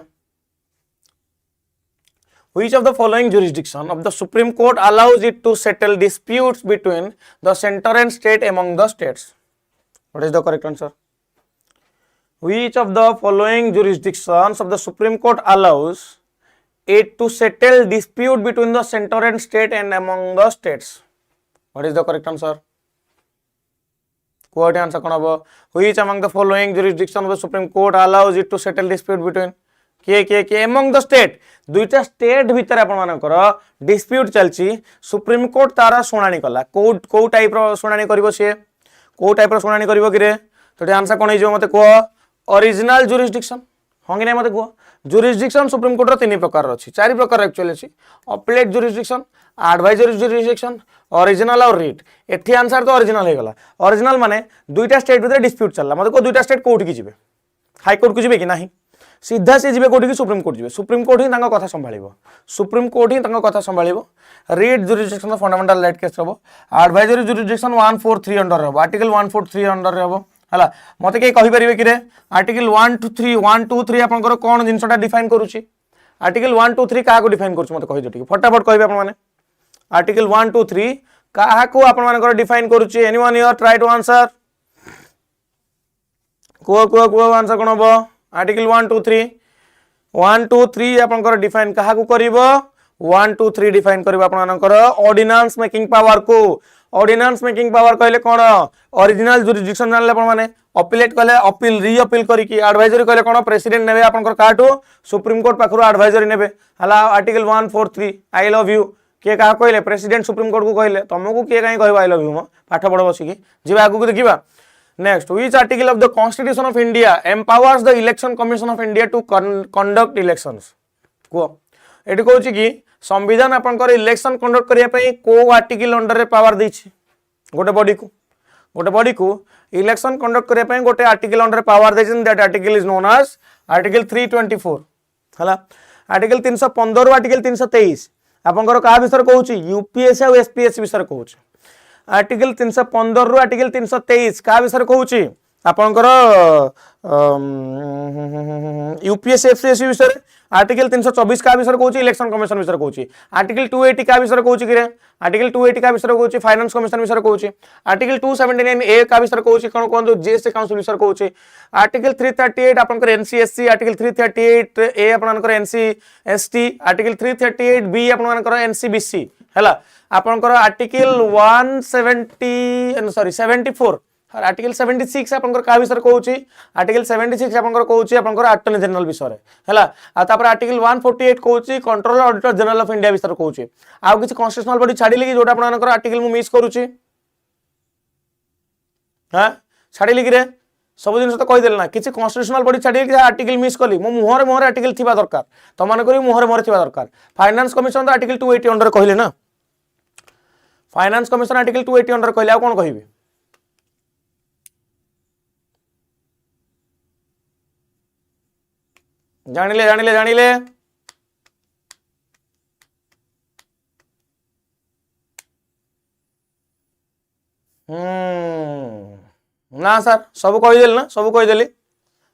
which of the following jurisdiction of the Supreme Court allows it to settle disputes between the center and state among the states? What is the correct answer? Which of the following jurisdictions of the Supreme Court allows it to settle dispute between the center and state and among the states? What is the correct answer? What answer kon hobo? Which among the following jurisdiction of the Supreme Court allows it to settle dispute between के among the state दुईटा state भीतर आपण मानकर dispute चलची supreme court तारा सुनानी कला को type रो सुनानी करिवो से को टाइप रो सुनानी करिवो कि रे तो आंसर कोन हिजो मते को ओरिजिनल जुरिस्डिक्शन हंगे नै मते को जुरिस्डिक्शन सुप्रीम कोर्ट रो तीन प्रकार अछि चार प्रकार एक्चुअली अछि appellate jurisdiction advisory jurisdiction original और रिट एठी आंसर तो ओरिजिनल हे गला ओरिजिनल माने दुईटा स्टेट भीतर डिस्प्यूट चलला मते को दुईटा स्टेट कोर्ट की जिवे हाई कोर्ट को जिवे कि नाही सीधा से जीवे कोठी की सुप्रीम कोर्ट जीवे सुप्रीम कोर्ट ही तांका कथा संभाळिबो सुप्रीम कोर्ट ही तांका कथा संभाळिबो writ jurisdiction of fundamental right case रहबो एडवाइजरी जुरिस्डिक्शन 143 अंडर रहबो आर्टिकल 143 अंडर रहबो हला मते के कहि परिबे कि रे आर्टिकल 123 आपनकर कोन जिंसटा डिफाइन करूची आर्टिकल 123 काहा को डिफाइन करूची मते कहि दो ठीक फटाफट कहबे आपन माने आर्टिकल 123 काहा को आपन मानकर डिफाइन करूची anyone here try to answer को आंसर कोन हो आर्टिकल 123 आपनकर डिफाइन कहा को करिवो 1 2 3 डिफाइन करबा आपनकर ऑर्डिनेंस मेकिंग पावर को ऑर्डिनेंस मेकिंग पावर कहले कोन ओरिजिनल जुरिडिक्शन जानले आपण माने अपीलेट कहले अपील री अपील करी कि एडवाइजरी कहले कोन प्रेसिडेंट नेबे आपनकर काटो सुप्रीम कोर्ट पाखरु एडवाइजरी नेबे हला आर्टिकल 143 आई लव यू के का कहले प्रेसिडेंट सुप्रीम कोर्ट को कहले तुमको के काई कहबा आई लव यू म पाठ पढ बसी कि जेबा आगु को देखिबा next which article of the constitution of India empowers the election commission of India to conduct elections को एटी कहूँ कि संविधान आपंकर इलेक्शन कंडक्ट करने को आर्टिकल अंडर पावर देछि गोटे बॉडी को इलेक्शन कंडक्ट करने गोटे आर्टिकल अंडर पावर देछि that article is known as article 324 हला आर्टिकल 315 आर्टिकल 323 आपंकर का विषय कहूँ यूपीएससी और एसपीएससी विषय कहूँ आर्टिकल 315 रु आर्टिकल 323 का विषय कहूँ आपंकर यूपीएससी एफसीएससी विषय आर्टिकल 324 का विषय कहूँ इलेक्शन कमिशन विषय कहूँ आर्टिकल 280 का विषय कहूँ कि आर्टिकल 280 का विषय कहूँ फाइनेंस कमिशन विषय कहूँ आर्टिकल 279 ए का विषय कहूँ कौन कहूँ जीएसटी काउंसिल विषय कहूँ आर्टिकल 338 आपंकर एनसीएससी आर्टिकल 338 ए आपंकर एनसीएसटी आर्टिकल 338 बी आपंकर एनसीबीसी हैला आपंकर आर्टिकल 74 आर्टिकल 76 आपंकर का विषय कहूँ आर्टिकल 76 आपंकर कहूँ आपंकर अटॉर्नी जनरल विषय हैला तापर आर्टिकल 148 कहूँ controller auditor general of India विषय कहूँ आउ किसी कॉन्स्टिट्यूशनल बॉडी छाड़िले कि जोटा आपनकर आर्टिकल मु मिस करूची हां छाड़िले कि रे सब जिन तो कहीदेल ना किसी कॉन्स्टिट्यूशनल बॉडी छाड़िले कि आर्टिकल मिस कली मो मुहर आर्टिकल थिबा दरकार तो मान करी मुहर थिबा दरकार फाइनेंस कमिशन तो आर्टिकल 280 अंडर कहले ना फाइनेंस कमिशन आर्टिकल 280 अंडर कहले आ कोन कहिबे जानिले ना सर सब कहीदेल ना सब कहीदेली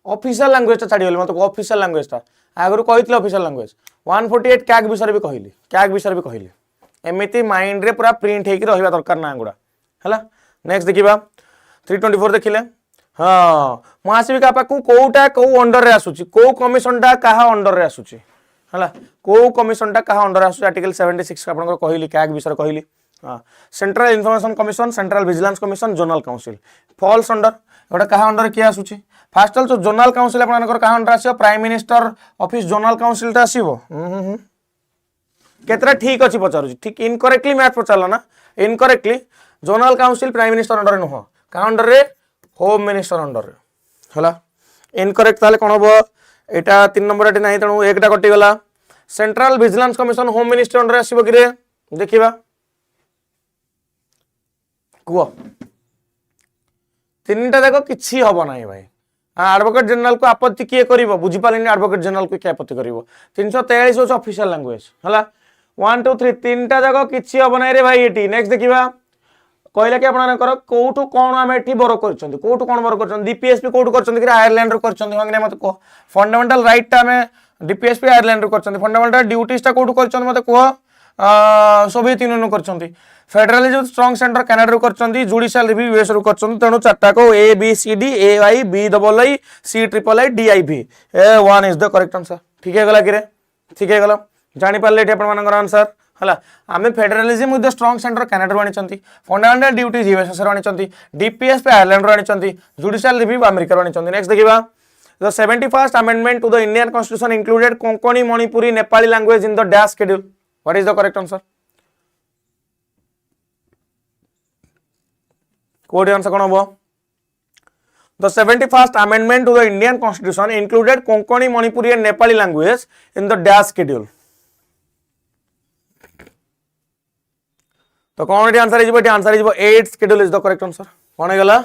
ऑफिशियल लैंग्वेज छाड़ीगली मतलब ऑफिशियल लैंग्वेज आगु कही ऑफिशियल लैंग्वेज 148 कैग विषय भी कहली कैग विषय भी कहली एमती माइंड रे पूरा प्रिंट होकर रहा दरकार ना गुड़ा है नेक्स्ट देखा 324 देखिले हाँ मुझे क्या पाक कौटा कौ अंडर रे आसुची कौ कमिशनटा कहा अंडर रे आसुची है कौ कमिशनटा कहा अंडर आसुची आर्टिकल 76 आपन कहली कैग विषय कहली हाँ central information commission central vigilance commission zonal council falls under गोटे कहा अंडर किए आसुची फास्ट जो जोनल काउंसिल आपनकर कहा अंडर आसीबो prime minister office zonal council टा आसीबो केतरा ठीक अछि पचारुची ठीक इनकरेक्टली मैथ पचारला ना incorrectly zonal council prime minister under नुह का अंडर रे होम मिनिस्टर अंडर रे हला इनकरेक्ट ताले कोन हो एटा 3 नंबर एटे नाही तणु एकटा कटि गला central vigilance commission home minister under आसीबो कि रे देखिबा कुओ तीनटा देखो किछि हबो नाही भाई एडवोकेट जनरल को आपत्ति किए करिवो बुझि पालिनी एडवोकेट जनरल को क्या आपत्ति करिवो 343 होछ ऑफिशियल लैंग्वेज हला 1 2 3 तीनटा देखो किछि हबो नाही रे भाई एटी नेक्स्ट देखिबा कहले कि आपनकर कोठु कोन आमे एठी बरो करछंती कोठु कोन बरो करछंती डीपीएसपी कोठु करछंती कि आयरलैंड रो करछंती हंगने मत को फंडामेंटल राइट टा में डीपीएसपी आयरलैंड रो करछंती फंडामेंटल ड्यूटीज टा कोठु करछंती मत को सोवियत यूनियन रो करछंती फेडरलिज्म स्ट्रांग सेंटर कनाडा रो करछंती जुडिशियल रिव्यू यूएस रो करछंती तेनु चारटा को A B C D A I B double I C triple I D I भी A 1 is the correct answer ठीक है गला कि रे ठीक है गला जानि पाले एठी आपन मानकर आंसर हला आमे federalism with the strong centre Canada रो आनिचंती फंडामेंटल ड्यूटीज यूएस रो आनिचंती डीपीएस पे आयरलैंड रो आनिचंती जुडिशियल रिव्यू अमेरिका रो आनिचंती नेक्स्ट देखिबा the 71st amendment to the Indian constitution included Konkani Manipuri Nepali language in the dash schedule what is the correct answer कोड आंसर कोन हो the 71st amendment to the Indian constitution included Konkani Manipuri and Nepali language in the dash schedule तो कौन answer है answer है 8th schedule is the correct answer कौन है गला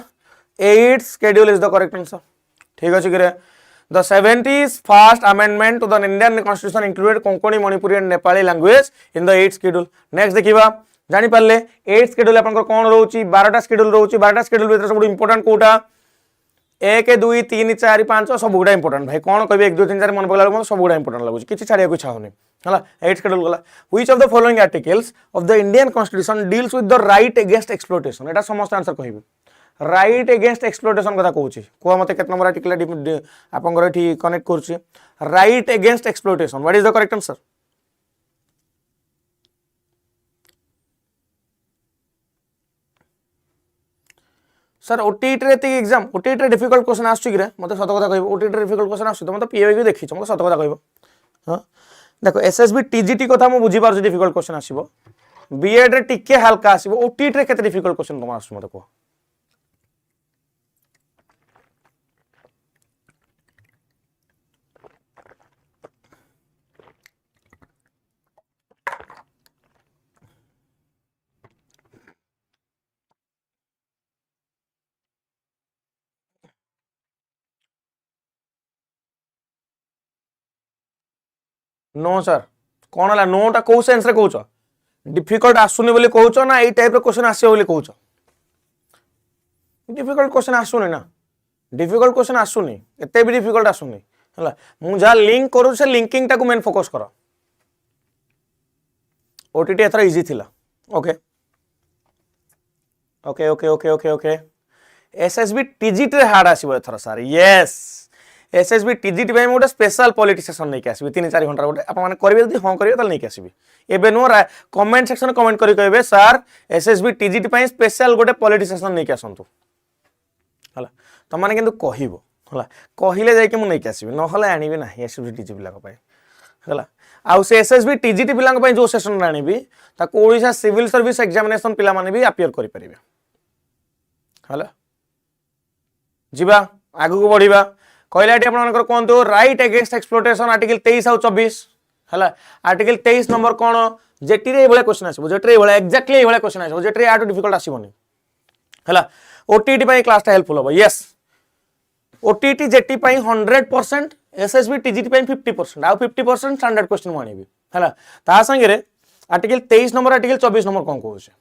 8th schedule is the correct answer ठीक अछि कि रे the 71st amendment to the Indian constitution included Konkani Manipuri and Nepali language in the 8th schedule next देखिबा जानि पाले 8th शेड्यूल आपन कोन रहउची 12टा शेड्यूल रहउची 12टा शेड्यूल भीतर सब इंपोर्टेंट कोटा 1 2 3 4 5 सब गुडा इंपोर्टेंट भाई कोन कहबे 1 2 3 4 मन पगला मतलब सब गुडा इंपोर्टेंट लागुची किछि छाड़िया को इच्छा होनी हला 8th शेड्यूल गला which of the following articles of the Indian constitution deals with the right against exploitation एटा समस्त आंसर कहबे राइट अगेंस्ट एक्सप्लॉयटेशन कथा कहूची को मते केत नंबर आर्टिकल आपनकर एठी कनेक्ट करची right against exploitation what is the correct answer sir OTET रे एति एग्जाम ओटीईटी रे डिफिकल्ट क्वेश्चन आछी कि रे मते सत कथा कहबो ओटीईटी रे डिफिकल्ट क्वेश्चन आछी त मते पीएबी देखि छ मते सत कथा कहबो हां देखो एसएसबी टीजीटी कथा मु बुझी पारछ डिफिकल्ट क्वेश्चन आसीबो बीएड रे टिके हल्का आसीबो ओटीईटी रे केते डिफिकल्ट क्वेश्चन तुम आछी मते को नो सर कौन है नोटा कौ सेंस रे कहूछ डिफिकल्ट आसुनी बोली कहूछ ना एई टाइप रो क्वेश्चन आसे बोली कहूछ डिफिकल्ट क्वेश्चन आसुनी ना डिफिकल्ट क्वेश्चन आसुनी एते भी डिफिकल्ट आसुनी हला मु जा लिंक करू से लिंकिंग टाकू मेन फोकस करो ओटीटी एथरा इजी थिला okay okay okay okay okay okay SSB TGT रे हार्ड आसीबो एथरा सर यस एसएसबी टीजीटी भाई मोटे स्पेशल पॉलिटी सेशन नहीं आसबि 3-4 घंटा गोटे आप माने करबे जदी हां करबे तल नहीं आसबि एबे नो कमेंट सेक्शन कमेंट करी कहबे सर एसएसबी टीजीटी भाई स्पेशल गोटे पॉलिटी सेशन नहीं आसंतु हला त माने किंतु कहिबो हला कहिले जाय कि मु नहीं आसबि न हला आनिबि ना एसएसबी टीजीटी पिला पय हला आउ से एसएसबी टीजीटी पिला पय जो सेशन आनिबि ताको ओडिशा सिविल सर्विस एग्जामिनेशन पिला माने भी अपियर करि परिबे हला जिबा आगु को बढ़िबा कहलाटी आपनकर कोनतो राइट अगेंस्ट एक्सप्लोटेशन आर्टिकल 23 और 24 हला आर्टिकल 23 नंबर कोन जेटी रे एबळे क्वेश्चन आसीबो जेटी रे एबळे एक्जेक्टली एबळे क्वेश्चन आसीबो जेटी रे आटो डिफिकल्ट आसीबोनी हला ओटीटी पई क्लास टा हेल्पफुल होबो यस ओटीटी जेटी पई 100% एसएसबी टीजीटी पई 50% आ 50% स्टैंडर्ड क्वेश्चन मानिबी हला ता संगे रे आर्टिकल 23 नंबर आर्टिकल 24 नंबर कोन कहूचे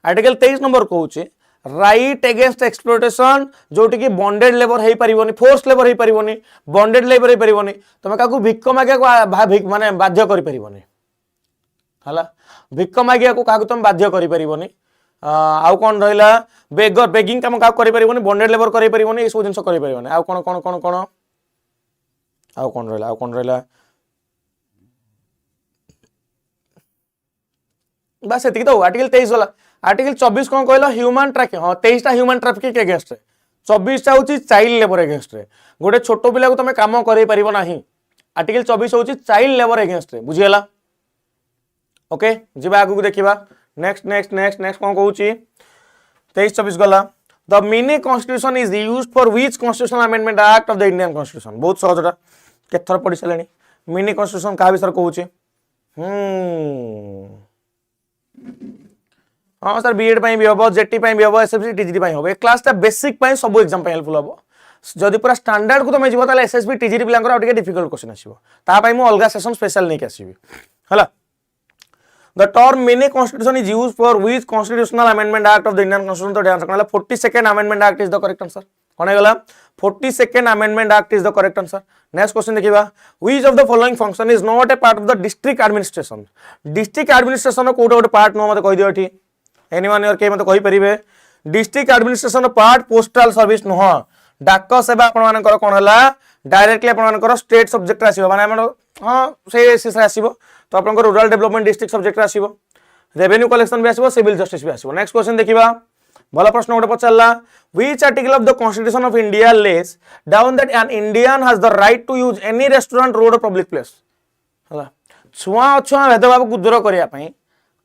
आर्टिकल 23 नंबर कहूचे राइट अगेंस्ट एक्सप्लोटेशन जोटी की बॉन्डेड लेबर हे परिबोनी फोर्स लेबर हे परिबोनी बॉन्डेड लेबर हे परिबोनी तमे काकू भिक्क मागिया माने बाध्य करि परिबोनी हला भिक्क मागिया को काकू तमे बाध्य करि परिबोनी आउ कोन रहला बेगर बेगिंग काम काकू करि परिबोनी बॉन्डेड लेबर करि परिबोनी ए सब जिंस करि परिबोनी आउ कोन कोन कोन कोन आउ कोन रहला बस एतिक तो आर्टिकल 23 वाला आर्टिकल 24 कौन कहला ह्यूमन ट्रैफिकिंग हाँ 23 टा ह्यूमन ट्रैफिकिंग के अगेंस्ट रे 24 टा होची चाइल्ड लेबर अगेंस्ट रे गोटे छोटो पिला को तमे काम करै परिबो नाही आर्टिकल 24 होची चाइल्ड लेबर अगेंस्ट रे बुझियला ओके जिबा आगु को देखिबा नेक्स्ट नेक्स्ट नेक्स्ट नेक्स्ट कौन कहूची 23-24 गला the mini constitution is used for which constitutional amendment act of the Indian constitution बहुत सहजटा केथर पढि सलेनी मिनी कॉन्स्टिट्यूशन का विषय कहूची हाँ सर बीएड भी हम जेटी भी हम एसएसबी टीजीटी हम ए क्लासटा बेसिक सब एग्जाम हेल्पफुल हम जदि पूरा स्टैंडर्ड को तुम जीव ताले एसएसबी टीजीटी पिलांकर टिके डिफिकल्ट क्वेश्चन आसीबो ता पई मु अलगा सेशन स्पेशल नहीं आसीबी हला the term mini constitution is used for which constitutional amendment act of the Indian constitution तो ध्यान रखना 42nd amendment act is the correct answer कोन गला 42nd amendment act is the correct answer next question देखिबा which of the following function is not a part of the district administration कोड गोटे part नो मते कहि दियो एठी एनीवन और के मते कहि परिबे district administration part postal service नुह डाक सेवा आपण मानकर कोन हला डायरेक्टली आपण मानकर स्टेट सब्जेक्ट आसीबो माने हमर हां से आसीबो तो आपण रूरल डेवलपमेंट डिस्ट्रिक्ट सब्जेक्ट आसीबो रेवेन्यू कलेक्शन भी आसीबो सिविल जस्टिस भी आसीबो नेक्स्ट क्वेश्चन देखिबा भला प्रश्न गोटे पचारला which article of the constitution of India lays down that an Indian has the right to use any restaurant road और पब्लिक प्लेस हला छुआ छुआ भेदभाव को दूर करिया पई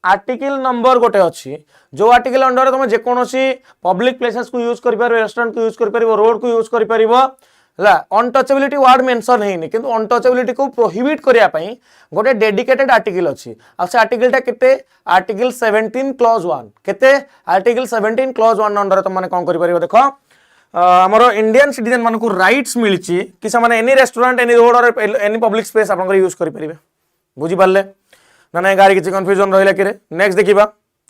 आर्टिकल नंबर गोटे अच्छी जो आर्टिकल अंडर तुम जेकोसी पब्लिक प्लेसेस को यूज कर रेस्टोरेंट को यूज कर रोड को यूज कर अनटचेबिलिटी वर्ड मेंशन है किंतु अनटचेबिलिटी को प्रोहिबिट करिया पई गोटे डेडिकेटेड आर्टिकल अच्छी आ से आर्टिकलटा केते आर्टिकल 17 क्लॉज 1 केते आर्टिकल 17 क्लॉज 1 अंडर तुम माने कोन करि परिबो देखो हमर इंडियन सिटीजन मान को राइट्स मिलची कि से माने एनी रेस्टोरेंट एनी रोड और एनी पब्लिक स्पेस आपन यूज करि परिबे बुझी पारले ना ना गाड़ी किसी कन्फ्यूजन रहिला कि रे नेक्स्ट देखिबा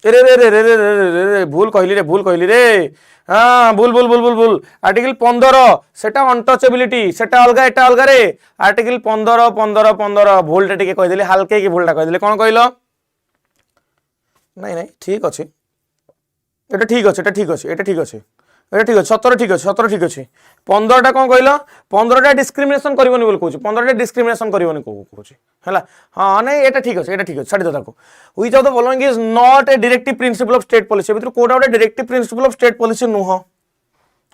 रे रे रे रे रे रे रे भूल कहली रे हाँ भूल भूल भूल भूल भूल आर्टिकल 15 सेटा अनटचेबिलिटी सेटा अलगा एटा अलगा रे आर्टिकल 15 भूलटा टिके कहि देले हल्के की भूलटा कहि देले कोन कहलो नहीं नहीं ठीक अछि एटा ठीक अछि एटा ठीक अछि एटा ठीक अछि एटा ठीक अछि 17 ठीक अछि 17 ठीक अछि 15टा कोन कहलो 15टा डिस्क्रिमिनेशन करबोनी बोल कहूची 15टा डिस्क्रिमिनेशन करबोनी कहूची हला हां नहीं एटा ठीक अछि छाडी दो ताको which of the following is not a directive principle of state policy भितर कोडा गोटे directive principle of state policy नुह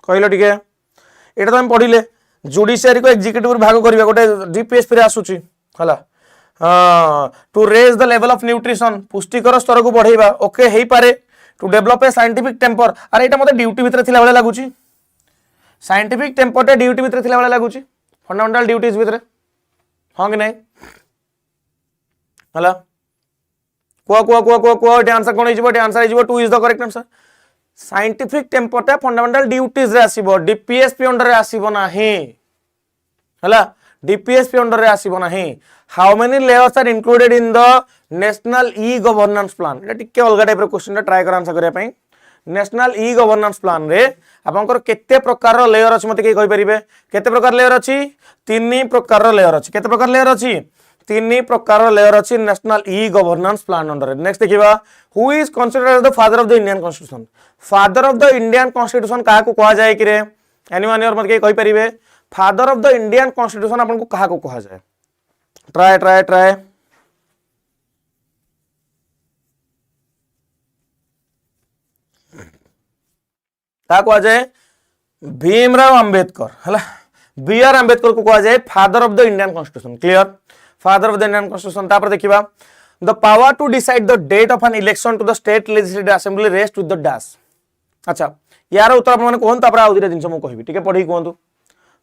कहलो टिके एटा तो हम पढ़िले जुडिशियरी को एग्जीक्यूटिव भाग करबा गोटे डीपीएसपी रे आसुची हला to raise the level of nutrition पुष्टिकर स्तर को बढ़ेबा ओके हेई पारे to develop a scientific temper अरे एटा मते ड्यूटी भितर थिला बेला लागुची साइंटिफिक टेम्पर टे ड्यूटी भितर थिला बेला लागुची फंडामेंटल ड्यूटीज भितर हां कि नहीं हला को आंसर कोन हिजबो आंसर हिजबो 2 is the correct answer scientific temper टे फंडामेंटल ड्यूटीज रे आसीबो डीपीएसपी अंडर रे आसीबो नाही हला डीपीएसपी अंडर रे आसीबो नाही how many layers are included in the national e governance plan एटा टिके अलगा टाइप रो क्वेश्चन ट्राई कर आंसर करिया पई नेशनल ई गवर्नेंस प्लान रे आपनकर केते प्रकार लेयर अछि मते के कहि परिबे केते प्रकार लेयर अछि तीन प्रकार लेयर अछि केते प्रकार लेयर अछि तीन प्रकार लेयर अछि national e governance plan under next देखिबा who is considered as the father of the Indian constitution father of the Indian constitution काहा को कहा जाय कि रे एनीवन योर मते के कहि परिबे father of the Indian constitution आपन को काहा को कहा जाय ट्राई ट्राई ट्राई का कहा जाए भीमराव अंबेडकर हला बी आर अंबेडकर को कहा जाए father of the Indian constitution clear father of the Indian constitution तापर देखिबा the power to decide the date of an election to the state legislative assembly rest with the dash अच्छा यार उत्तर आपन कोन तापर आउ दिरे दिन मु कहबी ठीक है पढ़ी कोंतु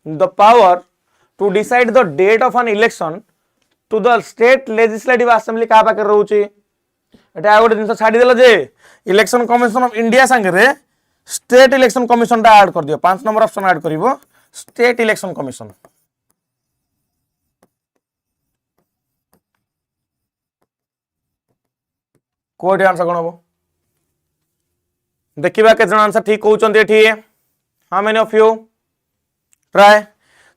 the power to decide the date of an election to the state legislative assembly का पाके रहउची एटा आ गोटे दिन छाडी देला जे इलेक्शन कमिशन ऑफ इंडिया संगे रे स्टेट इलेक्शन कमिशन टा ऐड कर दियो 5 नंबर ऑप्शन ऐड करिवो स्टेट इलेक्शन कमिशन कोड आंसर कोन हो देखिबा के जण आंसर ठीक कहउचंती एठी how many of you try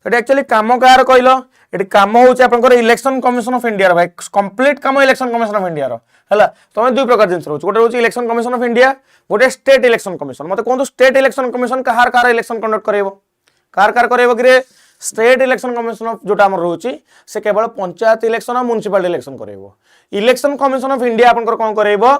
to actually काम कार कहलो एटी काम होउछ आपनकर इलेक्शन कमिशन ऑफ इंडिया रो भाई कंप्लीट काम इलेक्शन कमिशन ऑफ इंडिया रो हला तमे दुई प्रकार जिंस रहउछ गोटे होउछ इलेक्शन कमिशन ऑफ इंडिया गोटे स्टेट इलेक्शन कमिशन मते कोन स्टेट इलेक्शन कमिशन कार इलेक्शन कंडक्ट करेबो कार करेबो कि रे स्टेट इलेक्शन कमिशन ऑफ जोटा हमर रहउची से केवल पंचायत इलेक्शन और म्युनिसिपल इलेक्शन करेबो इलेक्शन कमिशन ऑफ इंडिया आपनकर कोन करेबो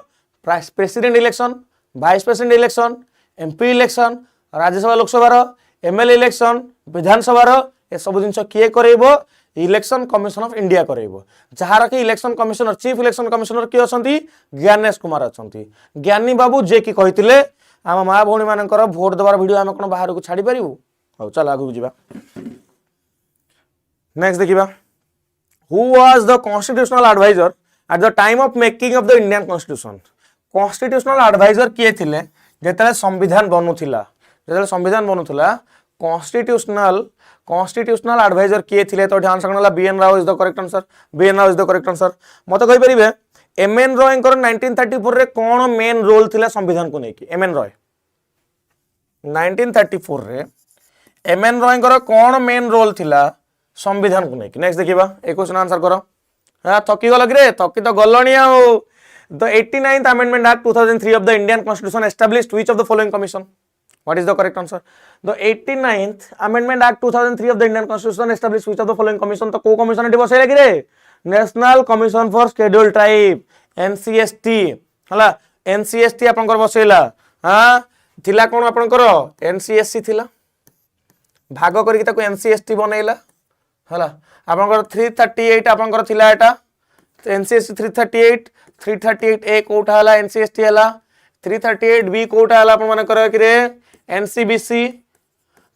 president election vice president election MP election Rajya Sabha Lok Sabha रो एमएलए इलेक्शन विधानसभा रो ए सब जिंस किए करेबो इलेक्शन कमिशन ऑफ इंडिया करेबो जहार कि election commissioner chief election commissioner की असंती ज्ञानेश कुमार असंती ज्ञानी बाबू जे की कहितिले आम मां भौणी मानकर वोट दबार वीडियो हम कोन बाहर को छाडी परिबो हो चल आगु जिबा नेक्स्ट देखिबा who was the constitutional adviser at the time of making of the Indian constitution constitutional adviser किए थिले जेतले संविधान बनुथिला कॉन्स्टिट्यूशनल एडवाइजर किए थिले तो ध्यान सकनला BN Rao is the correct answer BN Rao is the correct answer मते कहि परिबे एमएन रॉय 1934 रे कोन मेन रोल थिला संविधान को नेकी एमएन रॉय 1934 रे एमएन रॉय कोन मेन रोल थिला संविधान को नेकी नेक्स्ट देखिबा ए क्वेश्चन आंसर करो हां थकी गल रे थकी तो गलणी आ the 89th amendment act 2003 of the Indian constitution established which of the following commission what is the correct answer the 89th amendment act 2003 of the Indian constitution established which of the following commission तो को commission eighty बसैला कि रे national commission for scheduled tribe NCST हला NCST आपनकर बसैला हां थिला कोन आपनकर NCSC थिला भाग करी ताको NCST बनैला हला आपनकर 338 आपनकर थिला एटा NCST 338 ए कोठा हला NCST हला 338 बी कोठा हला अपन मन कर कि रे NCBC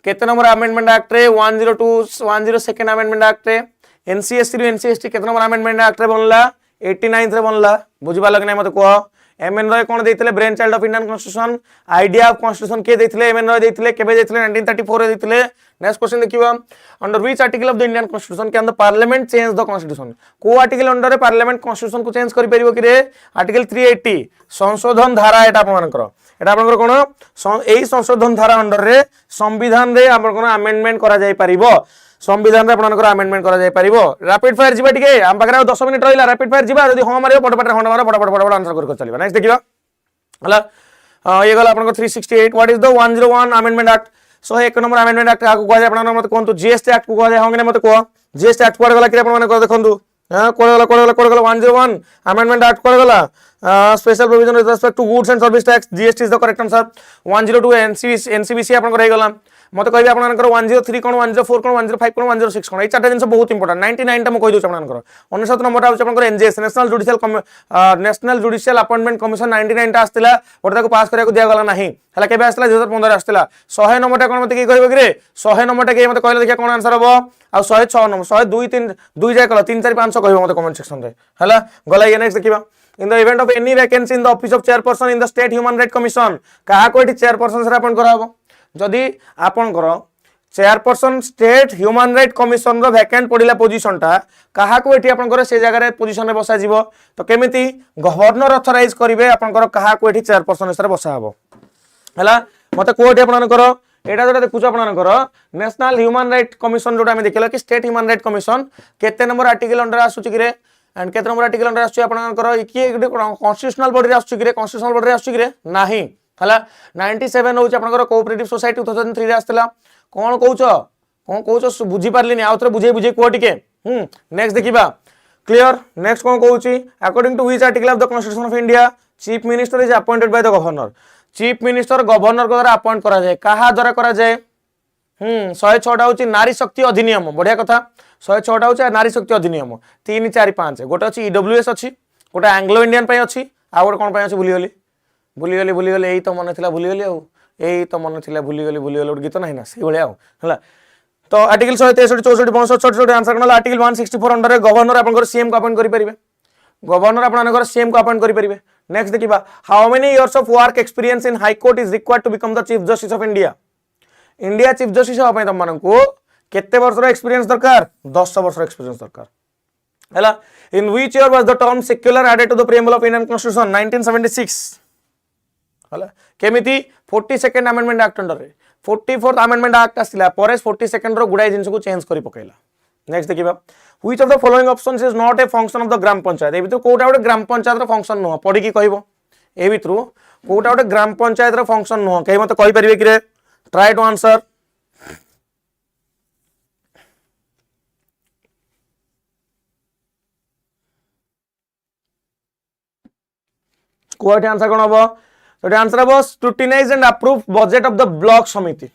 केते नंबर अमेंडमेंट एक्ट रे 102 अमेंडमेंट एक्ट रे NCSC रे NCST केते नंबर अमेंडमेंट एक्ट रे बनला 89 रे बनला बुझिबा लग नै मते को एमएन रॉय कोन देथिले brain child of Indian constitution idea of constitution के देथिले एमएन रॉय देथिले केबे देथिले 1934 रे देथिले नेक्स्ट क्वेश्चन देखिबा under which article of the Indian constitution can the parliament change the constitution को आर्टिकल अंडर रे पार्लियामेंट कॉन्स्टिट्यूशन को चेंज करि परिबो कि रे आर्टिकल 380 संशोधन धारा एटा आपनकर कोन एई संशोधन धारा अंडर रे संविधान रे आपन कोन अमेंडमेंट करा जाय परिबो संविधान रे आपनकर अमेंडमेंट करा जाय परिबो रैपिड फायर जिबा टिके हम पाखरा 10 मिनिट रहिला रैपिड फायर जिबा जदी हम मारियो फटाफट मारो फटाफट आंसर कर चलिबा नेक्स्ट देखिबा हला ये गला आपन 368 what is the 101 amendment act so एक नंबर अमेंडमेंट एक्ट को कह जाय आपन मत कोन तो जीएसटी एक्ट को कह जाय होंगे मत को जीएसटी एक्ट पड़ गला कि आपन मन को देखंतु कोड गला 101 अमेंडमेंट एक्ट कोड गला special provision with respect to goods and service tax GST is the correct answer 102 NCBC आपन कर गला मते कहबे आपन 103 कोन 104 कोन 105 कोन 106 कोन ए चारटा जिंस बहुत इंपोर्टेंट 99 टा म कहि दउ आपन 99 नंबर आउ आपन NGS national judicial appointment commission 99 टा आस्तिला ओटा को पास करिया को दिया गला नाही हला केबे आस्तिला 2015 आस्तिला 100 नंबर टा कोन मते की कहबे कि रे 100 नंबर टा के मते कहले देखिया कोन आंसर हबो आ 106 नंबर 102 3 2 जाय कला 3 4 500 कहबो मते कमेंट सेक्शन रे हला गला ये नेक्स्ट देखिबा in the event of any vacancy in the office of chairperson in the state human right commission कहा को एटी चेयरपर्सन से अपॉइंट कराबो जदी आपन करो chairperson state human right commission रो वैकेंट पडिला पोजीशन टा कहा को एटी आपन करे से जगह रे पोजीशन रे बसा जीवो तो केमिति गवर्नर ऑथराइज करिवे आपन करो कहा को एटी चेयरपर्सन से बसा हबो हला मते कोटी आपन करो एटा जोटा देखुछ आपन करो नेशनल ह्यूमन राइट कमिशन जोटा हम देखिला कि स्टेट ह्यूमन राइट कमिशन केते नंबर आर्टिकल अंडर आसुची कि रे एंड केते नंबर आर्टिकल अंडर आसुची आपन करो कि कॉन्स्टिट्यूशनल बॉडी रे आसुची कि रे कॉन्स्टिट्यूशनल बॉडी रे आसुची कि रे नाही हला 97 होची आपन करो कोऑपरेटिव सोसाइटी 2003 रे आस्तला कोन कहूच बुझी पारलिनी आउ थरे बुझे को टिके नेक्स्ट देखिबा क्लियर नेक्स्ट कोन कहूची according to which article of the constitution of India chief minister is appointed by the governor chief minister governor को द्वारा अपॉइंट करा जाए कहा द्वारा करा जाए 106 टा होची नारी शक्ति अधिनियम बढ़िया कथा 106 टा होची नारी शक्ति अधिनियम 3 4 5 गोटे अछि ईडब्ल्यूएस अछि गोटे एंग्लो इंडियन पय अछि आ गोटे कोन पय अछि भूली गली एई तो मन थिला भूली गली आ एई तो मन थिला भूली गली गीत नाही ना से भलिया हला तो article 163 64 65 66 answer Kandla article 164 under रे गवर्नर आपन सीएम को अपॉइंट करि परिबे गवर्नर आपन सीएम को अपॉइंट करि परिबे नेक्स्ट देखिबा how many years of work experience in high court is required to become the chief justice of India chief justice हो पय तम मानन को केते वर्ष रो एक्सपीरियंस दरकार 10 वर्ष रो एक्सपीरियंस दरकार हला in which year was the term secular added to the preamble of Indian constitution 1976 हला केमिति 42nd अमेंडमेंट एक्ट अंडर रे 44th अमेंडमेंट एक्ट आसिला परे 42nd रो गुडाई जिंस को चेंज करि पकैला नेक्स्ट देखिबा which of the following options is not a function of the gram panchayat ए भितर कोटा गोटे ग्राम पंचायत रो फंक्शन नुह पढी की कहबो ए भितर कोटा गोटे ग्राम पंचायत रो फंक्शन नुह कहि मते कहि परिबे कि रे ट्राई टू आंसर कोट आंसर कोन हबो तो आंसर हबो scrutinize and approve budget of the block samiti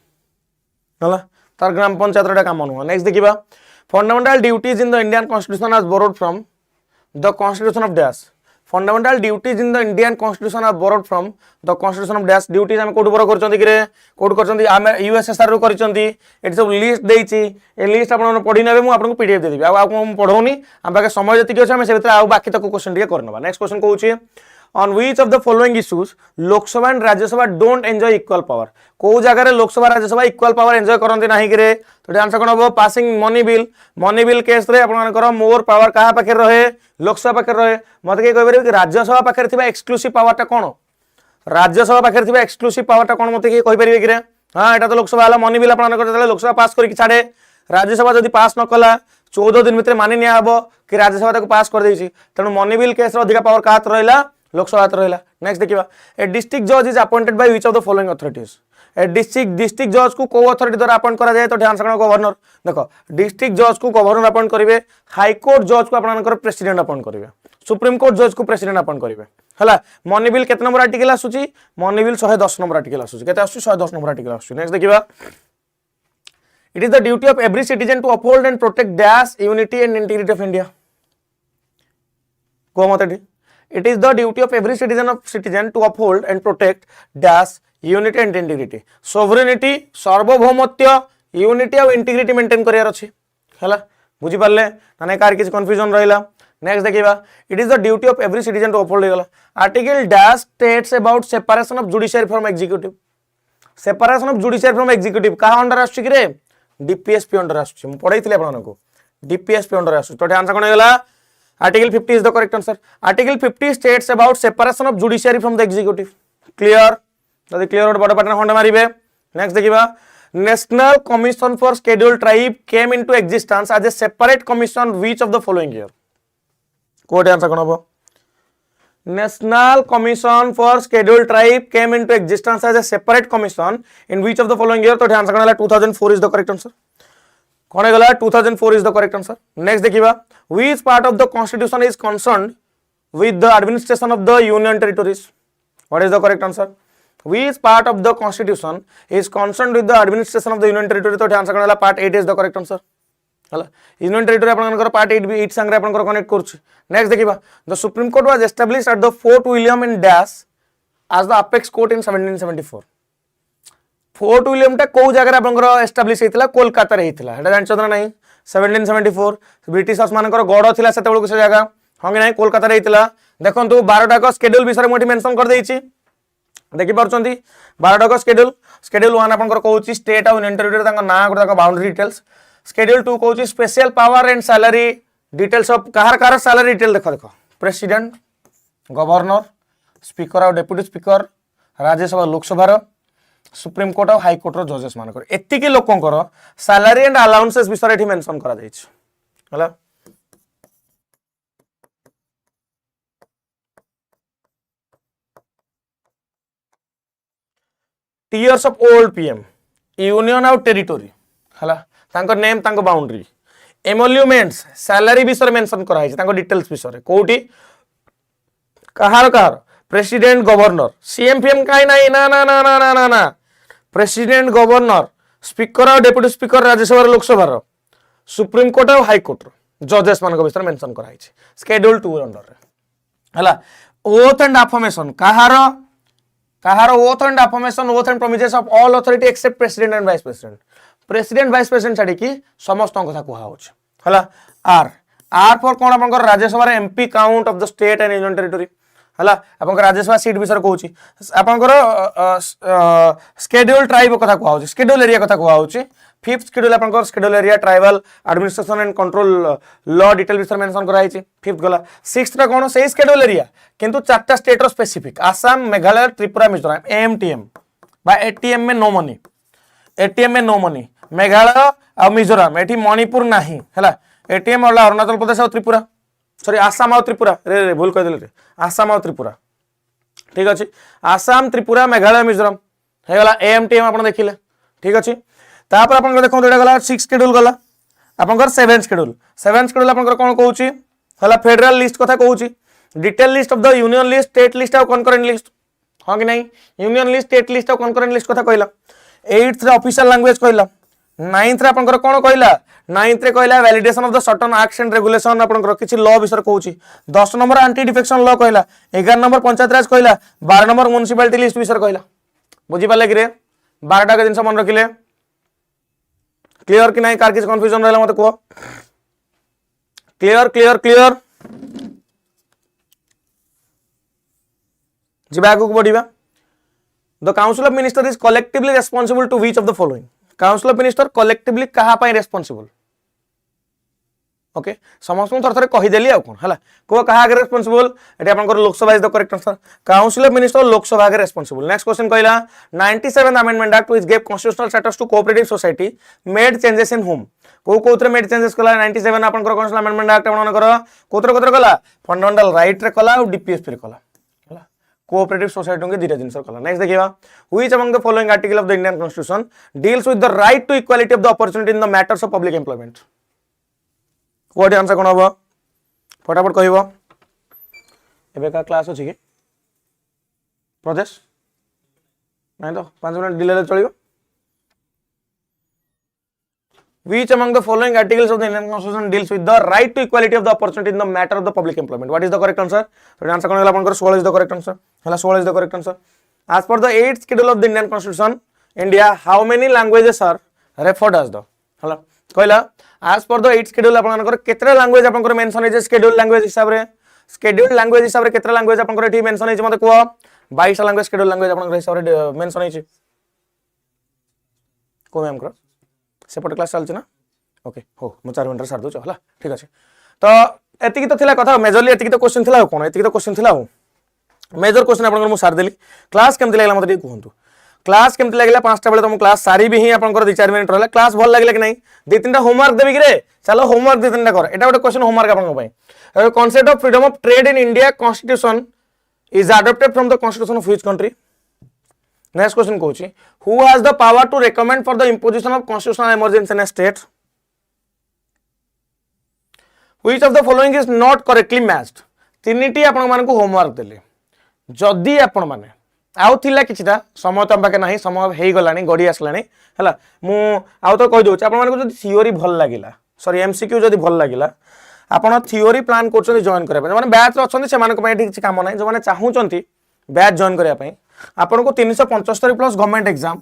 हला तार ग्राम पंचायत रे काम नुह नेक्स्ट देखिबा fundamental duties in the Indian constitution are borrowed from the constitution of dash fundamental duties in the Indian constitution are borrowed from the constitution of dash duties हम कोड borrow करचंती कि रे कोड करचंती हम यूएसएसआर रो करचंती एट सब लिस्ट देइची ए लिस्ट आपन पढी नेबे मु आपन पीडीएफ दे देबी आ पढौनी हम बाकी समय जति कि हम से भीतर आ बाकी तक क्वेश्चन टिके करनबा नेक्स्ट क्वेश्चन कहूची on which of the following issues Lok Sabha and Rajya Sabha don't enjoy equal power को जगह रे लोक सभा राज्य सभा इक्वल पावर एंजॉय करंती नाही कि रे तो आंसर कोन हो पासिंग मनी बिल केस रे आपण कर मोर पावर कहा पाखे रहे लोक सभा पाखे रहे मते के कहबे कि राज्य सभा पाखे थिबा एक्सक्लूसिव पावर ता कोन राज्य सभा पाखे थिबा एक्सक्लूसिव पावर ता कोन मते के कहि परिबे कि रे हां एटा तो लोक सभा वाला मनी बिल आपण कर लोक सभा पास करी छाडे राज्य सभा जदी पास न कला 14 दिन भितर मानि निया हबो कि राज्य सभा ताको पास कर देछि तनो मनी बिल केस रो अधिक पावर कात रहिला लोकसभा रहा नेक्स्ट देखिबा ए डिस्ट्रिक्ट जज is appointed by which of the following authorities A district जज को को अथॉरिटी द्वारा अपॉइंट करा जाए तो ध्यान से गवर्नर देखो डिस्ट्रिक्ट जज को गवर्नर अपॉइंट करिवे हाई कोर्ट जज को आपनकर प्रेसिडेंट अपॉइंट करिवे सुप्रीम कोर्ट जज को प्रेसिडेंट अपॉइंट करिवे हला मनी बिल केते नंबर आर्टिकल आसुची मनी बिल 110 नंबर आर्टिकल आसुची केते आसुची 110 नंबर आर्टिकल आसुची नेक्स्ट देखिबा it is the duty of every citizen to uphold and protect dash unity and integrity of India को मते It is the duty of every citizen to uphold and protect dash unity and integrity sovereignty सार्वभौमत्व unity और integrity maintain करियार अछि हला बुझी पारले माने car किछ confusion रहिला next देखिबा it is the duty of every citizen to uphold गला article dash states about separation of judiciary from executive separation of judiciary from executive का अंडर आछि कि रे डीपीएसपी अंडर आछि हम पढाइथिले आपन को डीपीएसपी अंडर आछि तो आंसर कोन गला Article 50 is the correct answer. Article 50 states about separation of judiciary from the executive. Clear? So the clear bottom pattern honda maribe. Next देखिबा National Commission for Scheduled Tribe came into existence as a separate commission which of the following year? Quote answer कोन हो? National Commission for Scheduled Tribe came into existence as a separate commission in which of the following year? तो answer कोन 2004 is the correct answer. कौन है गला 2004 is the correct answer. Next देखिबा which part of the constitution is concerned with the administration of the union territories. What is the correct answer. Which part of the constitution is concerned with the administration of the union territory. तो answer कोन हला part 8 is the correct answer हला। Union territory आपनकर part 8 भी 8 संगे आपनकर connect करछ। Next देखिबा the supreme court was established at the fort William in dash as the apex court in 1774। Fort William टा को जगह आपनकर एस्टैब्लिश हेतिला कोलकाता रे हेतिला एटा जानछ ना नहीं 1774 ब्रिटिशर्स मानकर गड़ थिला सेते बेलको से जगह हां कि नहीं कोलकाता रे हेतिला। देखंतु 12 टा को शेड्यूल विषय मोटी मेंशन कर देछि देखि परछंती 12 टा को शेड्यूल। शेड्यूल 1 आपनकर कहूची स्टेट ऑफ यूनियन टेरिटरी तांका ना गुडा का बाउंड्री डिटेल्स। शेड्यूल 2 कहूची special power and salary details of कहार सैलरी डिटेल देखो प्रेसिडेंट गवर्नर स्पीकर और deputy speaker Rajya Sabha Lok Sabha supreme court और हाई कोर्ट रो जजेस मानकर एतिकी लोकंकर सैलरी एंड अलाउंसेस विषय एठी मेंशन करा जायछि हला। Tiers of old PM union और टेरिटोरी हला तांको नेम तांको बाउंड्री एमोल्यूमेंट्स सैलरी विषय मेंशन करा है तांको डिटेल्स विषय कोठी कहार प्रेसिडेंट गवर्नर सीएम पीएम काई नहीं ना ना ना ना ना ना ना प्रेसिडेंट गवर्नर स्पीकर और deputy speaker Rajya Sabha Lok Sabha supreme court और हाई कोर्ट जजेस मान विषय मेंशन करा है शेड्यूल 2 अंडर रे हला। ओथ एंड अफर्मेशन कहार oath and affirmation oath and promises of all authority except president and vice president. President vice president छाड़ी की समस्त कथा कुहा होछ हला। आर आर फॉर कोन आपनकर Rajya Sabha MP count of the state and union territory हला। आपनकर राज्यसभा सीट विषय कहूची आपनकर शेड्यूल ट्राइब कथा कुहा होची शेड्यूल एरिया कथा कुहा होची। फिफ्थ शेड्यूल आपनकर schedule area tribal administration and control law detail विषय मेंशन करा हिची फिफ्थ गला। सिक्स्थ रा कोन सेही शेड्यूल एरिया किंतु चारटा स्टेट रो स्पेसिफिक आसाम मेघालय त्रिपुरा मिजोरम एमटीएम बा एटीएम में नो मनी एटीएम में नो मनी मेघालय और मिजोरम एठी मणिपुर नाही हला। एटीएम वाला अरुणाचल प्रदेश और त्रिपुरा सॉरी आसाम और त्रिपुरा रे भूल कह देले आसाम और त्रिपुरा ठीक अछि। आसाम त्रिपुरा मेघालय मिजोरम हे गला एएमटीएम आपण देखिले ठीक अछि। तापर आपण देखो एटा गला 6 शेड्यूल गला आपनकर 7 शेड्यूल आपनकर कोन कहूची हला फेडरल लिस्ट कथा कहूची detail list of the union list state list और कनकरेंट लिस्ट हां कि नहीं यूनियन लिस्ट स्टेट लिस्ट और कनकरेंट लिस्ट कथा कहला। 8th रे ऑफिशियल लैंग्वेज कहला। 9th रे आपनकर कोन कहला 9th रे कहला validation of the certain acts and regulation आपनकर किछि लॉ विषय कहूची। 10 नंबर एंटी डिफेक्शन लॉ कहला। 11 नंबर पंचायत राज कहला। 12 नंबर म्युनिसिपैलिटी लिस्ट विषय कहला। बुझी पाले कि रे 12टा के जिंस मन रखिले क्लियर कि नहीं कार किछ कंफ्यूजन रहला मते को क्लियर क्लियर क्लियर जिबा आगु बढ़िबा। The council of minister is collectively responsible to which of the following. Council of minister collectively कहा पई रेस्पोंसिबल ओके समस्त थोर थोर कहि देली आ कोन हला को कहा के रेस्पोंसिबल एटी आपनकर Lok Sabha is the correct answer. Council of minister Lok Sabha के रेस्पोंसिबल। नेक्स्ट क्वेश्चन कहला 97th amendment act which gave constitutional status to cooperative society made changes in home को कोतरे मेड चेंजेस कला 97 आपनकर कॉन्स्टिट्यूशनल अमेंडमेंट एक्ट आपनकर कोतरे कला फंडामेंटल राइट रे कला और डीपीएसपी रे कला हला कोऑपरेटिव सोसाइटी के दुटा जिंस कला। नेक्स्ट देखिबा which among the following article of the Indian constitution deals with the right to equality of the opportunity in the matters of public employment. What answer कोन होबो फटाफट कहिबो एबे का क्लास अछि कि प्रदेश नहीं तो 5 मिनट डिले चलिबो। Which among the following articles of the Indian Constitution deals with the right to equality of the opportunity in the matter of the public employment? What is the correct answer? So answer कोन हला आपनकर 16 is the correct answer हला 16 is the correct answer. As per the 8th schedule of the Indian Constitution India how many languages are referred as the हला कहला as per the 8th schedule आपनकर केतरा language आपनकर mention है जे schedule language हिसाब रे केतरा language आपनकर एठी mention है जे मते को 22 लैंग्वेज शेड्यूल लैंग्वेज आपनकर हिसाब रे मेंशन है को मैम कर सेपट क्लास चलछ ना ओके हो मु 4 मिनिट सार दो हला ठीक अछि। तो एतिकी तो थिला कथा मेजरली एतिकी तो क्वेश्चन थिला कोन एतिकी तो क्वेश्चन थिला मेजर क्वेश्चन आपनकर मु सार देली। क्लास केमति लागला मते कहंतु क्लास केमति लागला 5टा बेले तो मु क्लास सारी भी ही आपनकर 2-4 मिनिट रहला क्लास भल लागले कि नहीं 2-3टा होमवर्क देबी कि रे चलो होमवर्क 2-3टा कर एटा गोटे क्वेश्चन होमवर्क आपनकर पई। Concept of freedom of trade in India constitution is adopted from the constitution of which country. Next question कहूची who has the power to recommend for the imposition of constitutional emergency in a state. Which of the following is not correctly matched तीनिटी आपण मानकु homework देले जदि आपण माने आउ थिला किछिटा समय तम पाके नाही समय हेई गलानी गडी आसलानी हला मु आउ तो कहि दोछ आपण मानकु जदि थ्योरी भल लागिला सॉरी एमसीक्यू जदि भल लागिला आपण थ्योरी प्लान करछन जॉइन करे माने बैच रे अछन से मानक पय किछि काम नाही जो माने चाहूचंती बैच जॉइन करे पय आपण को 375 प्लस गवर्नमेंट एग्जाम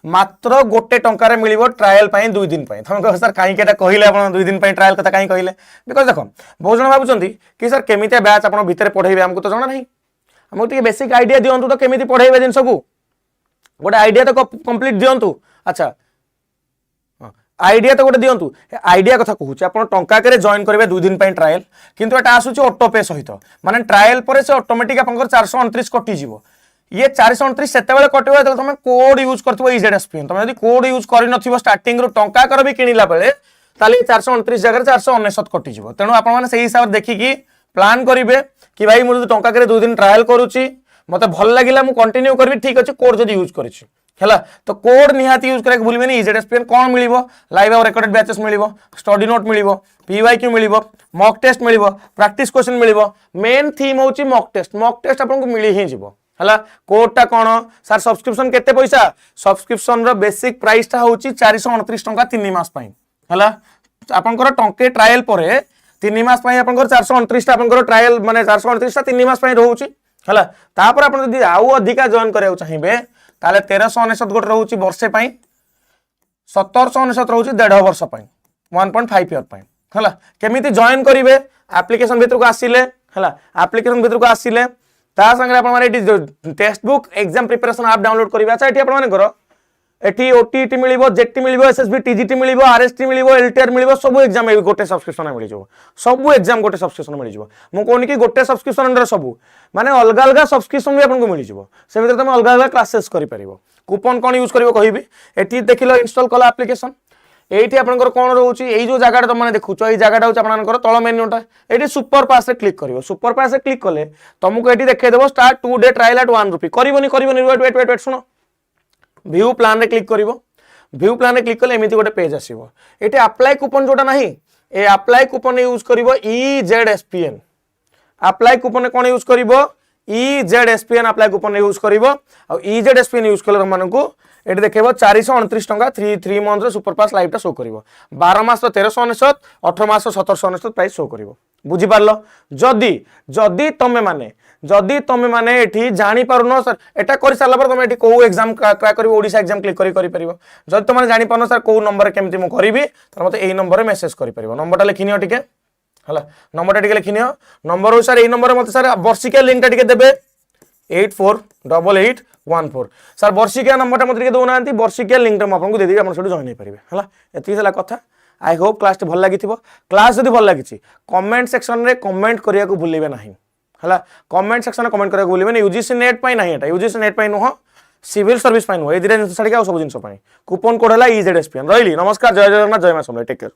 मात्र गोटे टंकार मिलिबो ट्रायल पय 2 दिन पय हम कह सर काई केटा कहिले आपण 2 दिन पय ट्रायल कथा काई कहिले बिकॉज़ देखो बहुत जन भाबुचंती कि सर केमितिया बैच आपण भीतर पढाइबे हमको तो जाना नहीं हमको टिके बेसिक आइडिया दियंतु तो केमिति पढाइबे जिंस को गोटे आइडिया तो कंप्लीट दियंतु अच्छा आइडिया तो गोटे दियंतु आइडिया कथा कहूछ आपण टंका करे जॉइन करबे 2 दिन पय ट्रायल किंतु एटा आसुची ऑटो पे सहित माने ट्रायल परे से ऑटोमेटिक आपनकर 429 कटि जीवो ये 429 सेते बेले कटिबो त तुम कोड यूज करथिबो इजेडएसपीएन तुम यदि कोड यूज करि नथिबो स्टार्टिंग रो टंका कर भी किनिला बेले ताली 429 जगह 499 कटि जीवो तेनु आपण माने सेही हिसाब देखि कि प्लान करिवे कि भाई मु टंका करे 2 दिन ट्रायल करूची मते भल लागिला मु कंटिन्यू करबी ठीक अछि कोड जदी यूज करिछि हैला तो कोड निहाती यूज करे भूलबेनी इजेडएसपीएन कोन मिलिबो लाइव और रिकॉर्डेड बैचेस मिलिबो स्टडी नोट मिलिबो पीवाईक्यू मिलिबो मॉक टेस्ट मिलिबो प्रैक्टिस क्वेश्चन मिलिबो मेन थीम होची मॉक टेस्ट आपन को मिली ही जीवो हैला कोडटा कोन सर सब्सक्रिप्शन केते पैसा सब्सक्रिप्शन रो बेसिक प्राइस ता होची 429 टंका 3 मास पई हैला आपन को टंके ट्रायल परे 3 मास पई आपन को 429 टा आपन को ट्रायल माने 429 टा 3 मास पई रहउची हैला तापर आपन जदी आउ अधिका जॉइन करे चाहिबे ताले 1399 गोट रहउची वर्षे पई 1799 रहउची 1.5 वर्ष पई 1.5 ईयर पई हैला केमिति जॉइन करिवे एप्लीकेशन भीतर को आसीले हैला एप्लीकेशन भीतर को आसीले ता संगे आपण माने test book exam preparation app download करिवे अच्छा एठी आपण माने करो एठी ओटीटी मिलिबो जेटी मिलिबो एसएसबी टीजीटी मिलिबो आरएचटी मिलिबो एलटीआर मिलिबो सब एग्जाम ए गोटे सब्सक्रिप्शन मिलि जो सब एग्जाम गोटे सब्सक्रिप्शन मिलि जो मु कोन की गोटे सब्सक्रिप्शन अंडर सब माने अलग अलग सब्सक्रिप्शन भी आपन को मिलि जो से भीतर तुम अलग अलग क्लासेस करि परिबो कूपन कोन यूज करिवो कहिबी एठी देखिलो इंस्टॉल कला एप्लीकेशन एठी आपनकर कोन रहउची एई जो जगाडा तुम माने देखुचो एई जगाडा होची आपनकर तळ मेन्यूटा एठी सुपर पास रे क्लिक करिवो सुपर पास रे क्लिक कले तुमको एठी देखे देबो स्टार्ट 2 डे ट्रायल एट 1 रुपी करिवोनी वेट सुनो व्यू प्लान रे क्लिक करिवो व्यू प्लान रे क्लिक कले एमिति गोटे पेज आसीबो एठी अप्लाई कूपन जोटा नाही ए अप्लाई कूपन यूज करिवो ईजेडएसपीएन अप्लाई कूपन कोन यूज करिवो ईजेडएसपीएन अप्लाई कूपन यूज करिवो आ ईजेडएसपीएन यूज कले मानकू एठी देखेबो 429 टंका 3 मंथ रे सुपर पास लाइव टा शो करिवो 12 मास 1399 18 मास 1799 प्राइस शो करिवो बुझी पारलो जदी तमे माने एठी जानि पारुनो सर एटा करि साला पर तमे एठी को एग्जाम क्रैक करिवो ओडिसा एग्जाम क्लिक करि परिवो जदी तमे जानि पारुनो सर को नंबर केमति मु करबी त मते एई नंबर रे मेसेज करि परिवो नंबरटा लिखिनियो टिके हला नंबरटा टिके लिखिनियो नंबर हो सर एई नंबर मते सर वर्षिका लिंक टा टिके देबे 848814 सर वर्षिका नंबर मत दौना वर्षिका लिंक आपको देदेवी आप जॉइन हो पारे है ये कथा आई होप क्लास भल लगी क्लास जब भल लगी कमेंट सेक्शन रे कमेंट करिया को भूलिबे नहीं है कमेंट सेक्शन कमेंट करिया को भूलिबे यूजीसी नेट पाई नहीं एटा यूजीसी नेट पाई नुह सिविल सर्विस पाई नुह ए दिरा जिंस छाड़ी सब जिंस पाई कूपन कोड है ईजेडएसपीएन रही नमस्कार जय जगन्नाथ जय मां समले टेक केयर